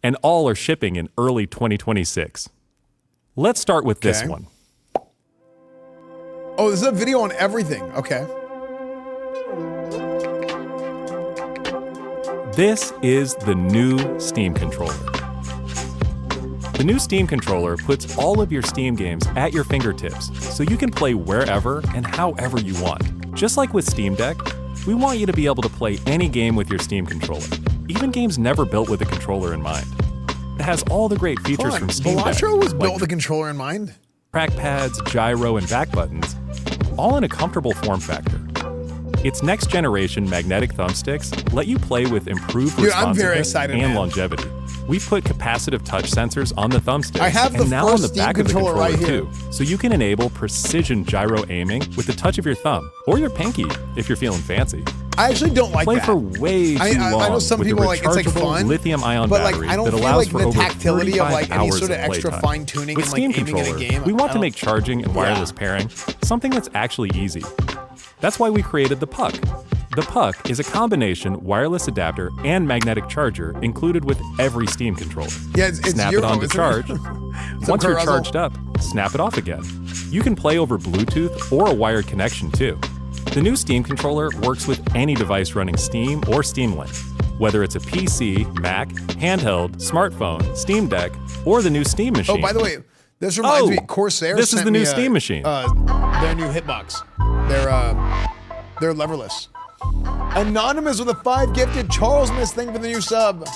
and all are shipping in early 2026. Let's start with this one. Oh, this is a video on everything. Okay. This is the new Steam controller. The new Steam controller puts all of your Steam games at your fingertips so you can play wherever and however you want. Just like with Steam Deck, we want you to be able to play any game with your Steam controller, even games never built with a controller in mind. It has all the great features from Steam Deck. Velatro was built with a controller in mind? Trackpads, gyro, and back buttons, all in a comfortable form factor. Its next-generation magnetic thumbsticks let you play with improved responsiveness and longevity. We've put capacitive touch sensors on the thumbsticks and now on the back of the controller too, so you can enable precision gyro aiming with the touch of your thumb or your pinky if you're feeling fancy. I actually don't like Play that. for way too long I know some with people the like it's like fun, lithium-ion but like battery I don't that feel allows like for the over tactility of like any sort of hours extra playtime. fine tuning With and Steam like aiming in a controller, game. we want to make charging and wireless pairing something that's actually easy. That's why we created the Puck. The Puck is a combination wireless adapter and magnetic charger included with every Steam controller. Yeah, it's snap it on to charge. Once you're charged up, snap it off again. You can play over Bluetooth or a wired connection too. The new Steam controller works with any device running Steam or Steam Link, whether it's a PC, Mac, handheld, smartphone, Steam Deck, or the new Steam machine. Oh, by the way, this reminds me, Corsair this is sent the new me Steam machine. Their new hitbox. They're leverless. Anonymous with a 5 gifted. Charles Miss, thank you for the new sub.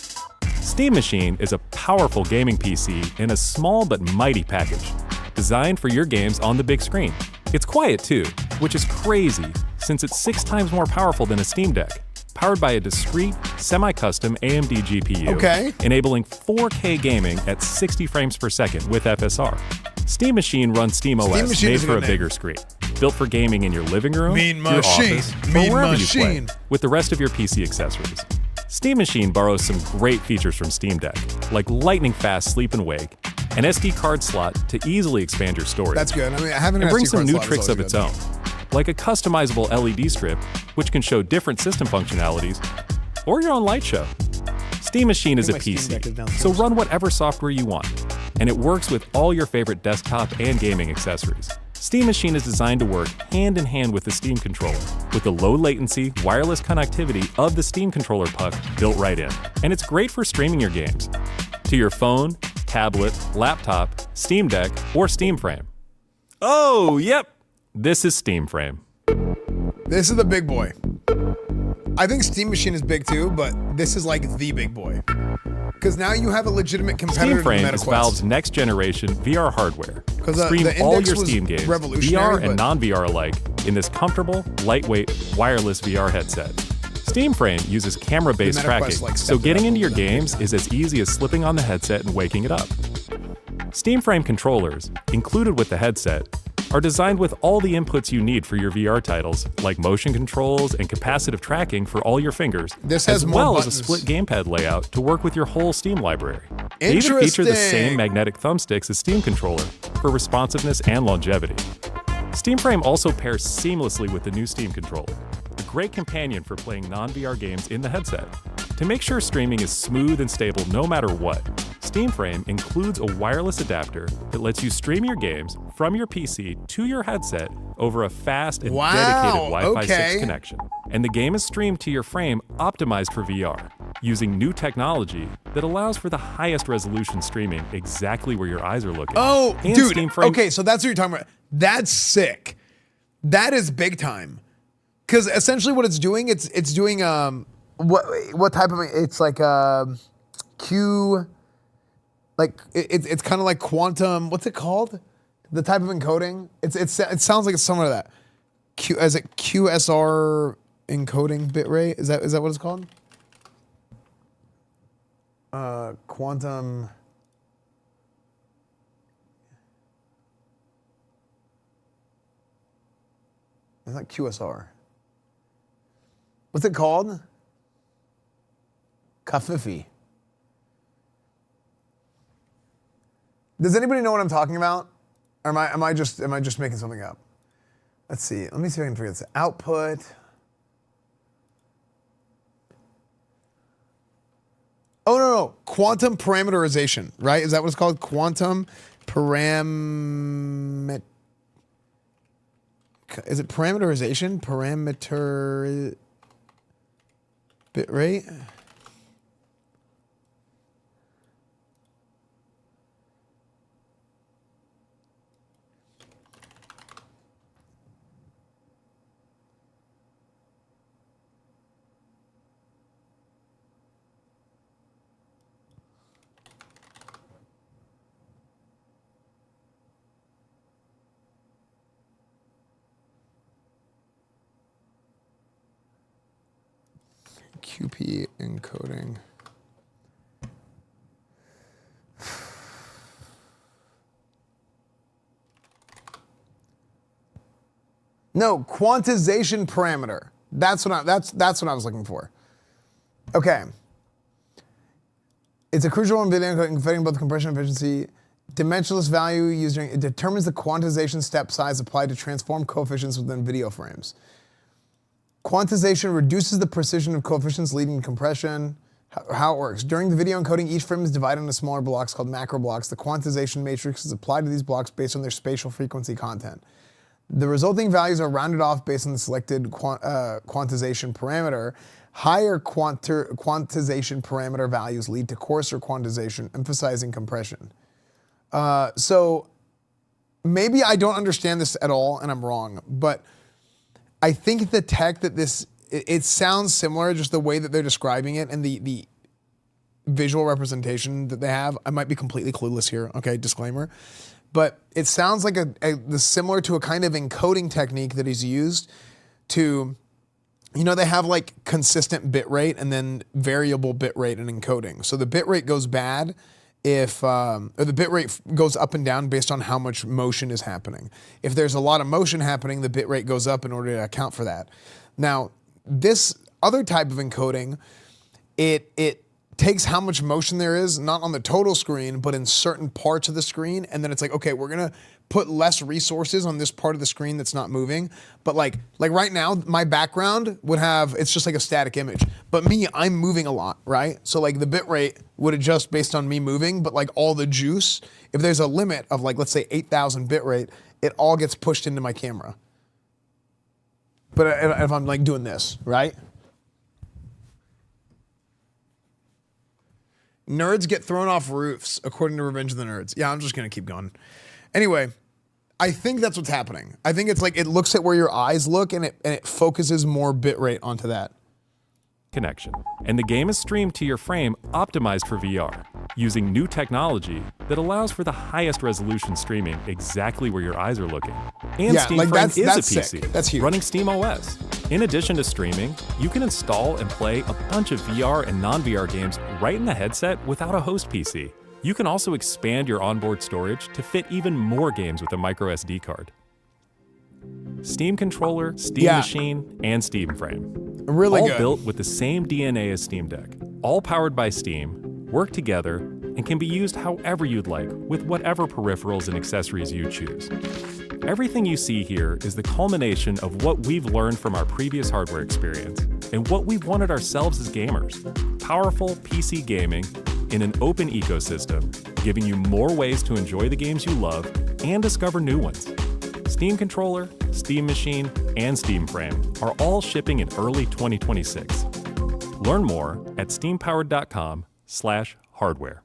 Steam Machine is a powerful gaming PC in a small but mighty package, designed for your games on the big screen. It's quiet too, which is crazy since it's 6 times more powerful than a Steam Deck, powered by a discrete, semi-custom AMD GPU, enabling 4K gaming at 60 frames per second with FSR. Steam Machine runs Steam OS Machine made is a for a good name. bigger screen. Built for gaming in your living room, Mean your Machine. office, Mean or wherever Machine. you play, with the rest of your PC accessories. Steam Machine borrows some great features from Steam Deck, like lightning-fast sleep and wake, an SD card slot to easily expand your storage. That's good. I mean, having an and brings SD some card new slot is tricks of always its own, like a customizable LED strip, which can show different system functionalities, or your own light show. Steam Machine is a my Steam Deck is PC, downstairs. so run whatever software you want, and it works with all your favorite desktop and gaming accessories. Steam Machine is designed to work hand in hand with the Steam controller, with the low latency, wireless connectivity of the Steam controller puck built right in. And it's great for streaming your games to your phone, tablet, laptop, Steam Deck, or Steam Frame. Oh, yep, this is Steam Frame. This is the big boy. I think Steam Machine is big too, but this is like the big boy. Because now you have a legitimate competitor Steam to Frame MetaQuest. is Valve's next generation VR hardware. 'Cause, Stream the all Index your was Steam games, revolutionary, VR and but- non-VR alike, in this comfortable, lightweight, wireless VR headset. Steam Frame uses camera-based The MetaQuest, tracking, like, so stepped it getting up into a your little bit. games is as easy as slipping on the headset and waking it up. Steam Frame controllers, included with the headset, are designed with all the inputs you need for your VR titles, like motion controls and capacitive tracking for all your fingers, This has as more well buttons. as a split gamepad layout to work with your whole Steam library. They even feature the Interesting. same magnetic thumbsticks as Steam controller for responsiveness and longevity. Steam Frame also pairs seamlessly with the new Steam controller, a great companion for playing non-VR games in the headset. To make sure streaming is smooth and stable no matter what, Steam Frame includes a wireless adapter that lets you stream your games from your PC to your headset over a fast and Wow, dedicated Wi-Fi okay. 6 connection. And the game is streamed to your frame optimized for VR, using new technology that allows for the highest resolution streaming exactly where your eyes are looking. Oh, And dude. Steam Frame Okay, so that's what you're talking about. That's sick. That is big time. Because essentially what it's doing, it's doing what type of, it's like Q, like it's kind of like quantum. What's it called? The type of encoding. It sounds like it's similar to that. Is it QSR encoding bitrate? Is that what it's called? Quantum. It's not QSR. What's it called? Kafifi. Does anybody know what I'm talking about? Or am I just making something up? Let's see. Let me see if I can figure this out. Output. Oh no. Quantum parameterization, right? Is that what it's called? Quantum parameter. Is it parameterization? Parameter bit rate? QP encoding. No, quantization parameter. That's what I was looking for. Okay. It's a crucial one in video encoding, configuring both compression and efficiency. Dimensionless value used during, it determines the quantization step size applied to transform coefficients within video frames. Quantization reduces the precision of coefficients leading to compression. How it works. During the video encoding, each frame is divided into smaller blocks called macro blocks. The quantization matrix is applied to these blocks based on their spatial frequency content. The resulting values are rounded off based on the selected quantization parameter. Higher quantization parameter values lead to coarser quantization, emphasizing compression. So maybe I don't understand this at all and I'm wrong, but I think the tech that it sounds similar, just the way that they're describing it and the visual representation that they have. I might be completely clueless here, okay, disclaimer. But it sounds like similar to a kind of encoding technique that is used to, they have like consistent bit rate and then variable bit rate in encoding. So the bit rate goes bad if or the bitrate goes up and down based on how much motion is happening. If there's a lot of motion happening, the bitrate goes up in order to account for that. Now, this other type of encoding, it takes how much motion there is, not on the total screen, but in certain parts of the screen, and then it's like, okay, we're gonna put less resources on this part of the screen that's not moving. But like right now, my background would have, it's just like a static image. But me, I'm moving a lot, right? So like the bitrate would adjust based on me moving, but like all the juice, if there's a limit of like, let's say 8,000 bitrate, it all gets pushed into my camera. But if I'm like doing this, right? Nerds get thrown off roofs, according to Revenge of the Nerds. Yeah, I'm just gonna keep going. Anyway, I think that's what's happening. I think it's like it looks at where your eyes look and it focuses more bitrate onto that. Connection. And the game is streamed to your frame optimized for VR, using new technology that allows for the highest resolution streaming exactly where your eyes are looking. And Yeah, Steam like Frame that's is a sick. PC, That's huge. running Steam OS. In addition to streaming, you can install and play a bunch of VR and non-VR games right in the headset without a host PC. You can also expand your onboard storage to fit even more games with a micro SD card. Steam controller, Steam machine, and Steam Frame. Really all good. built with the same DNA as Steam Deck. All powered by Steam, work together, and can be used however you'd like with whatever peripherals and accessories you choose. Everything you see here is the culmination of what we've learned from our previous hardware experience and what we've wanted ourselves as gamers. Powerful PC gaming in an open ecosystem, giving you more ways to enjoy the games you love and discover new ones. Steam Controller, Steam Machine, and Steam Frame are all shipping in early 2026. Learn more at steampowered.com/hardware.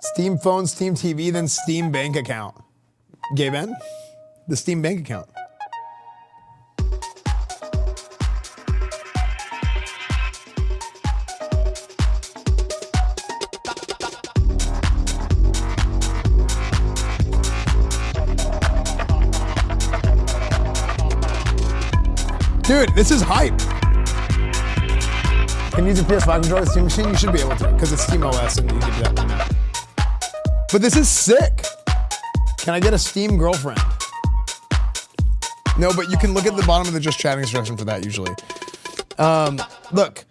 Steam phone, Steam TV, then Steam bank account. Gay Ben? The Steam bank account. Dude, this is hype. Can you use a PS5 controller with Steam Machine? You should be able to, because it's Steam OS and you can do that right now. But this is sick. Can I get a Steam girlfriend? No, but you can look at the bottom of the just chatting instruction for that usually. Look,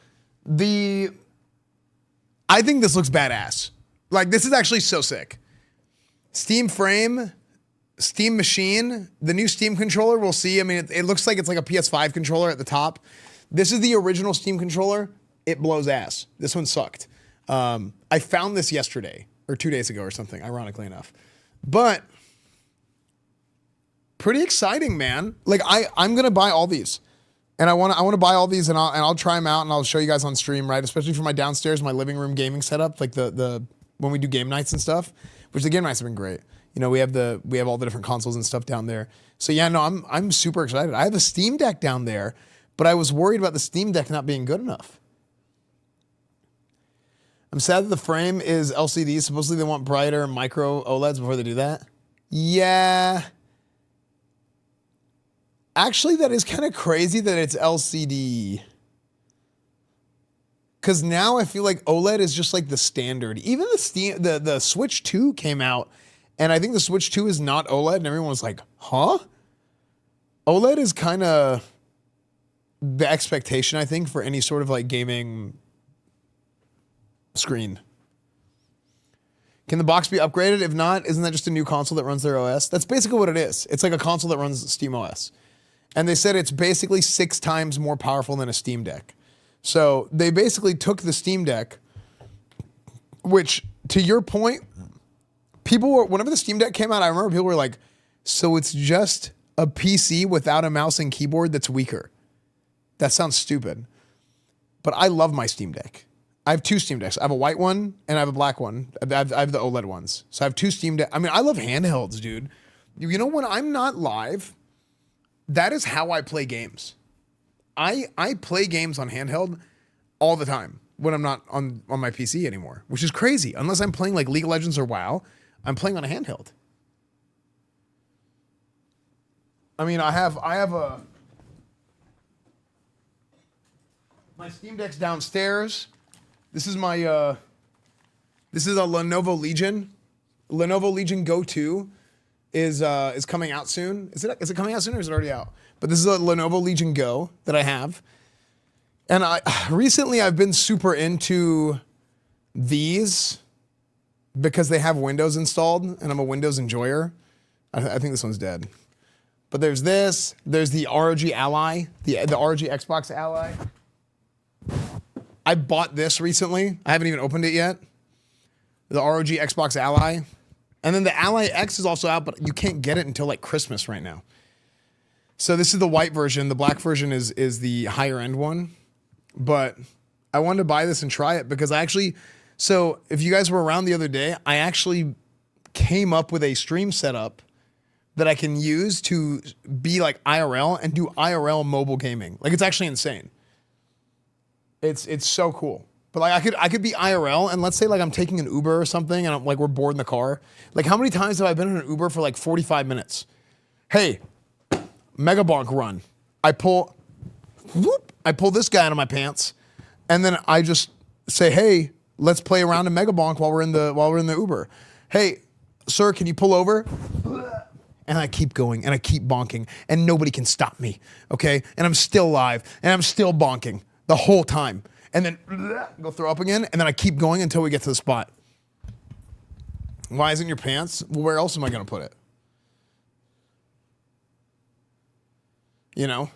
I think this looks badass. Like, this is actually so sick. Steam Frame, Steam Machine, the new Steam controller, we'll see. I mean, it looks like it's like a PS5 controller at the top. This is the original Steam controller. It blows ass. This one sucked. I found this yesterday or 2 days ago or something, ironically enough. But pretty exciting, man. Like I'm gonna buy all these, and I want to buy all these, and I'll try them out, and I'll show you guys on stream, right? Especially for my downstairs, my living room gaming setup, like the when we do game nights and stuff. Which the game nights have been great. You know, we have all the different consoles and stuff down there. So yeah, no, I'm super excited. I have a Steam Deck down there, but I was worried about the Steam Deck not being good enough. I'm sad that the frame is LCD. Supposedly they want brighter micro OLEDs before they do that. Yeah. Actually, that is kind of crazy that it's LCD. Because now I feel like OLED is just like the standard. Even the Switch 2 came out, and I think the Switch 2 is not OLED, and everyone was like, huh? OLED is kind of the expectation, I think, for any sort of like gaming screen. Can the box be upgraded? If not, isn't that just a new console that runs their OS? That's basically what it is. It's like a console that runs Steam OS. And they said it's basically 6 times more powerful than a Steam Deck. So they basically took the Steam Deck, which, to your point, people were, whenever the Steam Deck came out, I remember people were like, so it's just a PC without a mouse and keyboard that's weaker. That sounds stupid. But I love my Steam Deck. I have 2 Steam Decks. I have a white one and I have a black one. I have the OLED ones. So I have 2 Steam Decks. I mean, I love handhelds, dude. You know, when I'm not live, that is how I play games. I play games on handheld all the time when I'm not on my PC anymore, which is crazy. Unless I'm playing like League of Legends or WoW, I'm playing on a handheld. I mean, I have my Steam Deck's downstairs. This is my This is a Lenovo Legion. Lenovo Legion Go 2 is coming out soon. Is it coming out soon or is it already out? But this is a Lenovo Legion Go that I have. And recently I've been super into these because they have Windows installed and I'm a Windows enjoyer. I think this one's dead. But there's this, there's the ROG Ally, the ROG Xbox Ally. I bought this recently. I haven't even opened it yet. The ROG Xbox Ally. And then the Ally X is also out, but you can't get it until like Christmas right now. So this is the white version. The black version is the higher end one. But I wanted to buy this and try it because so if you guys were around the other day, I actually came up with a stream setup that I can use to be like IRL and do IRL mobile gaming. Like it's actually insane. It's so cool. But like I could be IRL and let's say like I'm taking an Uber or something and we're bored in the car. Like how many times have I been in an Uber for like 45 minutes? Hey, Mega Bonk run. I pull this guy out of my pants and then I just say, hey, let's play around in Mega Bonk while we're in the Uber. Hey, sir, can you pull over? And I keep going and I keep bonking and nobody can stop me, okay? And I'm still live and I'm still bonking the whole time. And then go throw up again and then I keep going until we get to the spot. Why isn't your pants? Well, where else am I gonna put it? You know?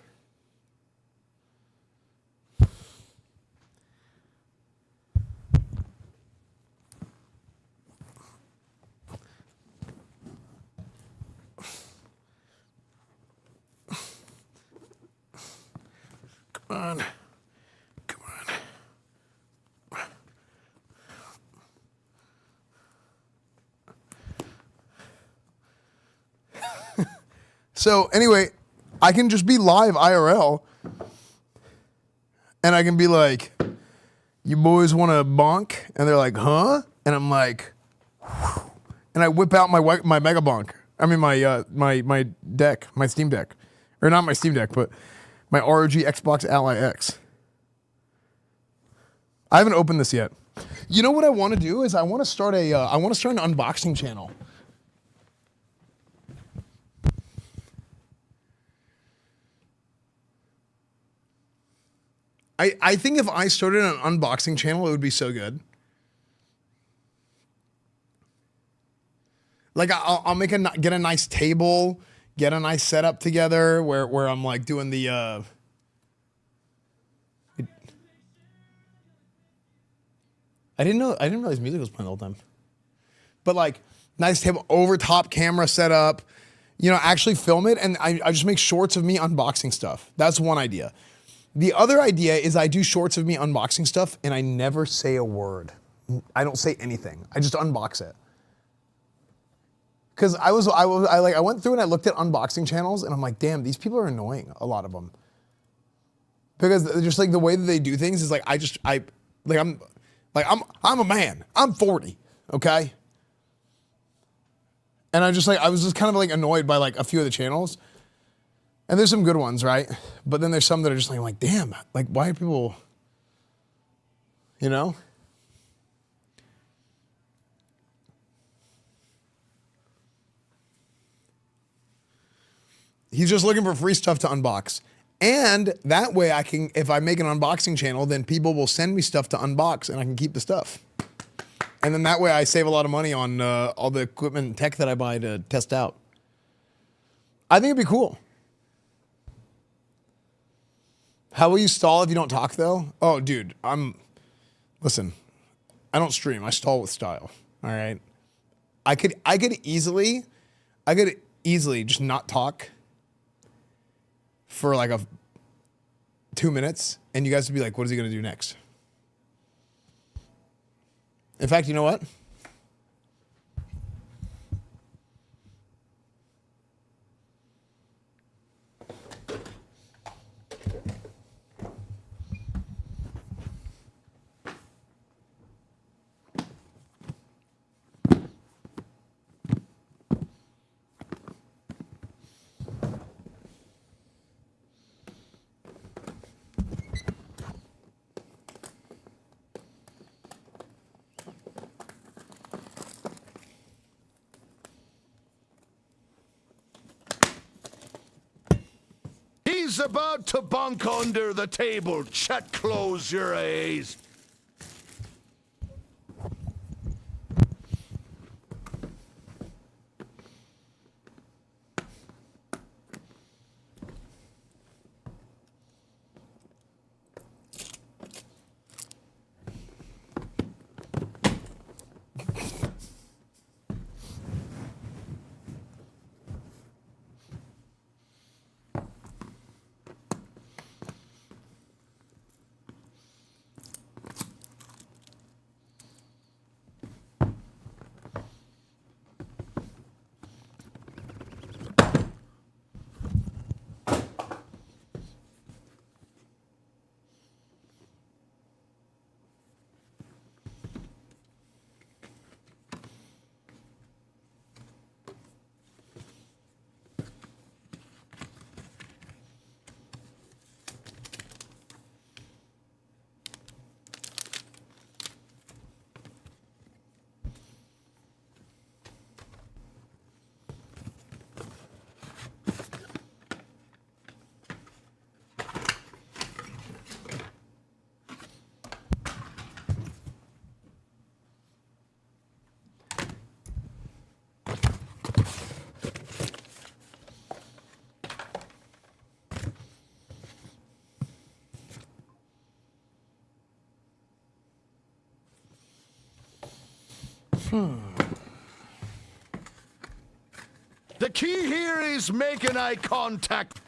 Come on. Come on. So anyway, I can just be live IRL and I can be like, you boys want to bonk? And they're like, huh? And I'm like, whew. And I whip out my Mega Bonk. I mean my deck, my Steam Deck. Or not my Steam Deck, but my ROG Xbox Ally X. I haven't opened this yet. You know what I want to do is I want to start an unboxing channel. I think if I started an unboxing channel, it would be so good. Like I'll get a nice table, get a nice setup together where I'm like doing the I didn't realize music was playing the whole time. But like nice table, over top camera setup, actually film it and I just make shorts of me unboxing stuff. That's one idea. The other idea is I do shorts of me unboxing stuff and I never say a word. I don't say anything. I just unbox it. Cause I went through and I looked at unboxing channels and I'm like, damn, these people are annoying, a lot of them. Because just like the way that they do things is like, I'm a man. I'm 40, okay? And I was just kind of like annoyed by like a few of the channels. And there's some good ones, right? But then there's some that are just like damn, like why are people, He's just looking for free stuff to unbox. And that way if I make an unboxing channel, then people will send me stuff to unbox and I can keep the stuff. And then that way I save a lot of money on all the equipment and tech that I buy to test out. I think it'd be cool. How will you stall if you don't talk though? Oh, dude, listen, I don't stream. I stall with style. All right. I could easily just not talk for like 2 minutes and you guys would be like, what is he going to do next? In fact, you know what? is about to bunk under the table. Chet, close your eyes. The key here is making eye contact.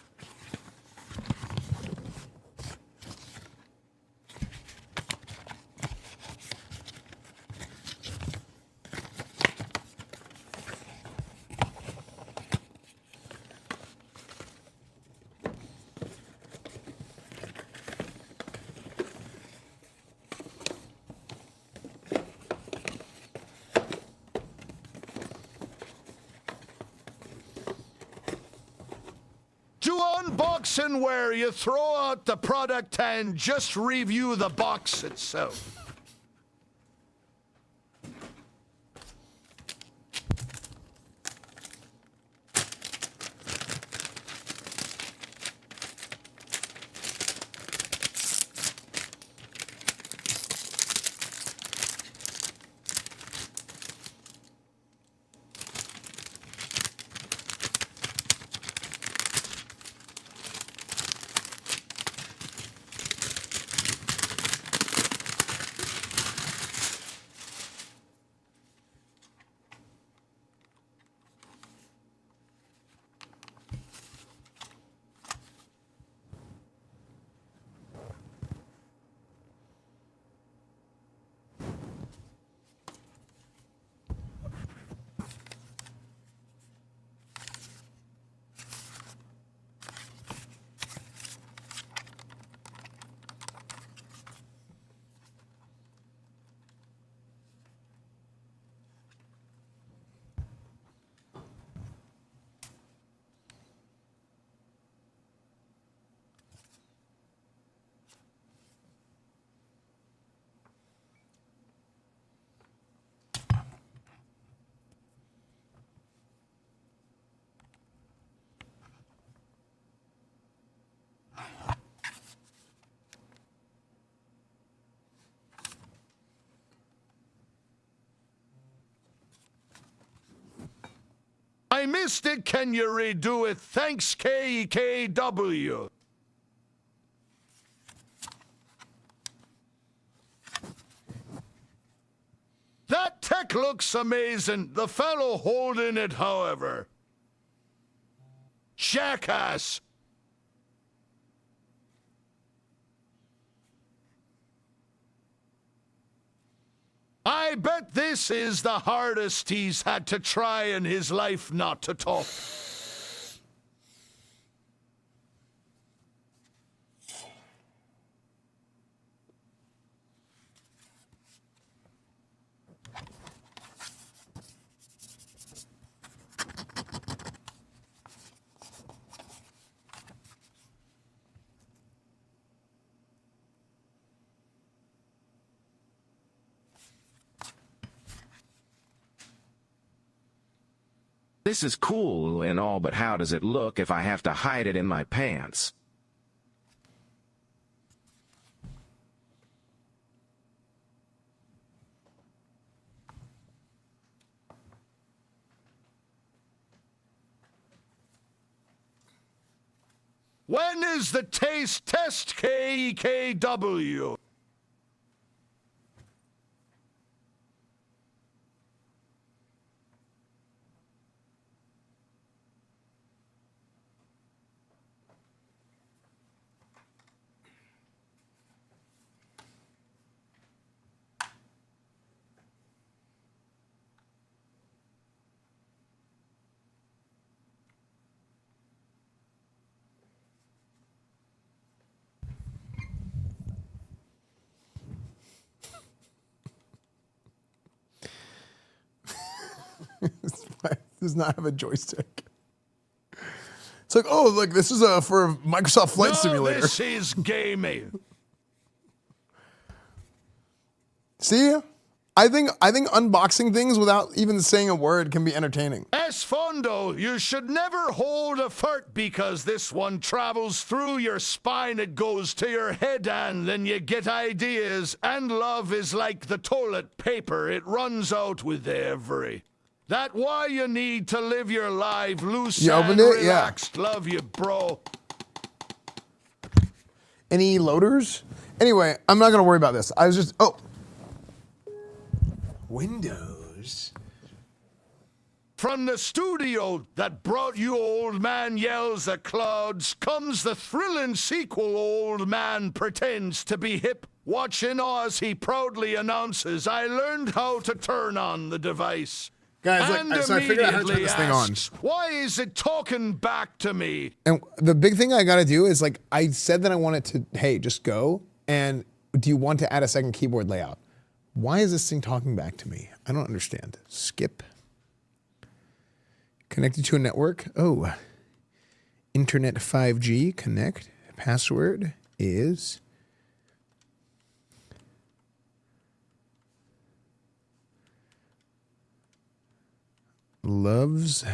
Unboxing where you throw out the product and just review the box itself. I missed it. Can you redo it? Thanks, KKW. That tech looks amazing. The fellow holding it, however. Jackass. I bet this is the hardest he's had to try in his life not to talk. This is cool and all, but how does it look if I have to hide it in my pants? When is the taste test, KEKW? Does not have a joystick. It's like, oh, look, this is for Microsoft Flight Simulator. This is gaming. See, I think unboxing things without even saying a word can be entertaining. Esfando, you should never hold a fart because this one travels through your spine. It goes to your head and then you get ideas. And love is like the toilet paper. It runs out with every. That why you need to live your life loose and relaxed. Yeah. Love you, bro. Any loaders? Anyway, I'm not gonna worry about this. I was just Windows. From the studio that brought you Old Man Yells at Clouds comes the thrilling sequel. Old Man pretends to be hip. Watching Oz, he proudly announces, I learned how to turn on the device. Guys, so I figured out how to turn this thing on. Why is it talking back to me? And the big thing I gotta do is, like, I said that I wanted to, hey, just go, and do you want to add a second keyboard layout? Why is this thing talking back to me? I don't understand. Skip. Connected to a network. Oh, Internet 5G, connect. Password is... loves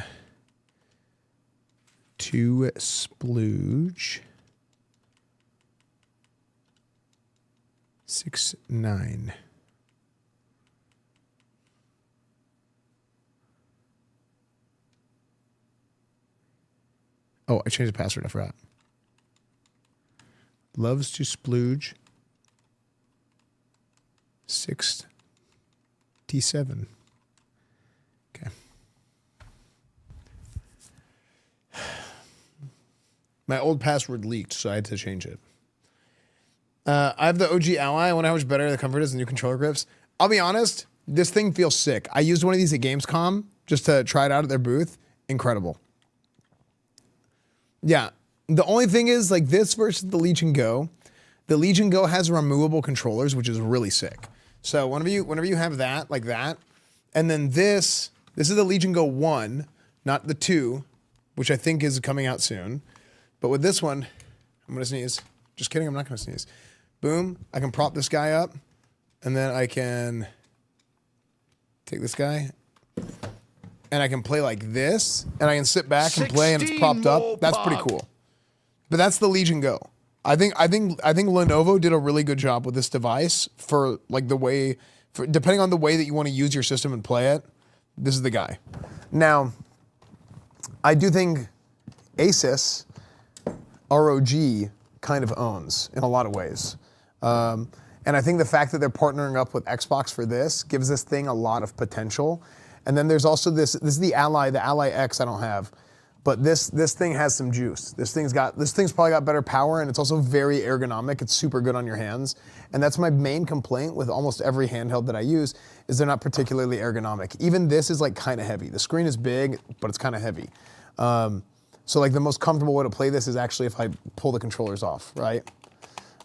to splooge 69. Oh, I changed the password. I forgot. Loves to splooge 67. Okay. My old password leaked, so I had to change it. I have the OG Ally. I wonder how much better the comfort is than new controller grips. I'll be honest, this thing feels sick. I used one of these at Gamescom just to try it out at their booth. Incredible. Yeah, the only thing is, like, this versus the Legion Go. The Legion Go has removable controllers, which is really sick. So whenever you have that, like that, and then this is the Legion Go 1, not the 2, which I think is coming out soon. But with this one, I'm gonna sneeze. Just kidding, I'm not gonna sneeze. Boom, I can prop this guy up, and then I can take this guy, and I can play like this, and I can sit back and play, and it's propped up. That's pretty cool. But that's the Legion Go. I think Lenovo did a really good job with this device for, like, the way, depending on the way that you want to use your system and play it. This is the guy. Now, I do think Asus ROG kind of owns in a lot of ways. And I think the fact that they're partnering up with Xbox for this gives this thing a lot of potential. And then there's also this is the Ally X I don't have. But this thing has some juice. This thing's probably got better power, and it's also very ergonomic. It's super good on your hands. And that's my main complaint with almost every handheld that I use, is they're not particularly ergonomic. Even this is, like, kind of heavy. The screen is big, but it's kind of heavy. So, like, the most comfortable way to play this is actually if I pull the controllers off, right?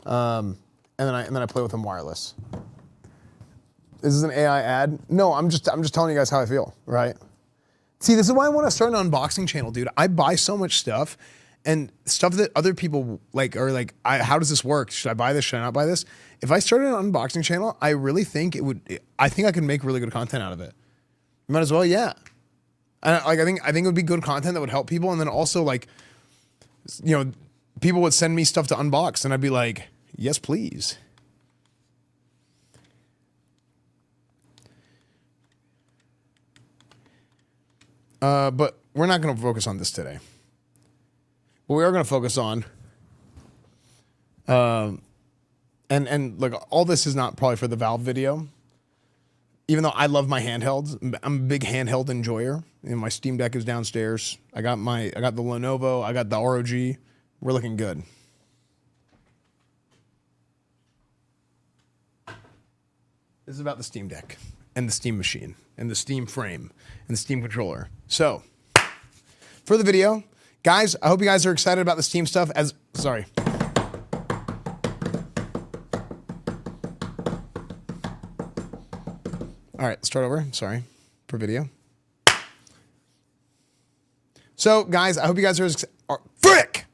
And then I play with them wireless. This is an AI ad. No, I'm just telling you guys how I feel, right? See, this is why I want to start an unboxing channel, dude. I buy so much stuff, and stuff that other people like are like, how does this work? Should I buy this? Should I not buy this? If I started an unboxing channel, I really think I think I could make really good content out of it. Might as well, yeah. And I think it would be good content that would help people, and then also, like, you know, people would send me stuff to unbox, and I'd be like, yes, please. But we're not going to focus on this today. what we are going to focus on, and look, all this is not probably for the Valve video, even though I love my handhelds. I'm a big handheld enjoyer. And my Steam Deck is downstairs. I got the Lenovo. I got the ROG. We're looking good. This is about the Steam Deck and the Steam machine and the Steam frame and the Steam controller. So, for the video, guys, I hope you guys are excited about the Steam stuff. Sorry. All right, let's start over. Sorry for video. So, guys, I hope you guys are frick.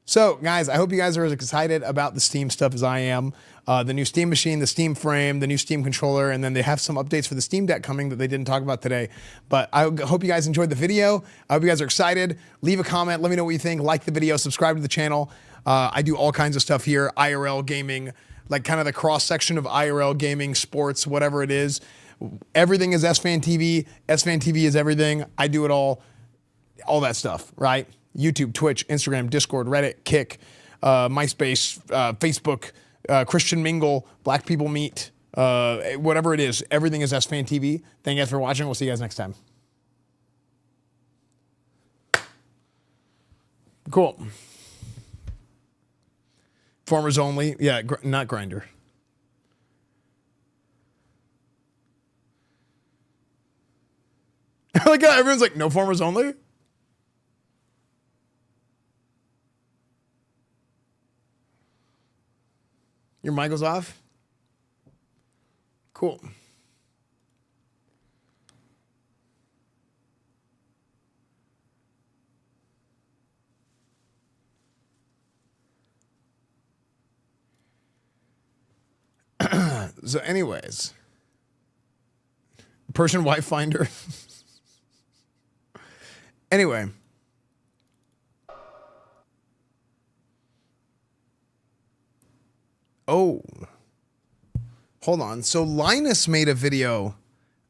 So, guys, I hope you guys are as excited about the Steam stuff as I am. The new Steam machine, the Steam frame, the new Steam controller, and then they have some updates for the Steam Deck coming that they didn't talk about today. But I hope you guys enjoyed the video. I hope you guys are excited. Leave a comment. Let me know what you think. Like the video. Subscribe to the channel. I do all kinds of stuff here. IRL gaming, like kind of the cross-section of IRL gaming, sports, whatever it is. Everything is SfandTV. SfandTV is everything. I do it all that stuff, right? YouTube, Twitch, Instagram, Discord, Reddit, Kick, MySpace, Facebook, Christian Mingle, Black People Meet, whatever it is. Everything is SfandTV. Thank you guys for watching. We'll see you guys next time. Cool. Farmers only. Yeah, not Grinder. Like everyone's like, no farmers only? Your mic goes off? Cool. So anyways, Persian wife finder. Anyway. Oh. Hold on. So Linus made a video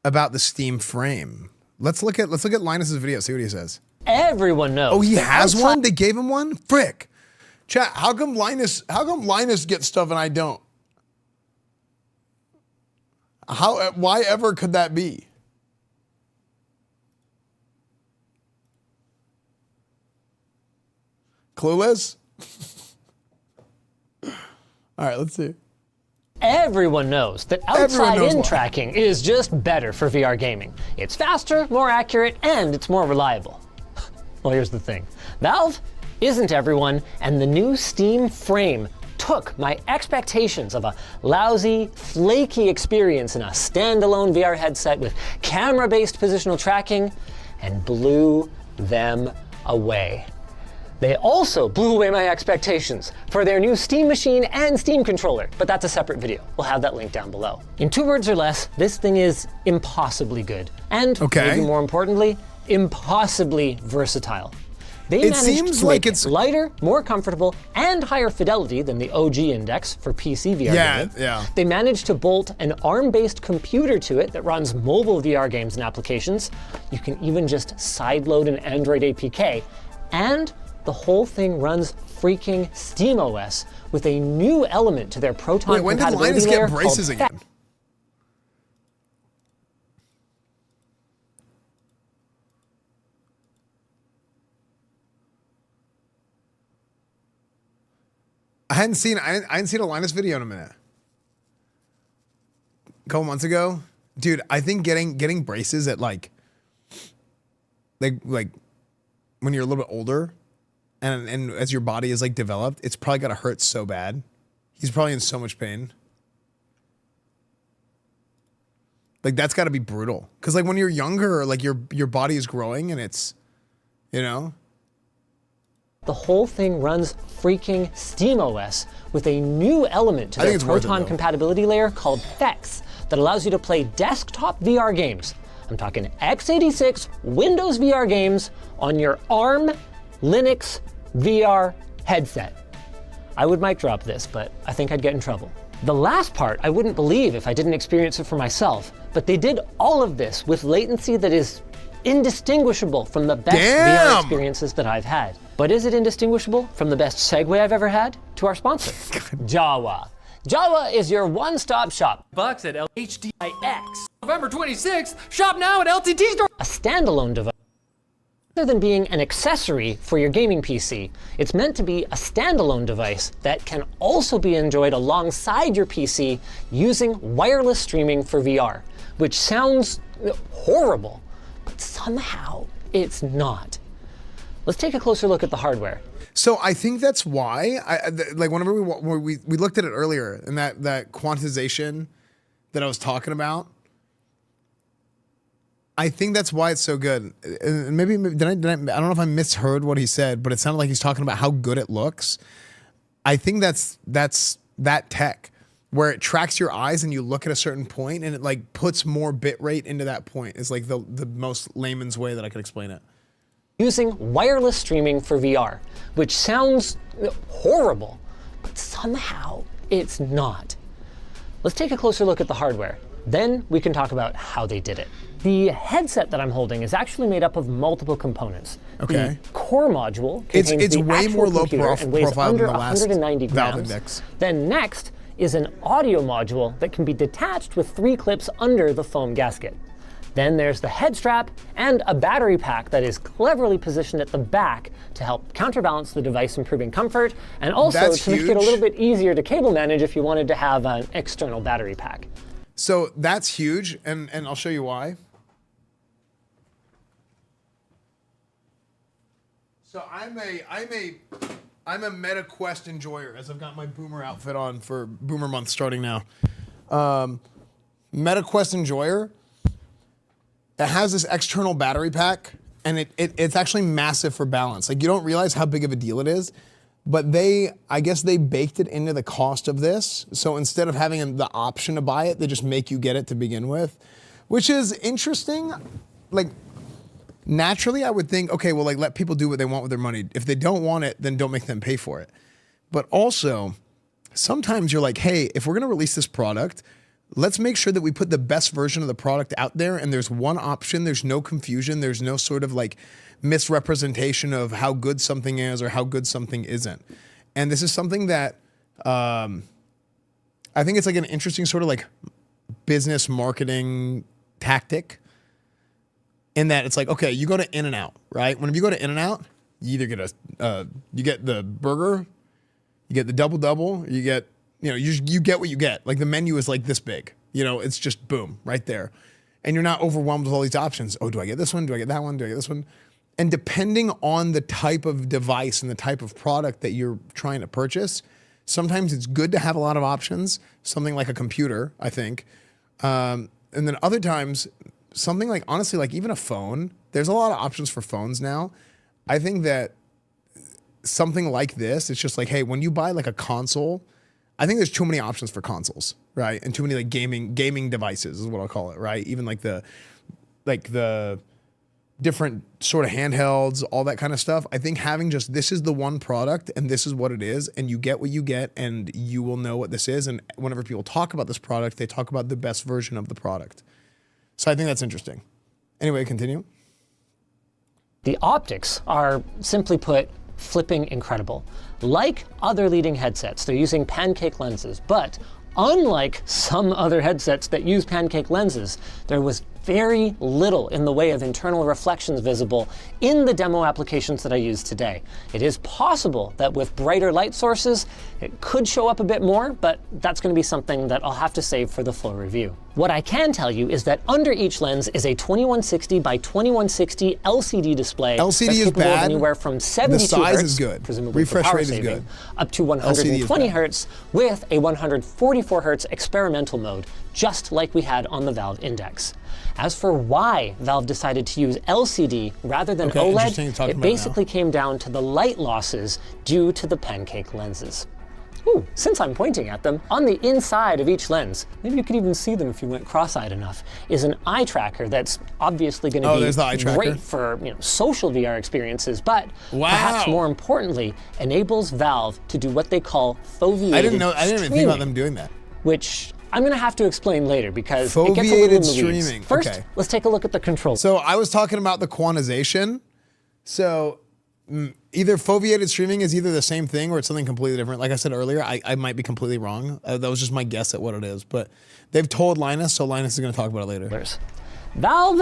about the Steam frame. Let's look at Linus's video, see what he says. Everyone knows. Oh, he has one? They gave him one? Frick. Chat, how come Linus gets stuff and I don't? Why ever could that be? Clueless? All right, let's see. Everyone knows that outside-in tracking is just better for VR gaming. It's faster, more accurate, and it's more reliable. Well, here's the thing. Valve isn't everyone, and the new Steam frame took my expectations of a lousy, flaky experience in a standalone VR headset with camera-based positional tracking and blew them away. They also blew away my expectations for their new Steam machine and Steam controller, but that's a separate video. We'll have that link down below. In 2 words or less, this thing is impossibly good. And maybe more importantly, impossibly versatile. They managed to make it lighter, more comfortable, and higher fidelity than the OG Index for PC VR gaming. Yeah. They managed to bolt an ARM-based computer to it that runs mobile VR games and applications. You can even just sideload an Android APK. And the whole thing runs freaking SteamOS with a new element to their Proton compatibility layer. When did Linus get braces again? I hadn't seen a Linus video in a minute. A couple months ago, dude. I think getting braces at like when you're a little bit older, and as your body is like developed, it's probably gotta hurt so bad. He's probably in so much pain. Like that's gotta be brutal. Cause like when you're younger, like your body is growing and it's, you know. The whole thing runs freaking SteamOS with a new element to their Proton compatibility layer called FEX that allows you to play desktop VR games. I'm talking x86 Windows VR games on your ARM Linux VR headset. I would mic drop this, but I think I'd get in trouble. The last part I wouldn't believe if I didn't experience it for myself, but they did all of this with latency that is indistinguishable from the best VR experiences that I've had. But is it indistinguishable from the best segue I've ever had? To our sponsor, Jawa. Jawa is your one-stop shop. Bucks at HDIX. November 26th, shop now at LTT Store. A standalone device. Rather than being an accessory for your gaming PC, it's meant to be a standalone device that can also be enjoyed alongside your PC using wireless streaming for VR, which sounds horrible, but somehow it's not. Let's take a closer look at the hardware. So I think that's why, like whenever we looked at it earlier, and that quantization that I was talking about, I think that's why it's so good. And maybe I don't know if I misheard what he said, but it sounded like he's talking about how good it looks. I think that's that tech where it tracks your eyes and you look at a certain point and it like puts more bit rate into that point. It's like the most layman's way that I could explain it. Using wireless streaming for VR, which sounds horrible, but somehow it's not. Let's take a closer look at the hardware. Then we can talk about how they did it. The headset that I'm holding is actually made up of multiple components. Okay. The core module contains it's the way actual more low computer and weighs profile under than the last 190 Valve grams. Index. Then next is an audio module that can be detached with 3 clips under the foam gasket. Then there's the head strap and a battery pack that is cleverly positioned at the back to help counterbalance the device, improving comfort, and also to make it a little bit easier to cable manage if you wanted to have an external battery pack. So that's huge, and I'll show you why. So I'm a Meta Quest enjoyer, as I've got my Boomer outfit on for Boomer Month starting now. Meta Quest enjoyer. It has this external battery pack, and it's actually massive for balance. Like, you don't realize how big of a deal it is, but I guess they baked it into the cost of this. So instead of having the option to buy it, they just make you get it to begin with, which is interesting. Like, naturally, I would think, okay, well, like, let people do what they want with their money. If they don't want it, then don't make them pay for it. But also, sometimes you're like, hey, if we're going to release this product, let's make sure that we put the best version of the product out there, and there's one option, there's no confusion, there's no sort of like misrepresentation of how good something is or how good something isn't. And this is something that I think it's like an interesting sort of like business marketing tactic, in that it's like, okay, you go to In-N-Out, right? Whenever you go to In-N-Out, you either get you get the burger, you get the double, you get, you get what you get. Like, the menu is like this big. It's just boom, right there. And you're not overwhelmed with all these options. Oh, do I get this one? Do I get that one? Do I get this one? And depending on the type of device and the type of product that you're trying to purchase, sometimes it's good to have a lot of options, something like a computer, I think. And then other times, something like, honestly, like even a phone, there's a lot of options for phones now. I think that something like this, it's just like, hey, when you buy like a console, I think there's too many options for consoles, right? And too many like gaming devices is what I'll call it, right? Even like the different sort of handhelds, all that kind of stuff. I think having just, this is the one product and this is what it is, and you get what you get, and you will know what this is. And whenever people talk about this product, they talk about the best version of the product. So I think that's interesting. Anyway, continue. The optics are, simply put, flipping incredible. Like other leading headsets, they're using pancake lenses, but unlike some other headsets that use pancake lenses, there was very little in the way of internal reflections visible in the demo applications that I use today. It is possible that with brighter light sources, it could show up a bit more, but that's going to be something that I'll have to save for the full review. What I can tell you is that under each lens is a 2160 by 2160 LCD display. LCD that's is capable bad. Of anywhere from 72 the size hertz, is good. Presumably Refresh for power rate is saving, good. up to 120 hertz with a 144 hertz experimental mode, just like we had on the Valve Index. As for why Valve decided to use LCD rather than OLED, it basically came down to the light losses due to the pancake lenses. Ooh, since I'm pointing at them, on the inside of each lens, maybe you could even see them if you went cross-eyed enough, is an eye tracker that's obviously going to be great for social VR experiences, but perhaps more importantly, enables Valve to do what they call foveated I didn't even think about them doing that. Which I'm going to have to explain later because it gets a little in the weeds. streaming. First, Okay. let's take a look at the control. So I was talking about the quantization. So either foveated streaming is either the same thing or it's something completely different. Like I said earlier, I might be completely wrong. That was just my guess at what it is. But they've told Linus, so Linus is going to talk about it later. Valve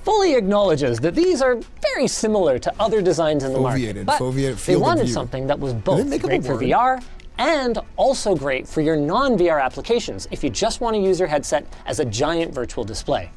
fully acknowledges that these are very similar to other designs in the market, but they wanted something that was both great for VR and also great for your non-VR applications if you just want to use your headset as a giant virtual display.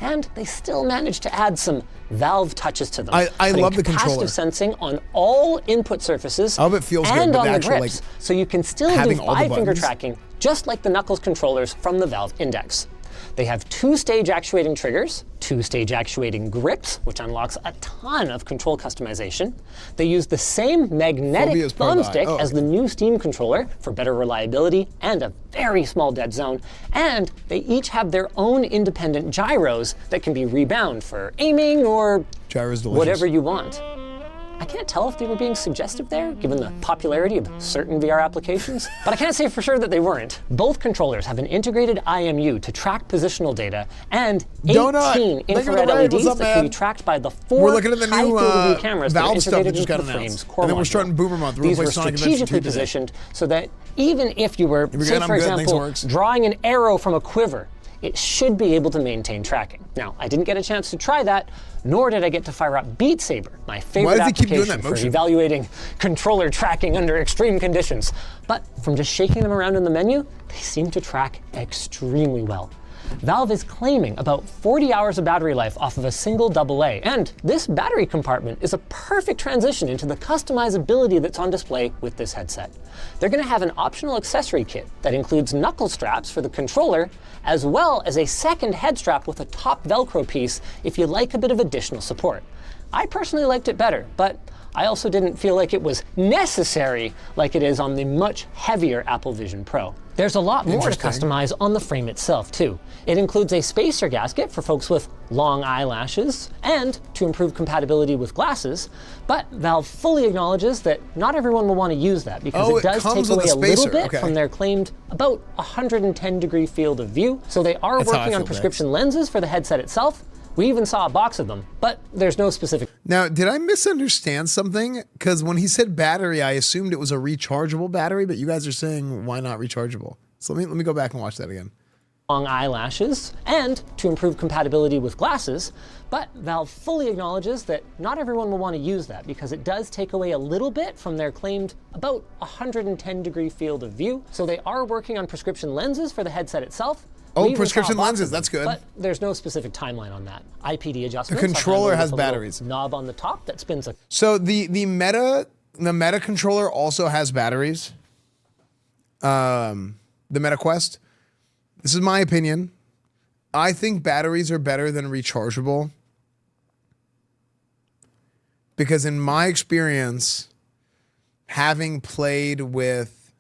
And they still managed to add some Valve touches to them. I love the controller. Capacitive sensing on all input surfaces I hope it feels and good, on the actual, grips, so you can still do 5-finger tracking just like the Knuckles controllers from the Valve Index. They have 2-stage actuating triggers, 2-stage actuating grips, which unlocks a ton of control customization. They use the same magnetic thumbstick as the new Steam controller for better reliability and a very small dead zone. And they each have their own independent gyros that can be rebound for aiming or whatever you want. I can't tell if they were being suggestive there, given the popularity of certain VR applications, but I can't say for sure that they weren't. Both controllers have an integrated IMU to track positional data and 18 infrared LEDs that can be tracked by the 4 high field of view cameras that are integrated into the frame's core And then we're module. starting Boomer Month. These were strategically positioned so that even if you were, say for example, drawing an arrow from a quiver, it should be able to maintain tracking. Now, I didn't get a chance to try that, nor did I get to fire up Beat Saber, my favorite application for evaluating controller tracking under extreme conditions. But from just shaking them around in the menu, they seem to track extremely well. Valve is claiming about 40 hours of battery life off of a single AA, and this battery compartment is a perfect transition into the customizability that's on display with this headset. They're going to have an optional accessory kit that includes knuckle straps for the controller, as well as a second head strap with a top Velcro piece if you like a bit of additional support. I personally liked it better, but I also didn't feel like it was necessary like it is on the much heavier Apple Vision Pro. There's a lot more to customize on the frame itself, too. It includes a spacer gasket for folks with long eyelashes and to improve compatibility with glasses, but Valve fully acknowledges that not everyone will want to use that because it does take away a little bit from their claimed about 110-degree field of view. So they are working on prescription lenses for the headset itself. We even saw a box of them, but there's no specific. Now, did I misunderstand something? Because when he said battery, I assumed it was a rechargeable battery, but you guys are saying why not rechargeable? So let me go back and watch that again. Long eyelashes and to improve compatibility with glasses, but Valve fully acknowledges that not everyone will want to use that because it does take away a little bit from their claimed about 110-degree field of view. So they are working on prescription lenses for the headset itself. Oh, prescription lenses, that's good. But there's no specific timeline on that. IPD adjustments. The controller has batteries. Knob on the top that spins a. So the Meta controller also has batteries. The Meta Quest. This is my opinion. I think batteries are better than rechargeable. Because in my experience, having played with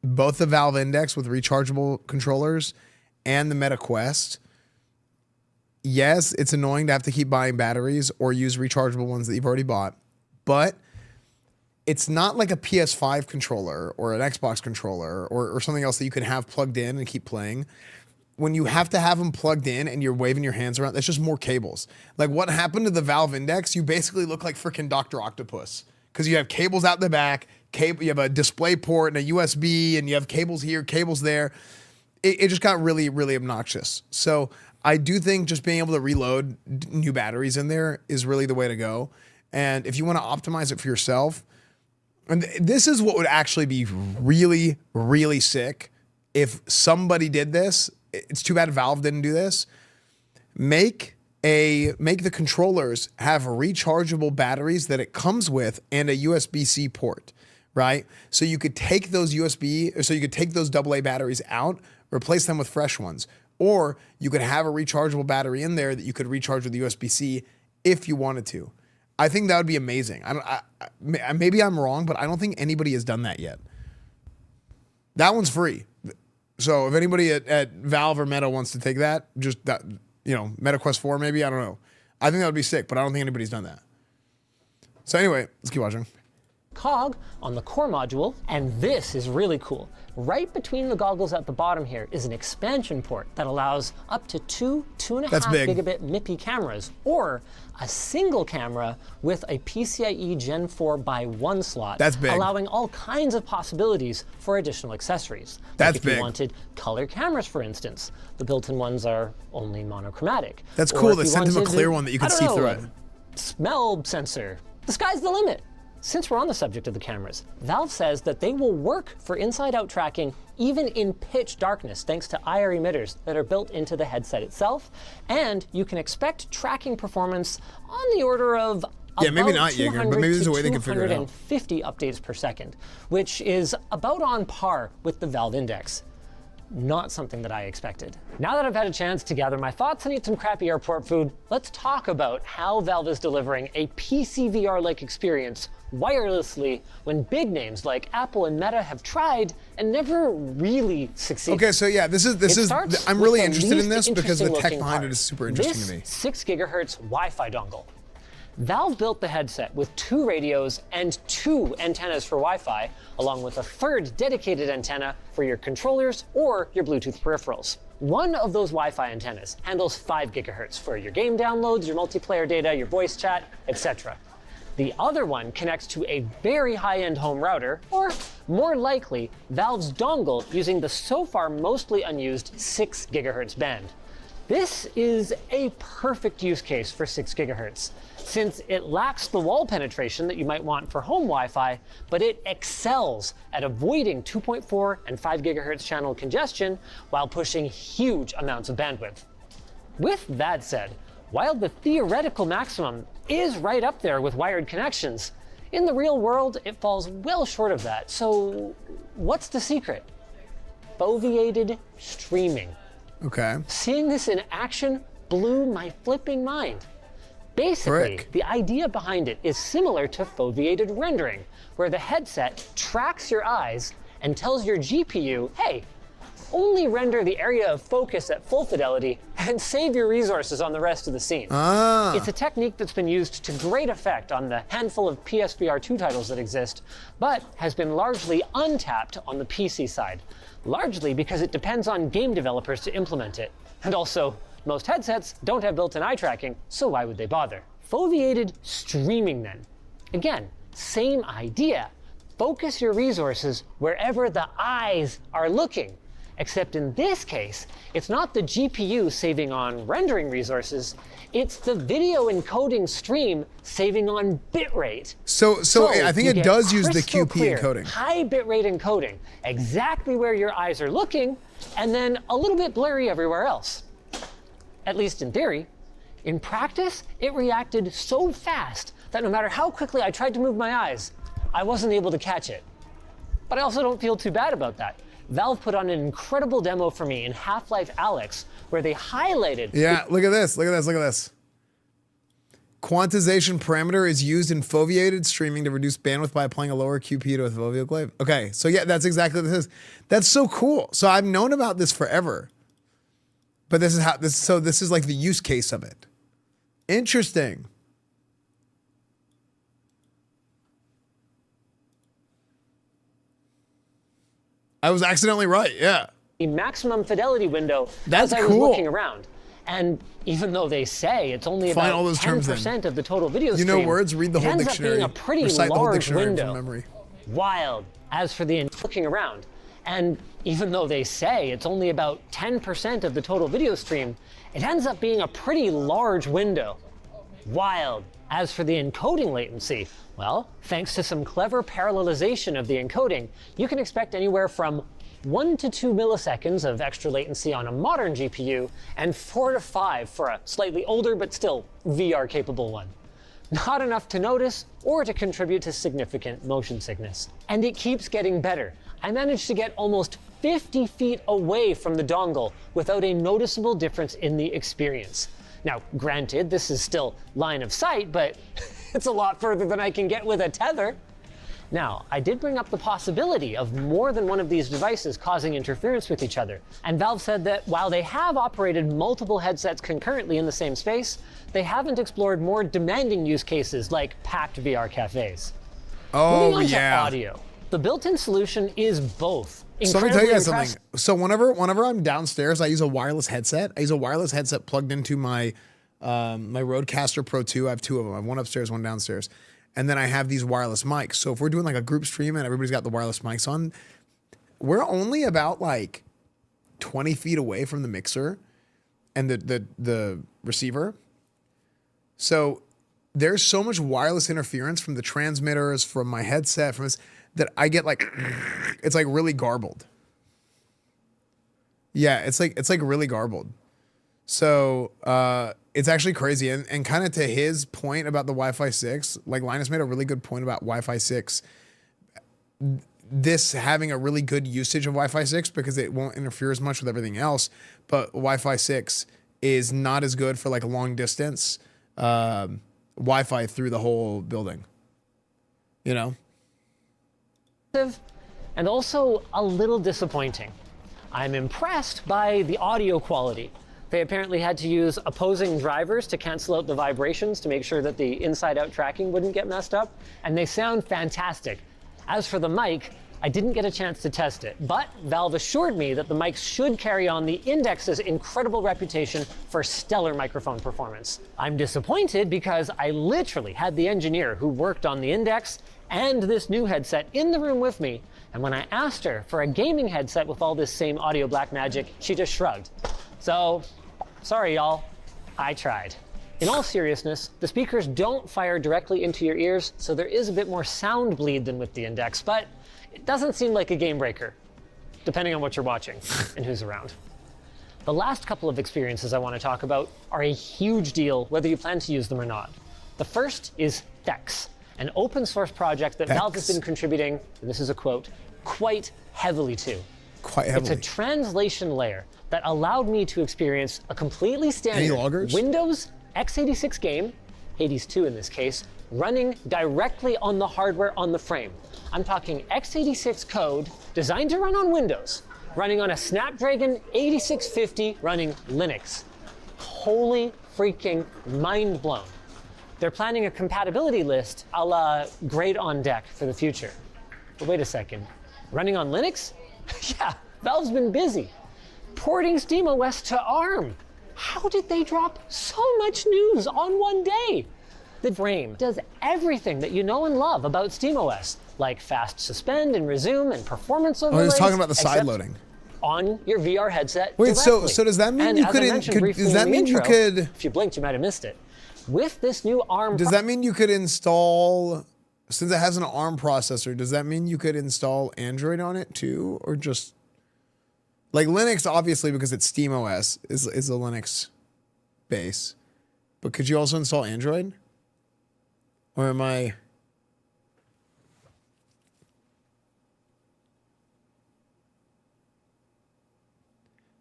both the Valve Index with rechargeable controllers and the Meta Quest, yes, it's annoying to have to keep buying batteries or use rechargeable ones that you've already bought, but it's not like a PS5 controller or an Xbox controller or something else that you can have plugged in and keep playing. When you have to have them plugged in and you're waving your hands around, that's just more cables. Like what happened to the Valve Index, you basically look like freaking Dr. Octopus because you have cables out the back, you have a display port and a USB, and you have cables here, cables there. It just got really, really obnoxious. So I do think just being able to reload new batteries in there is really the way to go. And if you want to optimize it for yourself, and this is what would actually be really, really sick if somebody did this. It's too bad Valve didn't do this. Make the controllers have rechargeable batteries that it comes with and a USB-C port, right? So you could take those those AA batteries out, replace them with fresh ones. Or you could have a rechargeable battery in there that you could recharge with USB-C if you wanted to. I think that would be amazing. Maybe I'm wrong, but I don't think anybody has done that yet. That one's free. So if anybody at Valve or Meta wants to take that, just that, Meta Quest 4 maybe, I don't know. I think that would be sick, but I don't think anybody's done that. So anyway, let's keep watching. cog on the core module, and this is really cool. Right between the goggles at the bottom here is an expansion port that allows up to 2.5 gigabit MIPI cameras, or a single camera with a PCIe Gen 4x1 slot, allowing all kinds of possibilities for additional accessories. That's if you wanted color cameras, for instance, the built-in ones are only monochromatic. That's cool. They sent him a clear one that you can see through it. Smell sensor. The sky's the limit. Since we're on the subject of the cameras, Valve says that they will work for inside-out tracking even in pitch darkness thanks to IR emitters that are built into the headset itself, and you can expect tracking performance on the order of maybe not Jaeger, but maybe there's a way they can figure it out. 250 updates per second, which is about on par with the Valve Index. Not something that I expected. Now that I've had a chance to gather my thoughts and eat some crappy airport food, let's talk about how Valve is delivering a PC VR-like experience wirelessly when big names like Apple and Meta have tried and never really succeeded. Okay, so yeah, this is I'm really interested in this because the tech behind it is super interesting to me. 6 gigahertz Wi-Fi dongle. Valve built the headset with 2 radios and 2 antennas for Wi-Fi, along with a third dedicated antenna for your controllers or your Bluetooth peripherals. One of those Wi-Fi antennas handles 5 gigahertz for your game downloads, your multiplayer data, your voice chat, etc. The other one connects to a very high-end home router, or more likely, Valve's dongle using the so far mostly unused 6 gigahertz band. This is a perfect use case for 6 gigahertz, since it lacks the wall penetration that you might want for home Wi-Fi, but it excels at avoiding 2.4 and 5 gigahertz channel congestion while pushing huge amounts of bandwidth. With that said, while the theoretical maximum is right up there with wired connections, in the real world it falls well short of that. So what's the secret? Foveated streaming. Okay. Seeing this in action blew my flipping mind. Basically, the idea behind it is similar to foveated rendering, where the headset tracks your eyes and tells your GPU, hey, only render the area of focus at full fidelity and save your resources on the rest of the scene. It's a technique that's been used to great effect on the handful of PSVR 2 titles that exist, but has been largely untapped on the PC side, largely because it depends on game developers to implement it. And also, most headsets don't have built-in eye tracking, so why would they bother? Foveated streaming then. Again, same idea. Focus your resources wherever the eyes are looking. Except in this case, it's not the GPU saving on rendering resources, it's the video encoding stream saving on bitrate. So I think it does use the QP encoding. High bitrate encoding, exactly where your eyes are looking, and then a little bit blurry everywhere else. At least in theory. In practice, it reacted so fast that no matter how quickly I tried to move my eyes, I wasn't able to catch it. But I also don't feel too bad about that. Valve put on an incredible demo for me in Half-Life Alyx, where they highlighted... Yeah, look at this, look at this, look at this. Quantization parameter is used in foveated streaming to reduce bandwidth by applying a lower QP to a foveal clave. Okay, so yeah, that's exactly what this is. That's so cool. So I've known about this forever. But this is how this is like the use case of it. Interesting. I was accidentally right, yeah. The maximum fidelity window as I was looking around. And even though they say it's only about 10% of the total video stream, you know words, read the whole dictionary. It ends up being a pretty large window. From memory. Wild. As for the looking around, and even though they say it's only about 10% of the total video stream, it ends up being a pretty large window. Wild. As for the encoding latency, well, thanks to some clever parallelization of the encoding, you can expect anywhere from 1 to 2 milliseconds of extra latency on a modern GPU, and 4 to 5 for a slightly older but still VR-capable one. Not enough to notice or to contribute to significant motion sickness. And it keeps getting better. I managed to get almost 50 feet away from the dongle without a noticeable difference in the experience. Now, granted, this is still line of sight, but it's a lot further than I can get with a tether. Now, I did bring up the possibility of more than one of these devices causing interference with each other, and Valve said that while they have operated multiple headsets concurrently in the same space, they haven't explored more demanding use cases like packed VR cafes. Oh, Moving on yeah. to audio. The built-in solution is both. So let me tell you guys Incredibly something. So whenever I'm downstairs, I use a wireless headset. I use a wireless headset plugged into my my Rodecaster Pro 2. I have two of them. I have one upstairs, one downstairs. And then I have these wireless mics. So if we're doing like a group stream and everybody's got the wireless mics on, we're only about like 20 feet away from the mixer and the receiver. So there's so much wireless interference from the transmitters, from my headset, from this, that I get like, it's like really garbled. Yeah, it's like really garbled. So it's actually crazy. And kind of to his point about the Wi-Fi 6, like Linus made a really good point about Wi-Fi 6. This having a really good usage of Wi-Fi 6 because it won't interfere as much with everything else. But Wi-Fi 6 is not as good for like a long distance Wi-Fi through the whole building. You know? And also a little disappointing. I'm impressed by the audio quality. They apparently had to use opposing drivers to cancel out the vibrations to make sure that the inside-out tracking wouldn't get messed up, and they sound fantastic. As for the mic, I didn't get a chance to test it, but Valve assured me that the mics should carry on the Index's incredible reputation for stellar microphone performance. I'm disappointed because I literally had the engineer who worked on the Index and this new headset in the room with me, and when I asked her for a gaming headset with all this same audio black magic, she just shrugged. So, sorry y'all, I tried. In all seriousness, the speakers don't fire directly into your ears, so there is a bit more sound bleed than with the Index, but it doesn't seem like a game breaker, depending on what you're watching and who's around. The last couple of experiences I want to talk about are a huge deal, whether you plan to use them or not. The first is Thex, an open source project that Valve has been contributing, and this is a quote, quite heavily to. Quite heavily. It's a translation layer that allowed me to experience a completely standard Windows x86 game, Hades 2 in this case, running directly on the hardware on the frame. I'm talking x86 code designed to run on Windows, running on a Snapdragon 8650 running Linux. Holy freaking mind blown. They're planning a compatibility list a la Great on Deck for the future. But wait a second, running on Linux? Yeah, Valve's been busy porting SteamOS to ARM. How did they drop so much news on one day? The frame does everything that you know and love about SteamOS, like fast suspend and resume and performance overlays. Oh, he's talking about the side loading. On your VR headset. Wait, directly. so does that mean and you as could? I mentioned briefly Does that in the mean you intro, could? If you blinked, you might have missed it. With this new ARM. Does that mean you could install? Since it has an ARM processor, does that mean you could install Android on it too, or just like Linux? Obviously, because it's SteamOS is a Linux base, but could you also install Android? Or am I?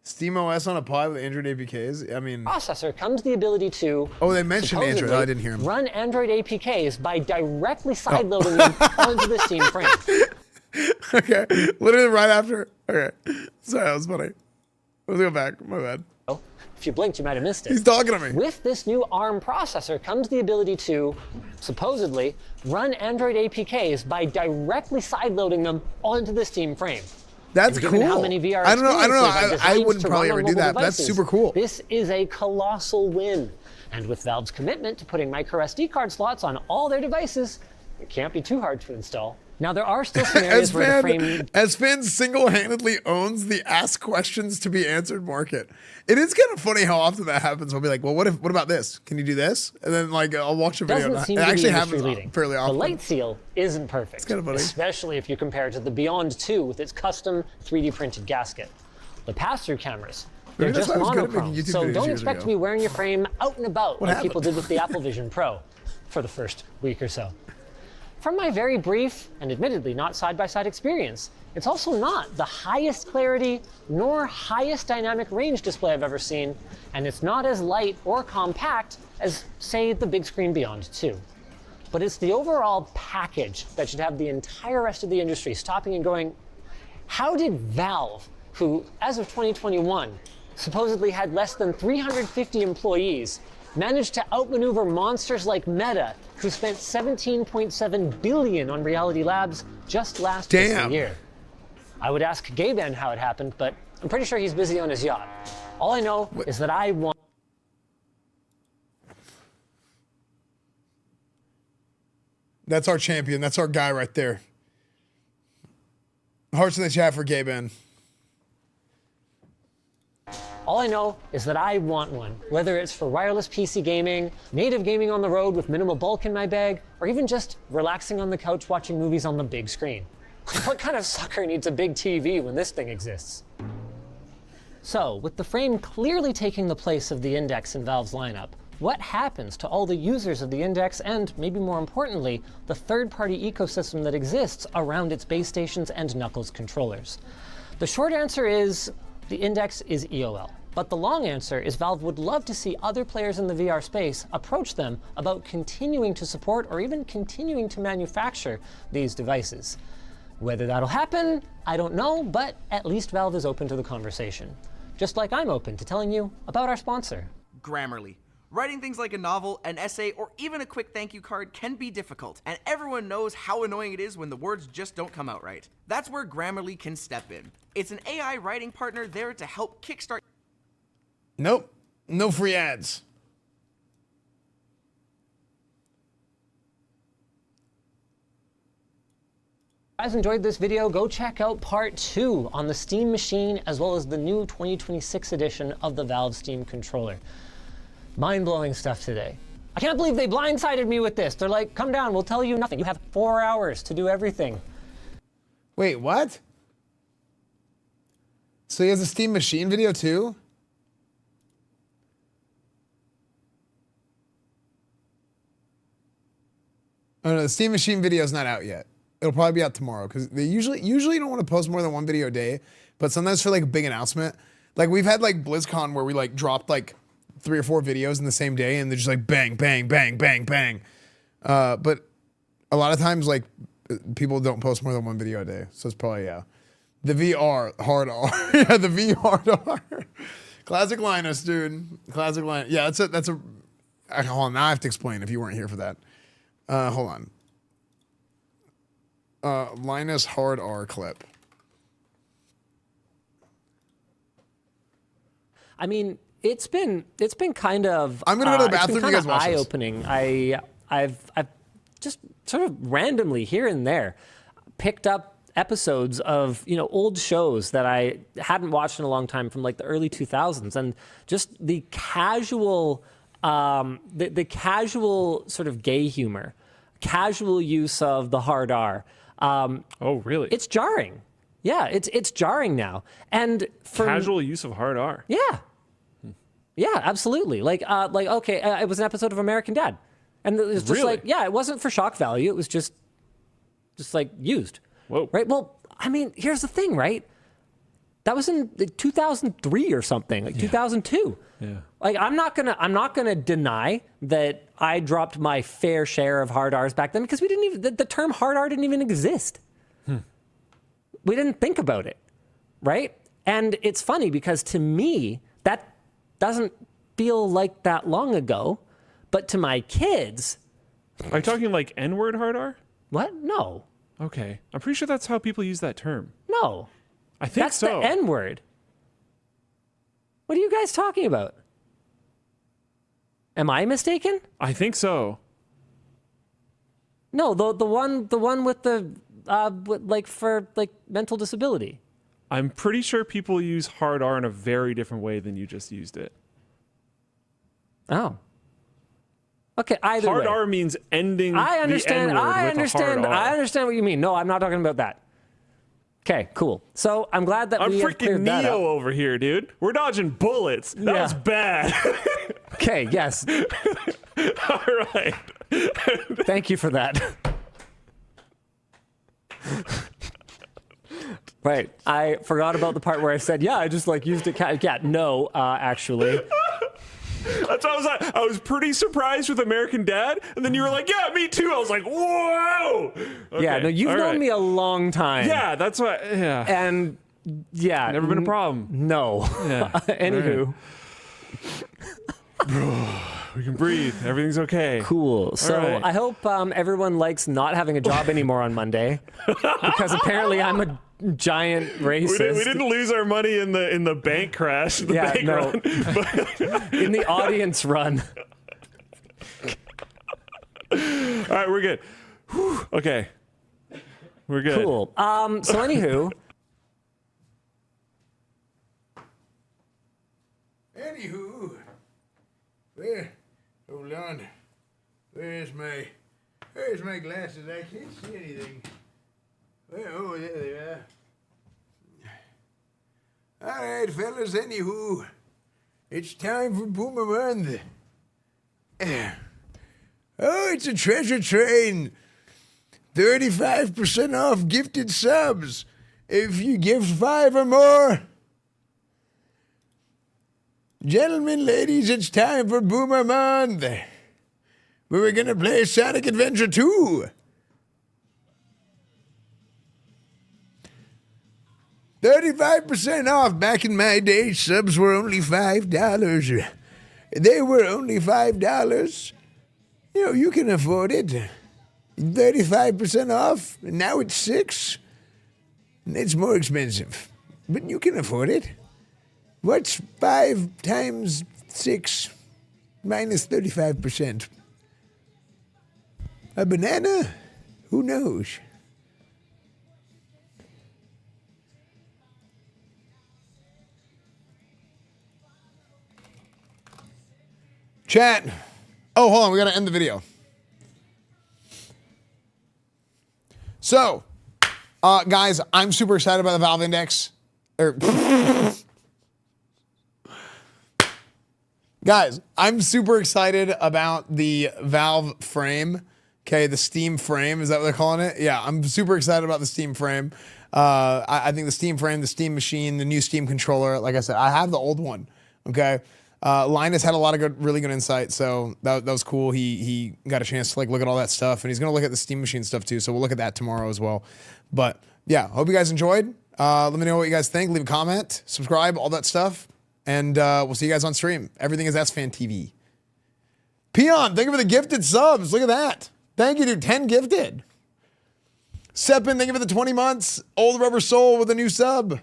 SteamOS on a pod with Android APKs? I mean, processor comes the ability to. Oh, they mentioned Android. Oh, I didn't hear him. Run Android APKs by directly sideloading them onto the Steam frame. Okay, literally right after. Okay, sorry, that was funny. Let's go back. My bad. If you blinked, you might have missed it. He's talking to me. With this new ARM processor comes the ability to, supposedly, run Android APKs by directly sideloading them onto the Steam frame. That's given cool. How many VR I don't know. I wouldn't to probably run ever on do that. mobile But that's devices, super cool. This is a colossal win. And with Valve's commitment to putting micro SD card slots on all their devices, it can't be too hard to install. Now, there are still scenarios where the frame... Esfand single-handedly owns the ask questions to be answered market. It is kind of funny how often that happens. We'll be like, well, what about this? Can you do this? And then like I'll watch a video. Doesn't seem it to actually be happens leading. fairly often. The light seal isn't perfect. It's kind of funny. Especially if you compare it to the Beyond 2 with its custom 3D printed gasket. The pass-through cameras, they're just monochrome, so don't expect to be wearing your frame out and about like people did with the Apple Vision Pro for the first week or so. From my very brief and admittedly not side-by-side experience, it's also not the highest clarity nor highest dynamic range display I've ever seen, and it's not as light or compact as, say, the big screen Beyond 2. But it's the overall package that should have the entire rest of the industry stopping and going, how did Valve, who, as of 2021, supposedly had less than 350 employees, managed to outmaneuver monsters like Meta, who spent $17.7 billion on Reality Labs just last fiscal year. I would ask Gaben how it happened, but I'm pretty sure he's busy on his yacht. All I know is that I want... That's our champion. That's our guy right there. Hearts in the chat for Gaben. All I know is that I want one, whether it's for wireless PC gaming, native gaming on the road with minimal bulk in my bag, or even just relaxing on the couch watching movies on the big screen. What kind of sucker needs a big TV when this thing exists? So, with the frame clearly taking the place of the Index in Valve's lineup, what happens to all the users of the Index and, maybe more importantly, the third-party ecosystem that exists around its base stations and Knuckles controllers? The short answer is the Index is EOL. But the long answer is Valve would love to see other players in the VR space approach them about continuing to support or even continuing to manufacture these devices. Whether that'll happen, I don't know, but at least Valve is open to the conversation. Just like I'm open to telling you about our sponsor. Grammarly. Writing things like a novel, an essay, or even a quick thank you card can be difficult, and everyone knows how annoying it is when the words just don't come out right. That's where Grammarly can step in. It's an AI writing partner there to help kickstart... Nope. No free ads. If you guys enjoyed this video, go check out part 2 on the Steam Machine, as well as the new 2026 edition of the Valve Steam controller. Mind-blowing stuff today. I can't believe they blindsided me with this. They're like, come down, we'll tell you nothing. You have 4 hours to do everything. Wait, what? So he has a Steam Machine video too? Oh no, the Steam Machine video is not out yet. It'll probably be out tomorrow because they usually don't want to post more than 1 video a day, but sometimes for like a big announcement, like we've had like BlizzCon where we like dropped like 3 or 4 videos in the same day and they're just like bang, bang, bang, bang, bang. But a lot of times like people don't post more than 1 video a day, so it's probably the VR hard R. Yeah, the VR R. Classic Linus, dude. Classic Linus. Yeah, that's a. Hold on, now I have to explain if you weren't here for that. Hold on. Linus hard R clip. I mean, it's been kind of. I'm gonna go to the bathroom. You guys watch this. Eye-opening. I've just sort of randomly here and there picked up episodes of old shows that I hadn't watched in a long time from like the early 2000s, and just the casual, the casual sort of gay humor, casual use of the hard R. Oh, really? It's jarring. Yeah, it's jarring now. And for casual use of hard R. Yeah. Yeah, absolutely. Like okay, it was an episode of American Dad. And it was just like, yeah, it wasn't for shock value. It was just like used. Whoa. Right? Well, I mean, here's the thing, right? That was in 2003 or something, like 2002. Yeah. Like I'm not gonna deny that I dropped my fair share of hard R's back then because we didn't even the term hard R didn't even exist. We didn't think about it, right? And it's funny because to me that doesn't feel like that long ago, but to my kids, are you talking like N-word hard R? What? No. Okay, I'm pretty sure that's how people use that term. No. I think that's so. The N-word. What are you guys talking about? Am I mistaken? I think so. No, the one with the for mental disability. I'm pretty sure people use hard R in a very different way than you just used it. Oh. Okay, either hard way. R means ending I understand. the N-word I with understand. a hard R. I understand what you mean. No, I'm not talking about that. Okay, cool. So I'm glad that I'm we have freaking cleared that Neo up. over here, dude. We're dodging bullets. That was bad. Okay, yes. All right. Thank you for that. Right. I forgot about the part where I said, yeah, I just used it. Yeah, no, actually. That's what I was like. I was pretty surprised with American Dad, and then you were like, "Yeah, me too." I was like, "Whoa!" Okay, yeah, no, you've known me a long time. Yeah, that's what. Yeah, and yeah, never been a problem. No. Yeah. Anywho, We can breathe. Everything's okay. Cool. So right. I hope everyone likes not having a job anymore on Monday, because apparently I'm a giant racist. We didn't lose our money in the bank crash. The bank run. In the audience run. All right, we're good. Whew. Okay. We're good. Cool. So anywho. Hold on. Where's my glasses? I can't see anything. Oh, there they are. All right, fellas, anywho, it's time for Boomer Month. Oh, it's a treasure train. 35% off gifted subs if you gift 5 or more. Gentlemen, ladies, it's time for Boomer Month, where we're going to play Sonic Adventure 2. 35% off. Back in my day, subs were only $5. They were only $5. You know, you can afford it. 35% off, and now it's $6. It's more expensive, but you can afford it. What's 5 times 6 minus 35%? A banana? Who knows? Chat. Oh, hold on. We got to end the video. So, guys, I'm super excited about the Valve Index. Guys, I'm super excited about the Valve frame. Okay, the Steam frame. Is that what they're calling it? Yeah, I'm super excited about the Steam frame. I think the Steam frame, the Steam machine, the new Steam controller. Like I said, I have the old one. Okay. Linus had a lot of really good insight, so that was cool. He got a chance to look at all that stuff, and he's gonna look at the Steam machine stuff too. So we'll look at that tomorrow as well. But yeah, hope you guys enjoyed. Let me know what you guys think. Leave a comment, subscribe, all that stuff, and we'll see you guys on stream. Everything is EsfandTV. Peon, thank you for the gifted subs. Look at that. Thank you, dude. 10 gifted. Seppin, thank you for the 20 months. Old Rubber Soul with a new sub.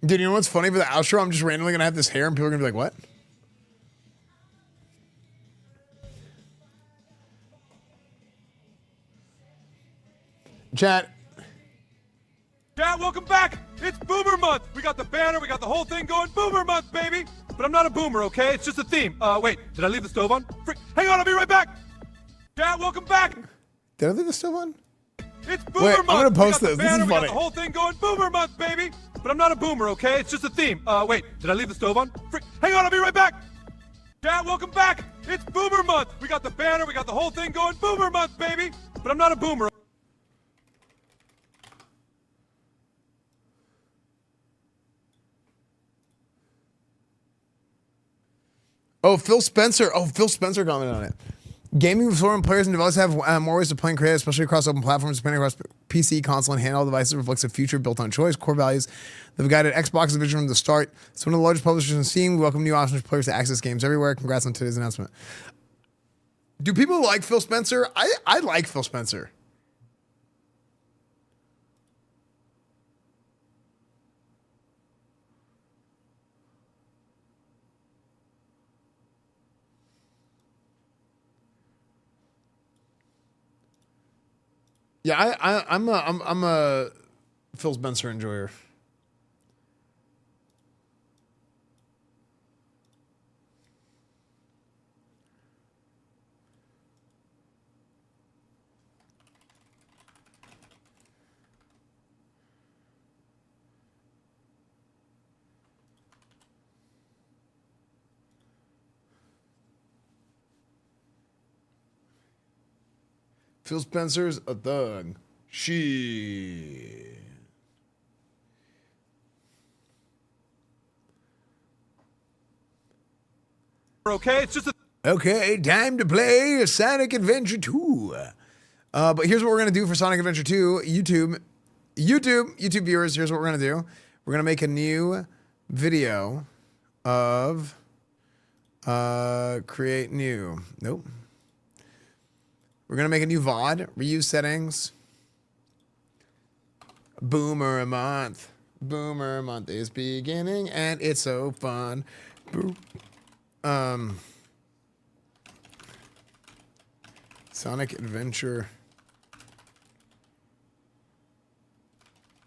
Dude, you know what's funny for the outro? I'm just randomly going to have this hair and people are going to be like, what? Chat. Chat, welcome back. It's Boomer Month. We got the banner. We got the whole thing going. Boomer Month, baby. But I'm not a boomer, okay? It's just a theme. Wait, did I leave the stove on? Hang on, I'll be right back. Chat, welcome back. Did I leave the stove on? It's Boomer Wait, Month. I'm going to post We got this. the This banner, is we got funny. the whole thing going. Boomer Month, baby. But I'm not a boomer, okay? It's just a theme. Wait, did I leave the stove on? Hang on, I'll be right back. Chat, welcome back. It's Boomer Month. We got the banner. We got the whole thing going. Boomer Month, baby. But I'm not a boomer. Oh, Phil Spencer. Oh, Phil Spencer commented on it. Gaming forum players and developers have more ways to play and create, especially across open platforms, spanning across PC, console, and handheld devices. Reflects a future built on choice, core values that have guided Xbox's vision from the start. It's one of the largest publishers in Steam. We welcome new options for players to access games everywhere. Congrats on today's announcement. Do people like Phil Spencer? I like Phil Spencer. Yeah, I'm a Phil Spencer enjoyer. Phil Spencer's a thug. Shit. Okay, it's just a... Okay, time to play Sonic Adventure 2. But here's what we're going to do for Sonic Adventure 2. YouTube, YouTube viewers, here's what we're gonna do. We're gonna make a new video of create new. Nope. We're gonna make a new VOD. Reuse settings. Boomer month. Boomer month is beginning and it's so fun. Sonic Adventure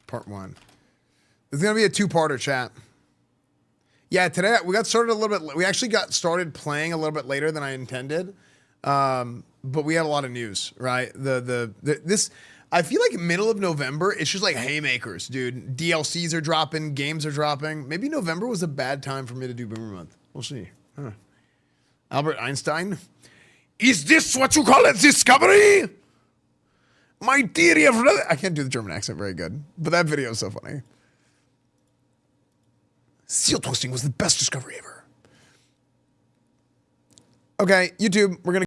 Part 1. This is gonna be a two-parter, chat. Yeah, today we got started a little bit. We actually got started playing a little bit later than I intended, but we had a lot of news, right? This I feel like middle of November, it's just like haymakers, dude. DLCs are dropping, games are dropping. Maybe November was a bad time for me to do Boomer Month. We'll see. Huh. Albert Einstein, is this what you call a discovery? My theory of I can't do the German accent very good, but that video is so funny. Seal twisting was the best discovery ever. Okay, YouTube, we're gonna